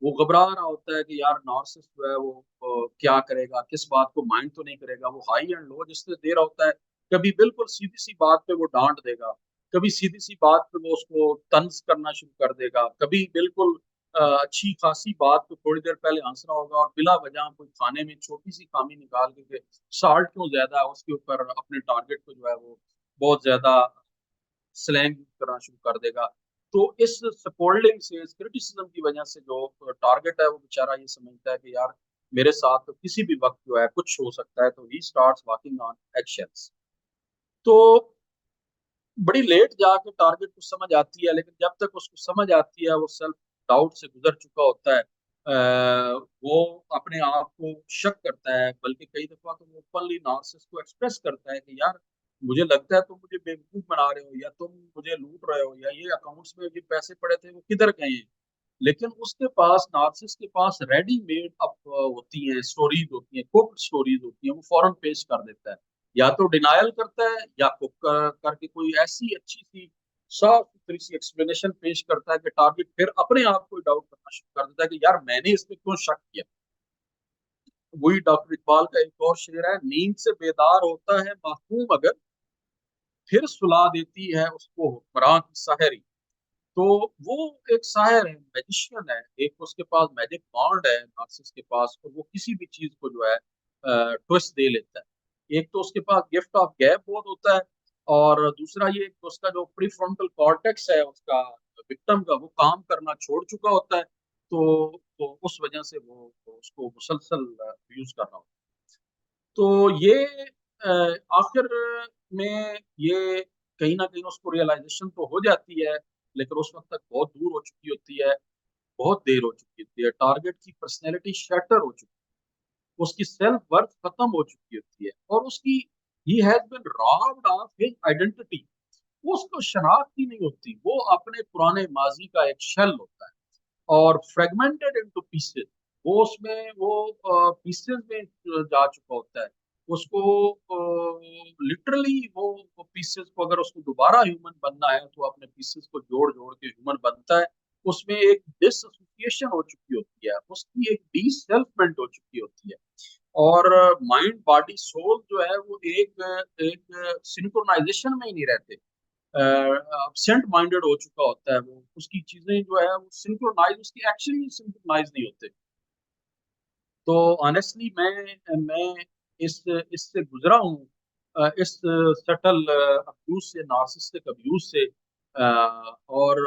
E: वो घबरा रहा होता है कि यार नार्सिसिस्ट जो है वो क्या करेगा, किस बात को माइंड तो नहीं करेगा, वो हाई एंड लो जिससे दे रहा होता है। कभी बिल्कुल सीधी सी बात पे वो डांट देगा, कभी सीधी सी बात पे वो उसको तंज करना शुरू कर देगा, कभी बिल्कुल अच्छी खासी बात पे थोड़ी देर पहले हंस रहा होगा, और बिला वजह कोई खाने में छोटी सी खामी निकाल के साल्ट क्यों ज्यादा है उसके ऊपर अपने टारगेट को जो है वो बहुत ज्यादा स्लैंग करना शुरू कर देगा। तो इस सपोल्डिंग से, इस क्रिटिसिज्म की वजह से जो टारगेट है वो बेचारा ये समझता है कि यार मेरे साथ तो किसी भी वक्त जो है कुछ हो सकता है, तो he starts working on actions. तो बड़ी लेट जाके टारगेट को समझ आती है, लेकिन जब तक उसको समझ आती है वो सेल्फ डाउट से गुजर चुका होता है। वो अपने आप को शक करता है, बल्कि कई दफा तो वो ओपनली नार्सिसिस्ट को एक्सप्रेस करता है कि यार मुझे लगता है तुम मुझे बेवकूफ बना रहे हो, या तुम मुझे लूट रहे हो, या ये अकाउंट्स में जो पैसे पड़े थे वो किधर गए हैं। लेकिन उसके पास, नार्सिसिस्ट के पास रेडीमेड अप होती हैं, स्टोरीज होती हैं, कुक स्टोरीज होती हैं, वो फौरन पेश कर देता है। या तो डिनायल करता है, या कुक करके कोई ऐसी अच्छी सी साफ सुथरी सी एक्सप्लेनेशन पेश करता है कि टारगेट फिर अपने आप को डाउट करना शुरू कर देता है कि यार मैंने इसमें क्यों शक किया। वही डॉक्टर इकबाल का एक और शेर है, नींद से बेदार होता है मासूम अगर, फिर सुला देती है उसको हुक्मरान की साहरी। तो वो एक साहिर है, मैजिशियन है, एक उसके पास मैजिक वॉन्ड है नार्सिस के पास, और वो किसी भी चीज को जो है ट्विस्ट दे लेता है। एक तो उसके पास गिफ्ट ऑफ गैप बहुत होता है, और दूसरा ये कि उसका जो प्रीफ्रंटल कॉर्टेक्स है उसका, विक्टिम का, वो काम करना छोड़ चुका होता है। तो उस वजह से वो उसको मुसलसल यूज कर रहा होता है। तो ये आखिर में ये कहीं ना कहीं उसको रियलाइजेशन तो हो जाती है, लेकिन उस वक्त तक बहुत दूर हो चुकी होती है, बहुत देर हो चुकी होती है, टारगेट की पर्सनैलिटी शैटर हो चुकी है, उसकी सेल्फ वर्थ खत्म हो चुकी होती है, और उसकी he has been robbed of his identity. वो उसको शनाख्त ही नहीं होती, वो अपने पुराने माजी का एक शेल होता है और फ्रेगमेंटेड इनटू पीसेस। वो उसमें वो पीसेस में जा चुका होता है। उसको लिटरली वो पीसेस को, अगर उसको दोबारा ह्यूमन बनना है तो अपने पीसेस को जोड़ जोड़ के ह्यूमन बनता है। उसमें एक डिसएसोसिएशन हो चुकी होती है, उसकी एक डीसेल्फमेंट हो चुकी होती है, और माइंड बॉडी सोल जो है वो एक एक सिंक्रोनाइजेशन में ही नहीं रहते, एब्सेंट माइंडेड हो चुका होता है। वो उसकी चीजें जो है वो सिंक्रोनाइज, उसकी एक्शन ही सिंक्रोनाइज नहीं होते। तो ऑनेस्टली मैं इससे गुजरा हूँ, इस सटल अब्यूज से, नार्सिसिस्टिक अब्यूज से, और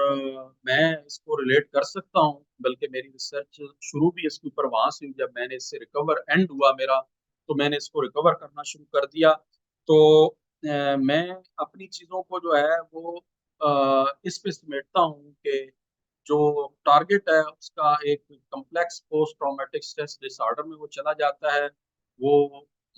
E: मैं इसको रिलेट कर सकता हूँ। बल्कि मेरी रिसर्च शुरू भी इसके ऊपर वहां से हुई, जब मैंने इससे रिकवर एंड हुआ मेरा, तो मैंने इसको रिकवर करना शुरू कर दिया। तो मैं अपनी चीज़ों को जो है वो इस पे समेटता हूँ कि जो टारगेट है उसका एक complex post traumatic stress disorder में वो चला जाता है। वो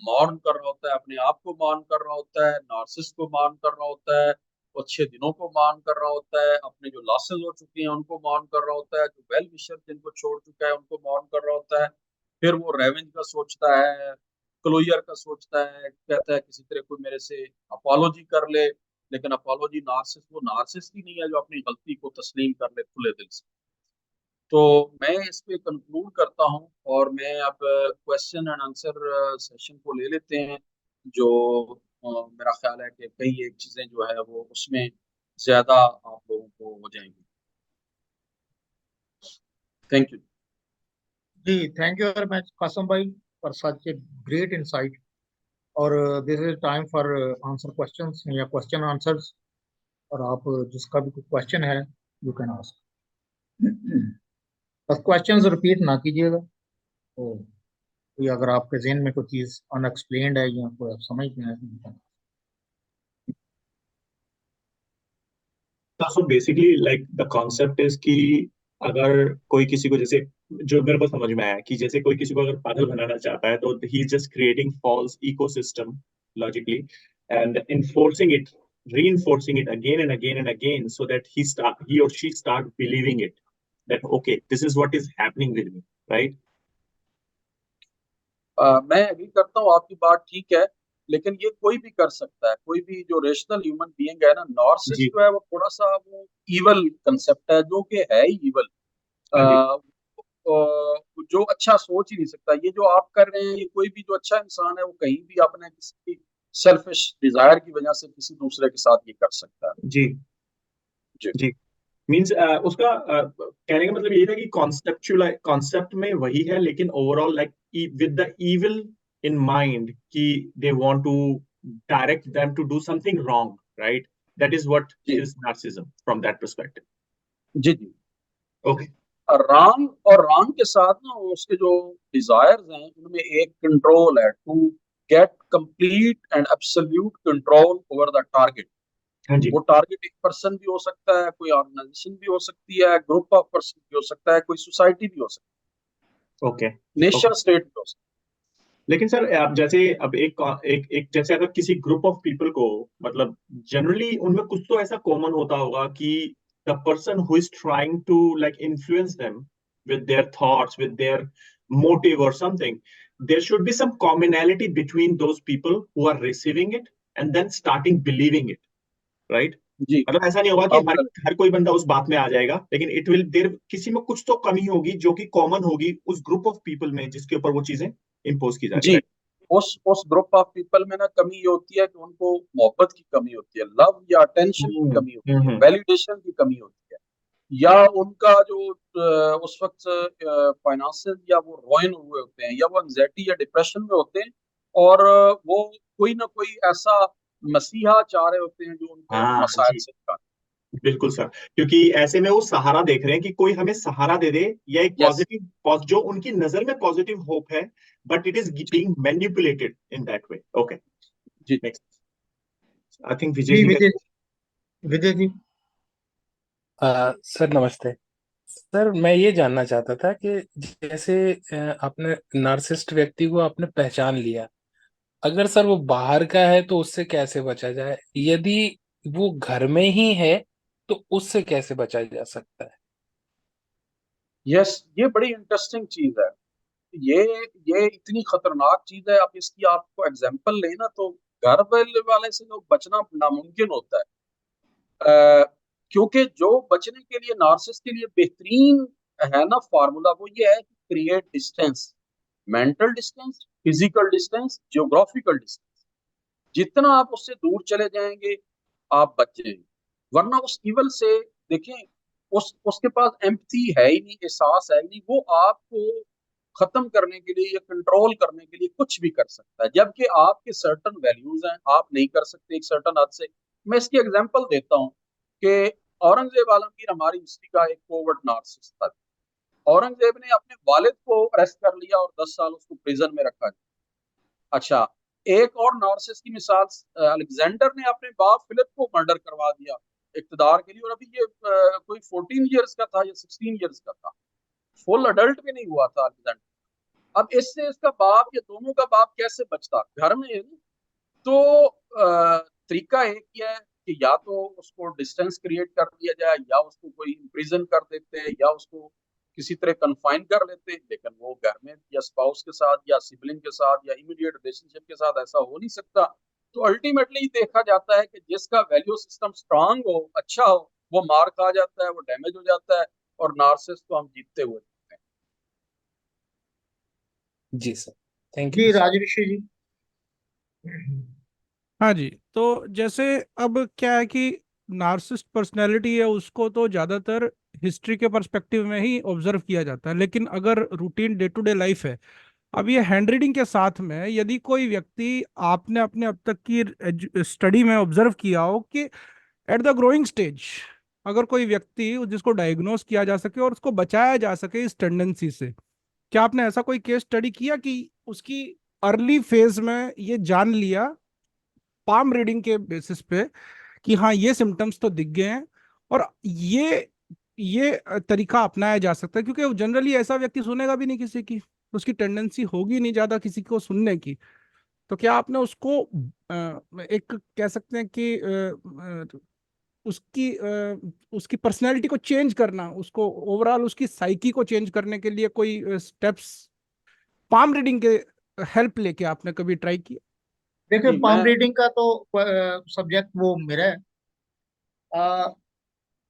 E: मॉर्न कर रहा होता है, अपने आप को मॉर्न कर रहा होता है, नार्सिस को मॉर्न कर रहा होता है, वो अच्छे दिनों को मॉर्न कर रहा होता है, अपने जो लॉसेस हो चुके हैं उनको मॉर्न कर रहा होता है, जो वेल विशर जिनको छोड़ चुका है उनको मॉर्न कर रहा होता है। फिर वो रेवेंज का सोचता है, क्लोजर का सोचता है, कहता है किसी तरह कोई मेरे से अपॉलोजी कर ले। लेकिन अपोलॉजी नार्सिस, वो नार्सिस ही नहीं है जो अपनी गलती को तस्लीम कर ले खुले दिल से। तो मैं इस पे कंक्लूड करता हूँ, और मैं अब क्वेश्चन एंड आंसर सेशन को ले लेते हैं, जो मेरा ख्याल है कि कई एक चीजें जो है वो उसमें ज्यादा आप लोगों को हो जाएंगी। Thank you.
A: जी, thank you very much Qasim भाई for such a great insight. और this is time for answer questions या क्वेश्चन आंसर्स। और आप जिसका भी कोई क्वेश्चन है यू कैन आस्क। बस क्वेश्चंस रिपीट ना कीजिएगा। तो कोई अगर आपके जहन में कोई चीज अनएक्सप्लेन्ड है या कोई आप समझ नहीं आए।
F: So basically like the concept is कि अगर कोई किसी को, जैसे जो मेरे को समझ में आया कि जैसे कोई किसी को अगर पागल बनाना चाहता है तो he is just creating false ecosystem logically and enforcing it, reinforcing it again and again so that he or she start believing it that okay, this is what is happening with me, right?
E: मैं agree करता हूँ, आपकी बात ठीक है, लेकिन ये कोई भी कर सकता है, कोई भी जो रेशनल ह्यूमन बीइंग है ना। नार्सिस
F: जी
E: जो है वो थोड़ा सा वो ईवल कंसेप्ट है, जो कि है ही ईवल।
F: हाँ जी
E: जो अच्छा सोच ही नहीं सकता। ये जो आप कर रहे हैं, ये कोई भी जो अच्छा इंसान है वो कहीं भी अपने किसी सेल्फिश डिजायर की वजह से किसी दूसरे के साथ ये कर सकता है।
F: जी
E: जी
F: जी मीन्स उसका कहने का मतलब ये था कि कॉन्सेप्ट में वही है, लेकिन overall like with the evil in mind कि they want to direct them to do something wrong, right? That is what
E: जी
F: is narcissism from that perspective.
E: जी जी।
F: ओके
E: राम और राम के साथ ना उसके जो डिजायर्स हैं उनमें एक कंट्रोल है, to get complete and absolute control over the target.
F: हाँ जी
E: वो टारगेट एक पर्सन भी हो सकता है, कोई ऑर्गेनाइजेशन भी हो सकती है, ग्रुप ऑफ पर्सन भी हो सकता है, कोई सोसाइटी भी हो सकती
F: ओके
E: है, नेशन स्टेट भी हो सकता
F: लेकिन सर आप जैसे अब एक जैसे अगर किसी ग्रुप ऑफ पीपल को, मतलब जनरली उनमें कुछ तो ऐसा कॉमन होता होगा कि the person who is trying to like influence them with their thoughts, with their motive or something, there should be some commonality between those people who are receiving it and then starting believing it, right?
E: है। जी
F: मतलब ऐसा नहीं होगा कि
E: अब
F: हर कोई बंदा उस बात में आ जाएगा, लेकिन इट विल देयर किसी में कुछ तो कमी होगी जो कि कॉमन होगी उस ग्रुप ऑफ पीपल में जिसके ऊपर वो चीजें इम्पोज की जा रही
E: जी,
F: है।
E: उस ग्रुप ऑफ पीपल में ना कमी ये होती है कि उनको मोहब्बत की कमी होती है, लव या अटेंशन की कमी होती है, वैलिडेशन की कमी होती है, या उनका जो उस वक्त फाइनेंशियल या वो रोइन हुए होते हैं, या वो एंजाइटी या डिप्रेशन में होते हैं, और वो कोई ना कोई ऐसा मसीहा चाह रहे होते हैं जो उनको
F: हाँ
E: मसाइल
F: जी
E: से निकाले।
F: बिल्कुल सर, क्योंकि ऐसे में वो सहारा देख रहे हैं कि कोई हमें सहारा दे दे, या एक
E: यस
F: पॉजिटिव जो उनकी नजर में पॉजिटिव होप है, but it is being manipulated in that way. Okay
E: जी
F: next I think Vijay
A: ji
F: जी का
A: विजय विजय जी।
G: सर नमस्ते। सर मैं ये जानना चाहता था कि जैसे आपने नार्सिसिस्ट व्यक्ति को आपने पहचान लिया, अगर सर वो बाहर का है तो उससे कैसे बचा जाए, यदि वो घर में ही है तो उससे कैसे बचा जा सकता है?
E: यस, ये बड़ी इंटरेस्टिंग चीज है। ये ये इतनी खतरनाक चीज है। आप इसकी आपको एग्जांपल लेना तो घर वाले से तो बचना नामुमकिन होता है। अ, क्योंकि जो बचने के लिए नार्सिस के लिए बेहतरीन है ना फार्मूला, वो ये है कि create distance, mental distance, physical distance, geographical distance. जितना आप उससे दूर चले जाएंगे आप बच जाएंगे। वरना उस इवल से, देखें, उसके पास एम्पैथी है ही नहीं, एहसास है ही नहीं। वो आपको खत्म करने के लिए या कंट्रोल करने के लिए कुछ भी कर सकता है, जबकि आपके सर्टन वैल्यूज हैं, आप नहीं कर सकते एक सर्टन हद से। मैं इसकी एग्जांपल देता हूँ कि औरंगजेब आलमगीर हमारी हिस्ट्री का एक कोवर्ट नार्सिसिस्ट था। औरंगजेब ने अपने वालिद को अरेस्ट कर लिया और 10 साल उसको प्रिजन में रखा। अच्छा, एक और नार्सिस की मिसाल, अलेक्जेंडर ने अपने बाप फिलिप को मर्डर करवा दिया इक्तदार के लिए, और अभी ये कोई 14 इयर्स का था या 16 इयर्स का था, फुल अडल्ट भी नहीं हुआ था अलेक्जेंडर। अब इससे इसका बाप या दोनों का बाप कैसे बचता, घर में है ना? तो तरीका एक ही है कि या तो उसको डिस्टेंस क्रिएट कर दिया जाए, या उसको कोई इम्प्रिजन कर देते, या उसको किसी तरह कन्फाइन कर लेते। लेकिन वो घर में या स्पाउस के साथ या सिबलिंग के साथ या इमीडिएट रिलेशनशिप के साथ ऐसा हो नहीं सकता। तो अल्टीमेटली देखा जाता है कि जिसका वैल्यू सिस्टम स्ट्रांग हो, अच्छा हो, वो मार खा जाता है, वो डैमेज हो जाता है, और नार्सिस को हम जीतते हुए देखते हैं।
G: जी सर, थैंक
A: जी
G: यू सर।
A: राजऋषि जी।
C: हाँ जी। तो जैसे अब क्या है कि नार्सिस्ट पर्सनैलिटी है उसको तो ज़्यादातर हिस्ट्री के पर्सपेक्टिव में ही ऑब्जर्व किया जाता है, लेकिन अगर routine day to day life है, अब ये हैंड रीडिंग के साथ में यदि कोई व्यक्ति आपने अपने अब तक की स्टडी में ऑब्जर्व किया हो कि एट द ग्रोइंग स्टेज अगर कोई व्यक्ति जिसको डायग्नोस किया जा सके और उसको बचाया जा सके इस टेंडेंसी से, क्या आपने ऐसा कोई केस स्टडी किया कि उसकी अर्ली फेज में ये जान लिया पाम रीडिंग के बेसिस पे कि हाँ ये सिम्टम्स तो दिख गए हैं और ये तरीका अपनाया जा सकता है, क्योंकि जनरली ऐसा व्यक्ति सुनेगा भी नहीं किसी की, उसकी टेंडेंसी होगी नहीं ज्यादा किसी को सुनने की। तो क्या आपने उसको एक कह सकते हैं कि उसकी पर्सनैलिटी को चेंज करना, उसको ओवरऑल उसकी साइकी को चेंज करने के लिए कोई स्टेप्स पाम रीडिंग के हेल्प लेके आपने कभी ट्राई किया?
A: देखिए,
E: जी,
A: पाम
E: मैं
A: रीडिंग का तो सब्जेक्ट वो मेरा है।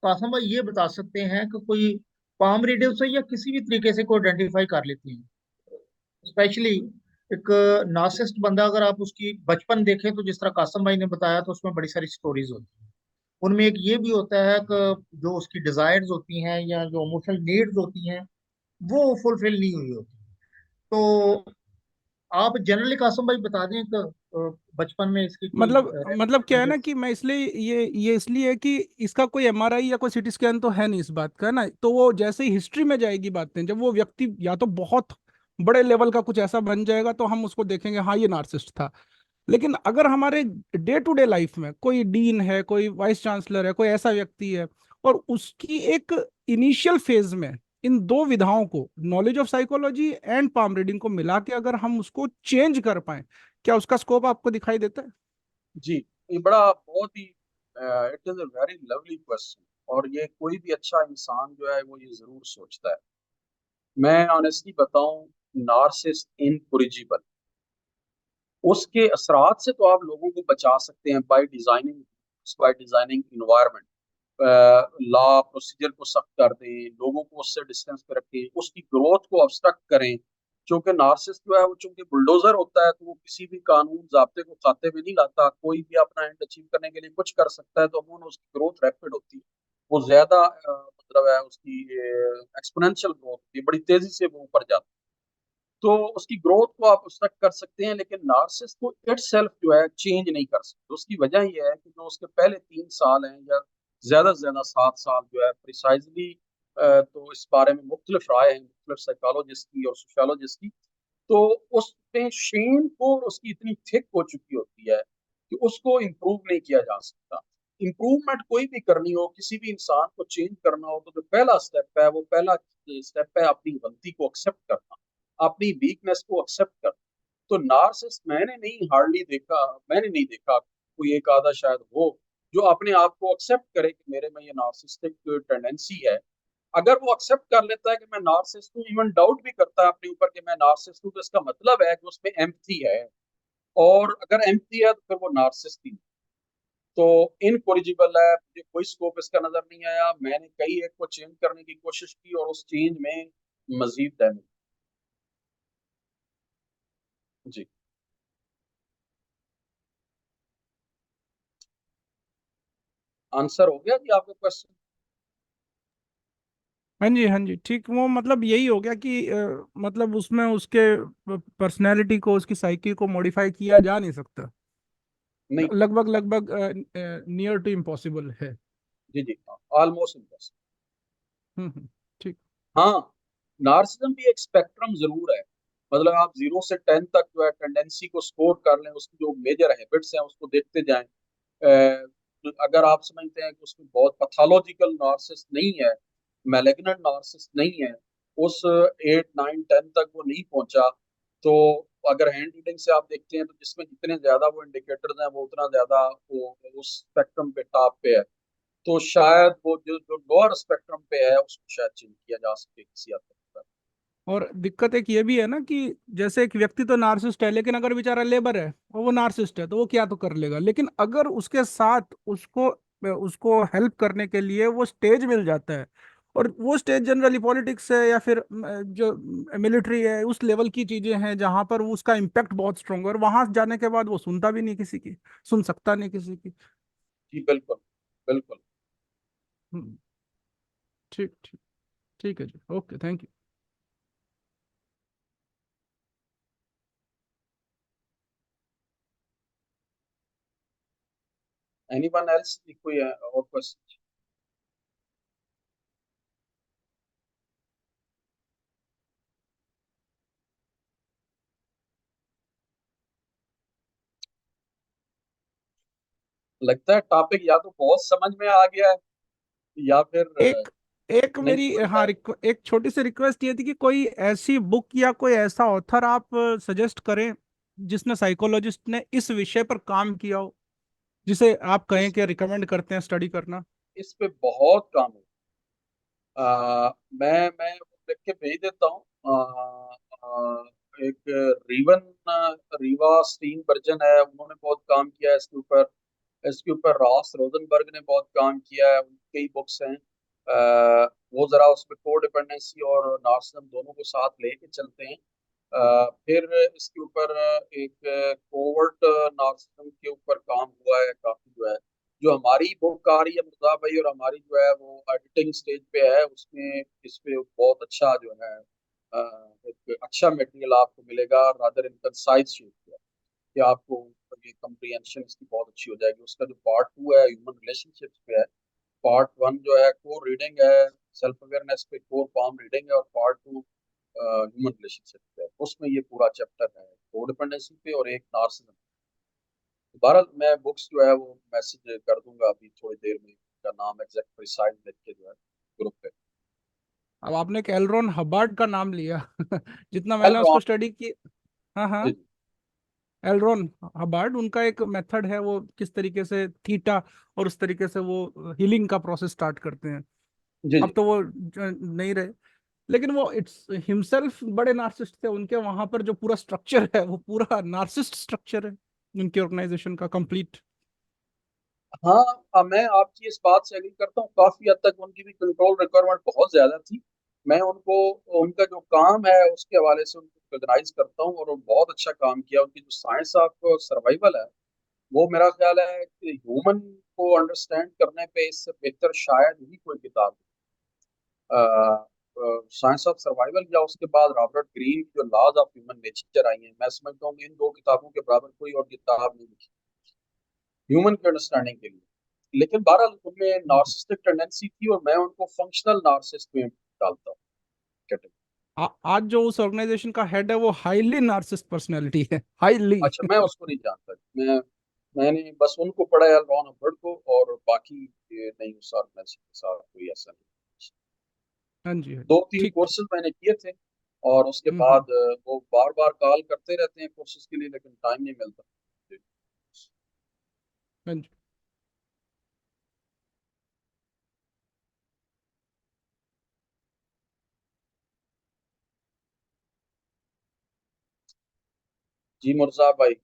A: कासम भाई ये बता सकते हैं कि कोई पाम रीडर से या किसी भी तरीके से को आइडेंटिफाई कर लेती हैं? स्पेशली एक नार्सिसिस्ट बंदा, अगर आप उसकी बचपन देखें तो जिस तरह कासम भाई ने बताया, तो उसमें बड़ी सारी स्टोरीज होती हैं। उनमें एक ये भी होता है कि जो उसकी डिजायर्स होती हैं या जो इमोशनल नीड्स होती हैं वो फुलफिल नहीं हुई होती। तो आप जनरली कासम भाई बता दें कि बचपन में इसकी कोई
C: मतलब क्या है ना
A: random
C: कि मैं इसलिए ये इसलिए है कि इसका कोई एमआरआई या कोई सीटी स्कैन तो है नहीं इस बात का ना, तो वो जैसे ही हिस्ट्री में जाएगी बातें, जब वो व्यक्ति या तो बहुत बड़े लेवल का कुछ ऐसा बन जाएगा तो हम उसको देखेंगे हाँ ये नार्सिसिस्ट था। लेकिन अगर हमारे डे टू डे लाइफ में कोई डीन है, कोई वाइस चांसलर है, कोई ऐसा व्यक्ति है और उसकी एक इनिशियल फेज में इन दो विधाओं को, knowledge of psychology and palm reading को मिला के अगर हम उसको चेंज कर पाए, क्या उसका स्कोप आपको दिखाई देता है?
E: जी, ये बड़ा बहुत ही, it is a very lovely question, और ये कोई भी अच्छा इंसान जो है वो ये जरूर सोचता है। मैं ऑनेस्टली बताऊं, नार्सिसिस्ट इनकुरेजिबल, उसके असरात से तो आप लोगों को बचा सकते हैं by designing environment, law procedure को सख्त कर दें, लोगों को उससे डिस्टेंस पे रखें, उसकी ग्रोथ को ऑब्स्ट्रक्ट करें। क्योंकि नार्सिसिस्ट जो है वो चूंकि बुलडोजर होता है, तो वो किसी भी कानून जाब्ते को खाते में नहीं लाता। कोई भी अपना एंड अचीव करने के लिए कुछ कर सकता है, तो अमूमन उसकी ग्रोथ रैपिड होती है। वो ज्यादा मतलब है उसकी एक्सपोनेंशियल ग्रोथ होती है, बड़ी तेजी से वो ऊपर जाता है। तो उसकी ग्रोथ को आप ऑब्स्ट्रक्ट कर सकते हैं, लेकिन नार्सिसिस्ट को इटसेल्फ जो है चेंज नहीं कर सकते। उसकी वजह यह है कि जो उसके पहले 3 साल हैं या ज्यादा से ज्यादा 7 साल जो है प्रिसाइजली, तो इस बारे में मुख्तलिफ राय हैं, मुख्तलिफ साइकोलॉजिस्ट की और सोशियोलॉजिस्ट की। तो उसमें शेम को उसकी इतनी थिक हो चुकी होती है कि उसको इम्प्रूव नहीं किया जा सकता। इम्प्रूवमेंट कोई भी करनी हो, किसी भी इंसान को चेंज करना हो, तो जो पहला स्टेप है वो पहला स्टेप है अपनी गलती को एक्सेप्ट करना, अपनी वीकनेस को एक्सेप्ट करना। तो नार्सिसिस्ट मैंने नहीं देखा, कोई एक आधा शायद हो जो अपने आप को एक्सेप्ट करे कि मेरे में ये नार्सिसिस्टिक टेंडेंसी है। अगर वो एक्सेप्ट कर लेता है कि मैं नार्सिसिस्ट हूँ, इवन डाउट भी करता है अपने ऊपर कि मैं नार्सिसिस्ट हूँ, तो इसका मतलब है कि उसमें एम्पैथी है, और अगर एम्पैथी है तो फिर वो नार्सिसिस्ट ही है। तो इनकोरिजिबल है, मुझे कोई स्कोप इसका नजर नहीं आया। मैंने कई एक को चेंज करने की कोशिश की और उस चेंज में मजीद डैमेज। जी, आंसर हो गया जी आपका क्वेश्चन?
C: हाँ जी ठीक, वो मतलब यही हो गया कि मतलब उसमें उसके पर्सनैलिटी को, उसकी साइकी को मॉडिफाई किया जा नहीं सकता,
E: नहीं,
C: लगभग लगभग नियर टू इम्पॉसिबल है।
E: जी जी, ऑलमोस्ट इम्पॉसिबल।
C: ठीक।
E: हाँ, नार्सिसम भी एक स्पेक्ट्रम जरूर है। मतलब आप 0 से 10 तक जो है टेंडेंसी को स्कोर कर लें, उसकी जो मेजर हैबिट्स हैं उसको देखते जाएं। अगर आप समझते हैं कि उसमें बहुत पैथोलॉजिकल नार्सिस नहीं है, मैलिग्नेंट नार्सिस नहीं है, उस 8 9 10 तक वो नहीं पहुंचा, तो अगर हैंड रीडिंग से आप देखते हैं तो जिसमें जितने ज्यादा वो इंडिकेटर्स हैं वो उतना ज्यादा वो उस स्पेक्ट्रम पे टॉप पे है। तो शायद वो जो जो लोअर स्पेक्ट्रम पे है उसको शायद चेंज किया जा सके किसी हद तक।
C: और दिक्कत एक ये भी है ना कि जैसे एक व्यक्ति तो नार्सिसिस्ट है, लेकिन अगर बेचारा लेबर है और वो नार्सिसिस्ट है तो वो क्या तो कर लेगा, लेकिन अगर उसके साथ उसको उसको हेल्प करने के लिए वो स्टेज मिल जाता है, और वो स्टेज जनरली पॉलिटिक्स है या फिर जो मिलिट्री है, उस लेवल की चीजें हैं जहां पर वो उसका इम्पैक्ट बहुत स्ट्रांग है, और वहां जाने के बाद वो सुनता भी नहीं किसी की, सुन सकता नहीं किसी की।
E: जी बिल्कुल, बिल्कुल।
C: हम्म, ठीक ठीक। ठीक है जी, okay, thank you.
E: Anyone else, कोई और क्वेश्चन? लगता है टॉपिक या तो बहुत समझ में आ गया है या फिर
C: एक एक
E: नहीं
C: मेरी,
E: समझ में
C: हाँ,
E: आया।
C: एक छोटी सी रिक्वेस्ट ये थी कि कोई ऐसी बुक या कोई ऐसा ऑथर आप सजेस्ट करें जिसने, साइकोलॉजिस्ट ने इस विषय पर काम किया हो, जिसे आप कहें
E: इस
C: कि रिकमेंड करते हैं स्टडी करना।
E: इस पे बहुत काम है। मैं वो लिख के भेज देता हूँ। एक रीवा स्टीन वर्जन है, उन्होंने बहुत काम किया है इसके ऊपर। इसके ऊपर रॉस रोजनबर्ग ने बहुत काम किया है, उनकी कई बुक्स हैं। वो जरा उसमें कोडिपेंडेंसी और नार्सिसम दोनों को साथ लेके चलते हैं। फिर इसके ऊपर एक कोवर्ट नार्सिसम के ऊपर काम हुआ है काफी, जो है जो हमारी बुक आ रही है मुर्दा भाई, और हमारी जो है वो एडिटिंग स्टेज पे है, उसमें इस पे बहुत अच्छा जो है एक अच्छा मटेरियल आपको मिलेगा, रादर इन कंसाइज शेप पे, कि आपको ये कम्प्रीहेंशन इसकी बहुत अच्छी हो जाएगी। उसका जो पार्ट 2 है ह्यूमन रिलेशनशिप्स पे है, पार्ट 1 जो है कोर रीडिंग है, सेल्फ अवेयरनेस पे कोर फॉर्म रीडिंग है, और पार्ट 2 ह्यूमन रिलेशनशिप पे है। उसमें ये पूरा चैप्टर है कोडिपेंडेंसी पे और एक नार्सिसम। बहरहाल मैं बुक्स जो है वो मैसेज कर दूंगा अभी थोड़ी देर में, का नाम एग्जैक्ट प्रिसाइज लिख के जो है ग्रुप पे।
C: अब आपने एक एलरॉन हबार्ड का नाम लिया जितना मैंने उसको
E: एलरॉन,
C: स्टडी की। हाँ
E: जी
C: हाँ, एलरॉन हबार्ड, उनका एक मेथड है, वो किस तरीके से थीटा और उस तरीके से वो हीलिंग का प्रोसेस स्टार्ट करते हैं।
E: जी
C: अब
E: जी।
C: तो वो नहीं रहे, लेकिन वो इट्स हिमसेल्फ बड़े नार्सिस्ट थे, उनके वहां पर जो पूरा स्ट्रक्चर है वो पूरा नार्सिस्ट स्ट्रक्चर है उनके ऑर्गेनाइजेशन का कंप्लीट।
E: हाँ, मैं आपकी इस बात से एग्री करता हूँ, काफी हद तक उनकी भी कंट्रोल रिक्वायरमेंट बहुत ज्यादा थी। मैं उनको, उनका जो काम है उसके हवाले से उनको रिकॉग्नाइज करता हूँ, और उन्होंने बहुत अच्छा काम किया। उनकी जो साइंस ऑफ सर्वाइवल है, वो मेरा ख्याल है कि ह्यूमन को अंडरस्टैंड करने पे इससे बेहतर शायद ही कोई किताब। साइंस ऑफ सर्वाइवल या उसके बाद रॉबर्ट ग्रीन की जो लॉज ऑफ ह्यूमन नेचर आई हैं, मैं समझता हूँ कि इन दो किताबों के बराबर कोई और किताब नहीं लिखी ह्यूमन की अंडरस्टैंडिंग के लिए। लेकिन बहरहाल उनमें नार्सिस्टिक टेंडेंसी थी, और मैं उनको फंक्शनल नार्सिस्ट में डालता हूँ कैटेगरी।
C: आज जो उस ऑर्गेनाइजेशन का हेड है वो हाईली नार्सिस्ट पर्सनैलिटी है, हाईली
E: अच्छा, मैं उसको नहीं जानता। मैं मैंने बस उनको पढ़ा है, रॉन हब्बर्ड को, और बाकी ये नहीं, उस ऑर्गेनाइजेशन के साथ कोई ऐसा नहीं।
C: हाँ जी, हाँ जी,
E: 2-3
C: ठीक।
E: कोर्सेज मैंने किए थे, और उसके
C: हम्म।
E: बाद वो बार बार कॉल करते रहते हैं कोर्सेज के लिए, लेकिन टाइम नहीं मिलता।
C: हाँ जी।
E: जी मुर्जा भाई।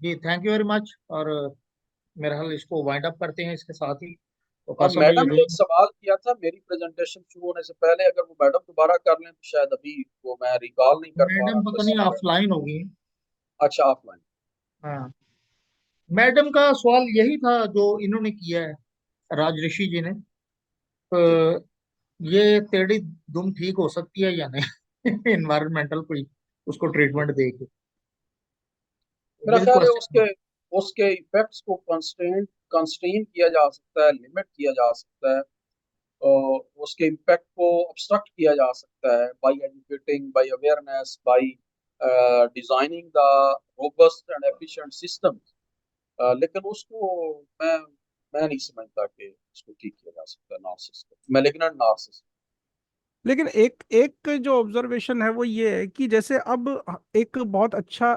A: जी थैंक यू वेरी मच। और मेरा हाल इसको वाइंड अप करते हैं इसके साथ ही। तो
E: अब
A: कासम भाई
E: मैडम ने एक
A: जो
E: सवाल किया था मेरी प्रेजेंटेशन शुरू होने से पहले, अगर वो मैडम दोबारा कर लें तो शायद अभी वो मैं रिकॉल नहीं कर पा रहा
A: मैडम
E: हूँ
A: पता
E: इस
A: नहीं
E: समय।
A: ऑफलाइन होगी।
E: अच्छा, ऑफलाइन।
A: हाँ, मैडम का सवाल यही था जो इन्होंने किया है, राजऋषि जी ने।
E: जी,
A: तो ये टेढ़ी दुम ठीक हो सकती है या नहीं इन्वायरमेंटल कोई उसको ट्रीटमेंट दे के।
E: मेरा
A: ये
E: ख्याल है
A: क्वेश्चन।
E: उसके उसके इफेक्ट्स को कंस्ट्रेन किया जा सकता है, लिमिट किया जा सकता है, और उसके इम्पैक्ट को ऑब्स्ट्रक्ट किया जा सकता है by educating, by awareness, by designing the robust and efficient system. लेकिन उसको मैं मैं नहीं समझता कि उसको ठीक किया जा सकता है, नार्सिस को, मैलिग्नेंट नार्सिस।
C: लेकिन एक एक जो ऑब्जर्वेशन है वो ये है कि जैसे अब एक बहुत अच्छा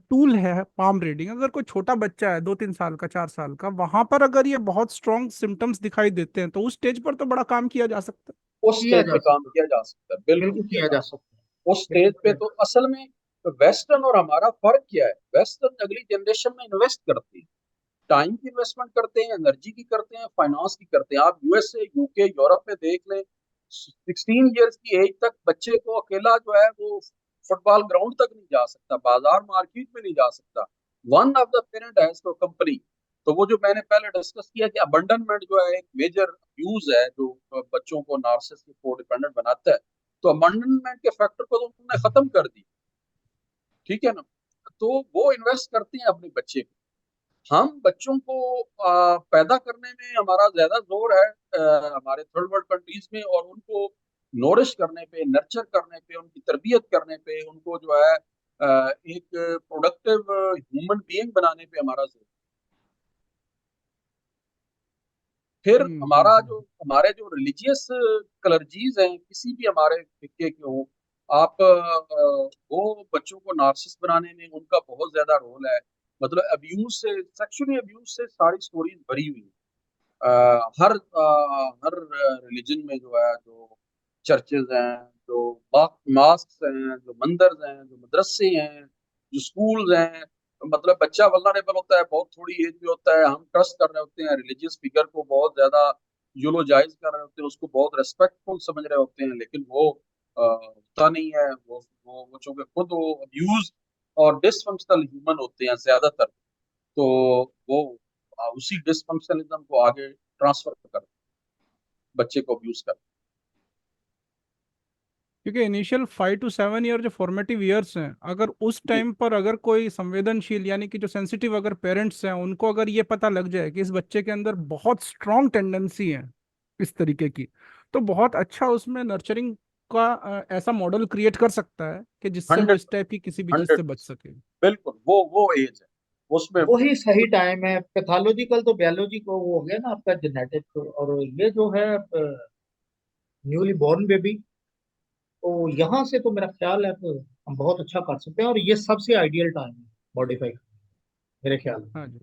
C: टूल है पाम रीडिंग। अगर कोई छोटा बच्चा है 2-3 साल का, 4 साल का, वहां पर अगर ये बहुत स्ट्रॉन्ग सिम्टम्स दिखाई देते हैं तो उस स्टेज पर तो बड़ा काम किया जा सकता
E: उस
A: किया
E: स्टेज
A: जा
E: पे काम
A: सकता
E: किया जा सकता है,
A: है,
E: बिल्कुल
A: बिल्कुल
E: किया
A: किया
E: जा
A: जा
E: सकता
A: सकता है।
E: है। उस
A: बिल्कुल
E: स्टेज पे
A: किया
E: तो असल में वेस्टर्न और हमारा फर्क क्या है? वेस्टर्न अगली जनरेशन में इन्वेस्ट करती है, टाइम की इन्वेस्टमेंट करते हैं, एनर्जी की करते हैं, फाइनेंस की करते हैं। आप यूएसए, यूके, यूरोप में देख लें, 16 ईयर्स की एज तक बच्चे को अकेला जो है वो फुटबॉल ग्राउंड तक नहीं जा सकता, बाजार मार्केट में नहीं जा सकता। One of the parent has to company. तो वो जो मैंने पहले डिस्कस किया कि अबंडनमेंट जो है एक मेजर अब्यूज है जो बच्चों को नार्सिसिस्ट को डिपेंडेंट बनाता है, तो अबंडनमेंट के फैक्टर को तो उन्होंने खत्म कर दी, ठीक है ना? तो वो इन्वेस्ट करते हैं अपने बच्चे को। हम बच्चों को पैदा करने में हमारा ज्यादा जोर है हमारे थर्ड वर्ल्ड कंट्रीज में, और उनको नोरिश करने पे, नर्चर करने पे, उनकी तरबियत करने पे, उनको जो है एक प्रोडक्टिव ह्यूमन बीइंग बनाने पे हमारा जोर। फिर
C: है।
E: हमारे जो रिलीजियस क्लर्जीज हैं, किसी भी हमारे फिक्के के हो, आप वो बच्चों को नार्सिस बनाने में उनका बहुत ज्यादा रोल है। मतलब अब्यूज से, सेक्सुअली अब्यूज से सारी स्टोरीज भरी हुई है। हर रिलीजन में जो है, जो चर्चेज हैं, जो मास्क हैं, जो मंदिर हैं, जो मदरसे हैं, जो स्कूल्स हैं, मतलब बच्चा वल्नरेबल होता है, बहुत थोड़ी एज में होता है, हम ट्रस्ट कर रहे होते हैं रिलीजियस फिगर को, बहुत ज्यादा यूलोजाइज कर रहे होते हैं, उसको बहुत रेस्पेक्टफुल समझ रहे होते हैं, लेकिन वो होता नहीं है। वो चूंकि खुद वो अब्यूज और डिसफंक्शनल ह्यूमन होते हैं ज्यादातर, तो वो उसी डिसफंक्शनलिज्म को आगे ट्रांसफर कर बच्चे को अब्यूज कर।
C: क्योंकि इनिशियल 5 to 7 ईयर जो फॉर्मेटिव ईयर्स हैं, अगर उस
E: जी,
C: टाइम पर अगर कोई संवेदनशील यानी कि जो सेंसिटिव अगर पेरेंट्स हैं उनको अगर ये पता लग जाए कि इस बच्चे के अंदर बहुत स्ट्रांग टेंडेंसी है इस तरीके की, तो बहुत अच्छा उसमें नर्चरिंग का ऐसा मॉडल क्रिएट कर सकता है कि जिससे वो
E: 100,
C: इस टाइप की किसी भी चीज से बच
E: 100%,
C: सके।
E: बिल्कुल वो एज है उसमें।
A: वही सही टाइम है। पैथोलॉजिकल तो बायोलॉजी को वो हो गया ना आपका जेनेटिक, और ये जो है न्यूली बॉर्न बेबी, तो यहाँ से तो मेरा ख्याल है तो हम बहुत अच्छा कर सकते हैं, और ये सबसे आइडियल टाइम है मॉडिफाई, मेरे ख्याल में।
C: हाँ जी।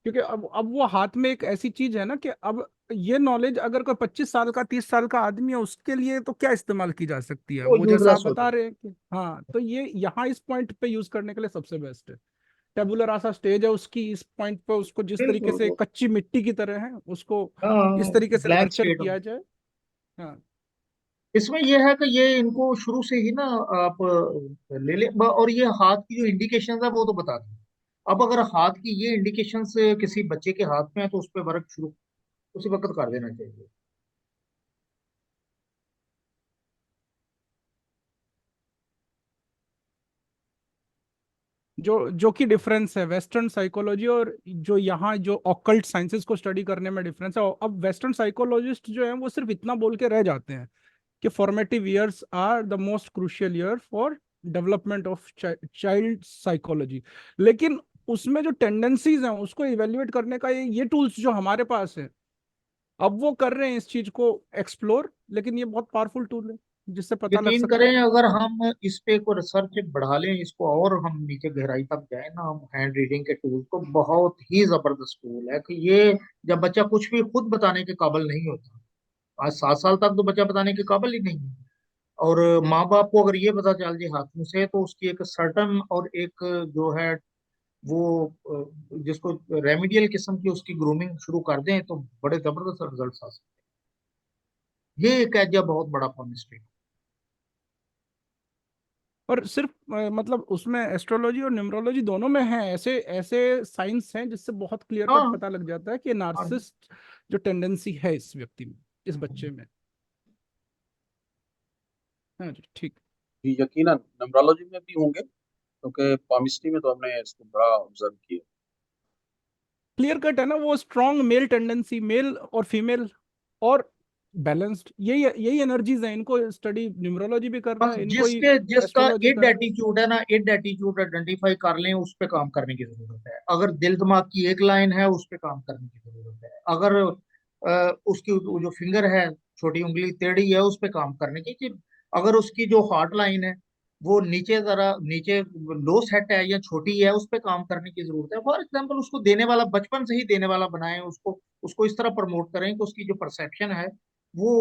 C: क्योंकि अब वो हाथ में एक ऐसी चीज है ना कि अब ये नॉलेज अगर कोई 25 साल का, 30 साल का आदमी है उसके लिए तो क्या इस्तेमाल की जा सकती है,
A: वो
C: वो जैसा आप
A: यूजलेस हो
C: बता
A: जाए।
C: रहे हैं कि हाँ, तो ये यहाँ इस पॉइंट पे यूज करने के लिए सबसे बेस्ट है। टेबुलर रासा स्टेज है उसकी, इस पॉइंट पे उसको जिस तरीके
A: बिल्कुल
C: से
A: वो,
C: कच्ची मिट्टी की तरह है उसको
A: हाँ,
C: इस तरीके से
A: ब्लैंक
C: नर्चर
A: स्टेट।
C: किया जाए। हाँ।
A: इसमें यह है कि ये इनको शुरू से ही ना आप ले ले, और ये हाथ की जो इंडिकेशंस है वो तो बता दें। अब अगर हाथ की ये इंडिकेशंस किसी बच्चे के हाथ में है तो उस पर वर्क शुरू उसी वक्त कर देना चाहिए।
C: जो कि डिफरेंस है वेस्टर्न साइकोलॉजी और जो यहाँ जो ऑकल्ट साइंसेस को स्टडी करने में डिफरेंस है। और अब वेस्टर्न साइकोलॉजिस्ट जो है वो सिर्फ इतना बोल के रह जाते हैं कि formative years are the most crucial year for development of child psychology, लेकिन उसमें जो टेंडेंसीज हैं उसको इवेल्युएट करने का ये टूल्स जो हमारे पास है, अब वो कर रहे हैं इस चीज को एक्सप्लोर, लेकिन ये बहुत पावरफुल टूल है जिससे पता लग
A: यकीन
C: सकता
A: करें,
C: है।
A: अगर हम इस पे को रिसर्च बढ़ा लें, इसको और हम नीचे गहराई तक जाए ना, हम हैंड रीडिंग के टूल को, बहुत ही जबरदस्त टूल है कि ये जब बच्चा कुछ भी खुद बताने के काबिल नहीं होता, आज 7 साल तक तो बच्चा बताने के काबिल ही नहीं है, और माँ बाप को अगर ये पता चल जाए हाथों से, तो उसकी एक सर्टन और एक जो है वो जिसको रेमेडियल किस्म की उसकी ग्रूमिंग शुरू कर दें, तो बड़े जबरदस्त रिजल्ट आ सकते हैं। ये एक है बहुत बड़ा केमिस्ट्री।
C: और सिर्फ मतलब उसमें एस्ट्रोलॉजी और न्यूमरोलॉजी दोनों में है, ऐसे ऐसे साइंस हैं जिससे बहुत क्लियर कट
A: हाँ,
C: पता लग जाता है कि
A: और
C: नार्सिसिस्ट जो टेंडेंसी है इस व्यक्ति में, इस बच्चे में। हाँ जी, ठीक।
E: ये यकीनन न्यूमरोलॉजी में भी होंगे, क्योंकि पामिस्ट्री में तो हमने इसको बड़ा ऑब्जर्व किया।
C: क्लियर कट है ना, वो स्ट्रॉन्ग मेल टेंडेंसी, मेल और फीमेल और बैलेंस्ड, यही यही एनर्जीज हैं। इनको स्टडी न्यूमरोलॉजी भी कर रहा
A: बस
C: है, इनको ही
A: जिसका
C: एस्ट्रोलॉजी
A: इड
C: कर रहा है।
A: एटीट्यूड है ना, इड एटीट्यूड आइडेंटिफाई कर लें, उस पे काम करने की जरूरत है। अगर दिल दिमाग की एक लाइन है, उस पे काम करने की जरूरत है। अगर उसकी जो फिंगर है, छोटी उंगली टेढ़ी है, उस पे काम करने की। कि अगर उसकी जो हार्ट लाइन है वो नीचे जरा नीचे लो सेट है या छोटी है, उस पे काम करने की जरूरत है। फॉर एग्जाम्पल, उसको देने वाला बचपन से ही देने वाला बनाएं, उसको उसको इस तरह प्रमोट करें कि उसकी जो परसेप्शन है वो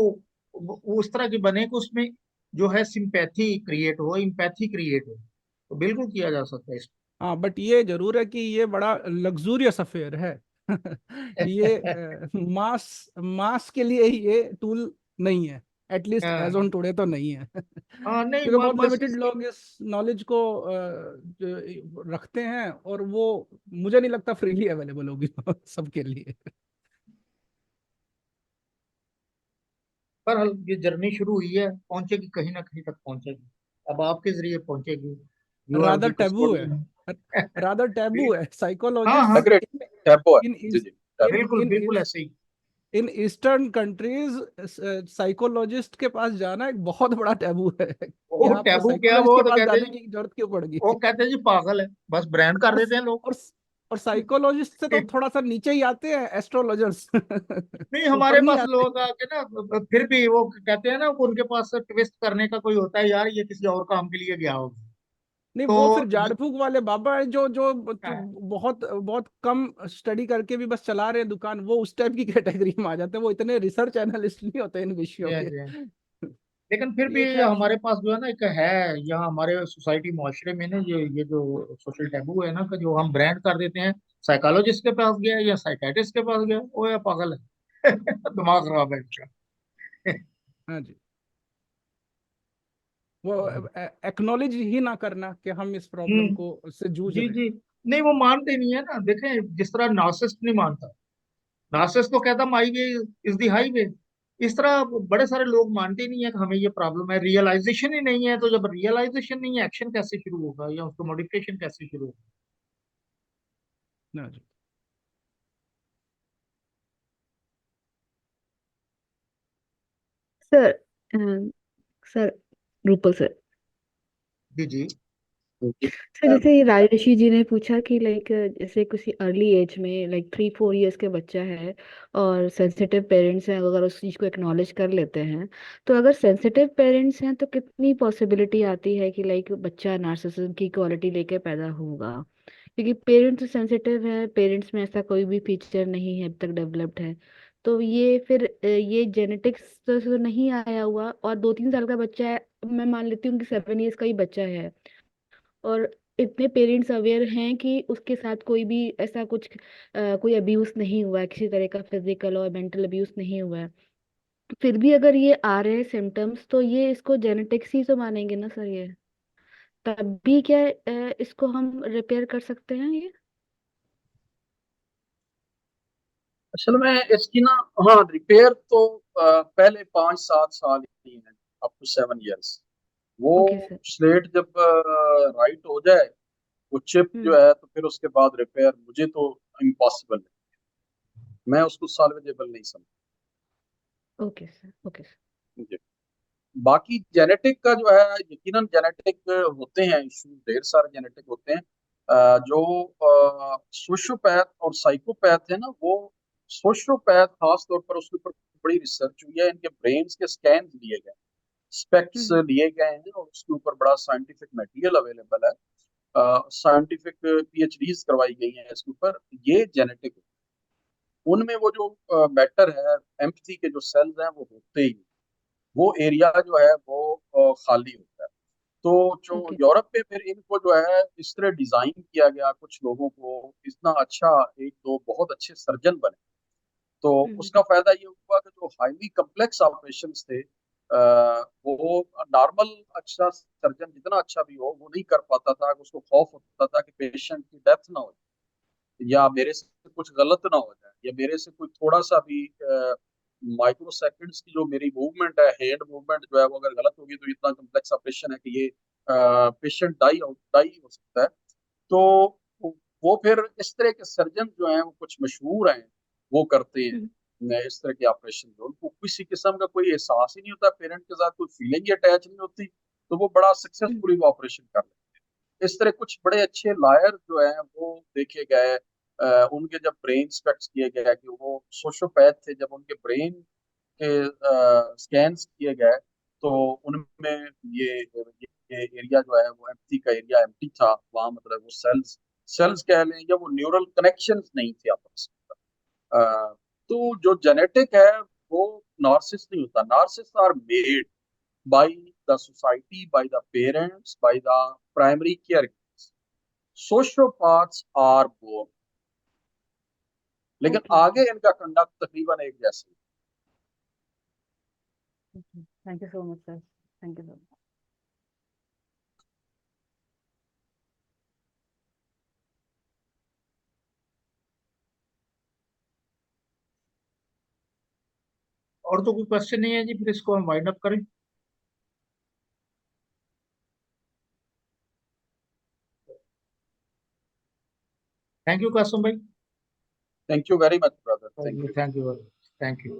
A: वो उस तरह की बने कि उसमें जो है सिंपैथी क्रिएट हो, इम्पैथी क्रिएट हो। तो बिल्कुल किया जा सकता है
C: हाँ, बट ये जरूर है कि ये बड़ा लग्जूरियस अफेयर है। ये
A: इसको।
C: मास मास के लिए ये टूल नहीं है, एटलीस्ट एज ऑन
A: हाँ,
C: टुडे तो नहीं है।
A: हाँ, नहीं,
C: क्योंकि बहुत
A: बस
C: लिमिटेड लोग इस नॉलेज को रखते हैं, और वो मुझे नहीं लगता फ्रीली अवेलेबल होगी सबके लिए।
A: पर ये जर्नी शुरू हुई है, पहुंचेगी कहीं ना कहीं तक पहुंचेगी। अब आपके जरिए पहुंचेगी। You are
C: rather
A: the
C: taboo है,
A: कस्टोडियन।
C: रादर टैबू है
A: हाँ, हाँ,
C: साइकोलॉजिस्ट
E: एग्रीड, टैबो है।
C: इन
E: जी जी, टैबो।
C: इन
A: बिल्कुल
C: इन
A: बिल्कुल ऐसे ही।
C: इन ईस्टर्न कंट्रीज साइकोलॉजिस्ट के पास जाना एक बहुत बड़ा टैबू है कि
A: वो
C: आपको
A: टैबू क्या,
C: साइकोलॉजिस्ट
A: वो
C: के
A: तो
C: पास
A: कहते
C: जाने
A: जी,
C: की जरूरत क्यों पड़ेगी।
A: वो कहते जी पागल है, बस ब्रांड कर
C: और
A: देते हैं लोग।
C: और और साइकोलॉजिस्ट से तो थोड़ा सा नीचे ही आते हैं एस्ट्रोलॉजर्स।
A: नहीं,
C: ऊपर
A: हमारे
C: नहीं
A: पास
C: आते।
A: लोग आके ना, फिर भी वो कहते हैं ना कि उनके पास ट्विस्ट करने का कोई होता है, यार ये किसी और काम के लिए गया होगा।
C: नहीं, वो फिर
A: तो
C: झाड़ फूक वाले बाबा है जो जो
A: हाँ,
C: बहुत बहुत कम स्टडी करके भी बस चला रहे हैं दुकान, वो उस टाइप की कैटेगरी में आ जाते हैं, वो इतने रिसर्च एनालिस्ट नहीं होते इन विषयों
A: जी,
C: के।
A: जी। लेकिन फिर भी
C: ये खैर।
A: हमारे पास जो है ना, एक है यहाँ हमारे सोसाइटी मुआशरे में ना, ये जो सोशल टैबू है ना, कि जो हम ब्रांड कर देते हैं, साइकोलॉजिस्ट के पास गया या साइकाइट्रिस्ट के पास गया, वो या पागल है। दिमाग खराब है इसका।
C: हाँ जी, वो एक्नॉलेज ही ना करना कि हम इस प्रॉब्लम
A: हम्म।
C: को से जूझ
A: जी,
C: रहे हैं।
A: जी। नहीं, वो मानते नहीं है ना। देखें, जिस तरह नार्सिसिस्ट नहीं मानता, नार्सिसिस्ट तो कहता माई वे इज द हाईवे। इस तरह बड़े सारे लोग मानते नहीं है कि हमें ये प्रॉब्लम है, रियलाइजेशन ही नहीं है। तो जब रियलाइजेशन नहीं है, एक्शन कैसे शुरू होगा या उसको मॉडिफिकेशन कैसे शुरू होगा?
C: हाँ जी।
H: सर, अम, सर, रूपल सर।
A: जी, जी।
H: सर, जैसे ये राजऋषि जी ने पूछा कि लाइक जैसे किसी अर्ली एज में लाइक 3-4 इयर्स के बच्चा है और सेंसिटिव पेरेंट्स हैं, अगर उस चीज़ को एक्नॉलेज कर लेते हैं, तो अगर सेंसिटिव पेरेंट्स हैं तो कितनी पॉसिबिलिटी आती है कि लाइक बच्चा नार्सिसिज्म की क्वालिटी लेके पैदा होगा? क्योंकि पेरेंट्स सेंसिटिव है, पेरेंट्स में ऐसा कोई भी फीचर नहीं है अब तक डेवलप्ड है, तो ये फिर ये जेनेटिक्स तो नहीं आया हुआ, और 2-3 साल का बच्चा है, मैं मान लेती हूँ कि 7 इयर्स का ही बच्चा है, और इतने पेरेंट्स अवेयर हैं कि उसके साथ कोई भी ऐसा कुछ कोई अब्यूज नहीं हुआ है, किसी तरह का फिजिकल और मेंटल अब्यूज नहीं हुआ है, फिर भी अगर ये आ रहे हैं सिम्टम्स, तो ये इसको जेनेटिक्स ही तो मानेंगे ना सर ये? तब भी क्या इसको हम रिपेयर कर सकते हैं ये?
E: असल में इसकी ना, हाँ, रिपेयर तो पहले 5-7 साल ही है, अप टू 7 इयर्स। वो
H: ओके सर।
E: स्लेट जब राइट हो जाए, वो चिप
H: हम्म।
E: जो है, तो फिर उसके बाद रिपेयर मुझे तो इम्पॉसिबल है। मैं उसको सॉल्वेजेबल नहीं समझता।
H: Okay sir, okay sir.
E: जी। बाकी जेनेटिक का जो है, यकीनन जेनेटिक होते हैं इश्यूज, ढेर सारे जेनेटिक होते हैं। जो सोशियोपैथ और साइकोपैथ है ना, वो सोशियोपैथ खास तौर पर उसके ऊपर बड़ी रिसर्च हुई है, इनके ब्रेन्स के स्कैन लिए गए, स्पेक्ट्स लिए गए हैं, और उसके ऊपर बड़ा साइंटिफिक मटेरियल अवेलेबल है, साइंटिफिक पीएचडीज करवाई गई हैं इसके ऊपर। ये जेनेटिक, उनमें वो जो मैटर है, एम्पैथी के जो सेल्स हैं वो होते ही, वो एरिया जो है वो खाली होता है। तो जो
H: ओके।
E: यूरोप में फिर इनको जो है इस तरह डिजाइन किया गया, कुछ लोगों को इतना अच्छा, एक दो बहुत अच्छे सर्जन बने, तो उसका फायदा ये हुआ कि जो हाईली कम्प्लेक्स ऑपरेशंस थे, वो नॉर्मल अच्छा सर्जन जितना अच्छा भी हो वो नहीं कर पाता था। उसको खौफ होता था कि पेशेंट की डेथ ना हो जाए, या मेरे से कुछ गलत ना हो जाए, या मेरे से कोई थोड़ा सा भी माइक्रो सेकंड्स की जो मेरी मूवमेंट है, हैंड मूवमेंट जो है, वो अगर गलत होगी तो इतना कम्प्लेक्स ऑपरेशन है कि ये पेशेंट डाई हो सकता है। तो वो फिर इस तरह के सर्जन जो हैं वो कुछ मशहूर हैं, वो करते हैं इस तरह के ऑपरेशन। जो उनको किसी किस्म का कोई एहसास ही नहीं होता, पेरेंट के साथ कोई फीलिंग ही अटैच नहीं होती, तो वो बड़ा सक्सेसफुली वो ऑपरेशन कर लेते हैं। इस तरह कुछ बड़े अच्छे लायर जो हैं वो देखे गए, उनके जब ब्रेन स्पेक्ट्स किए गए, कि वो सोशियोपैथ थे, जब उनके ब्रेन के स्कैन्स किए गए, तो उनमें ये एरिया जो है वो एम्प्टी का एरिया एम्प्टी था, वहां मतलब वो सेल्स सेल्स कह लें, या वो न्यूरल कनेक्शंस नहीं थे आपस में। तो जो जेनेटिक है वो नार्सिस नहीं होता, narcissist are made by the society, by the parents, by the primary care. Sociopaths are born, लेकिन
H: ओके।
E: आगे इनका कंडक्ट तकरीबन एक जैसे।
H: Thank you so much sir, thank you so much.
A: और तो कोई क्वेश्चन नहीं है जी, फिर इसको हम वाइंड अप करें। थैंक यू कासम भाई।
E: Thank you very much brother, thank you.
A: Thank you, thank you.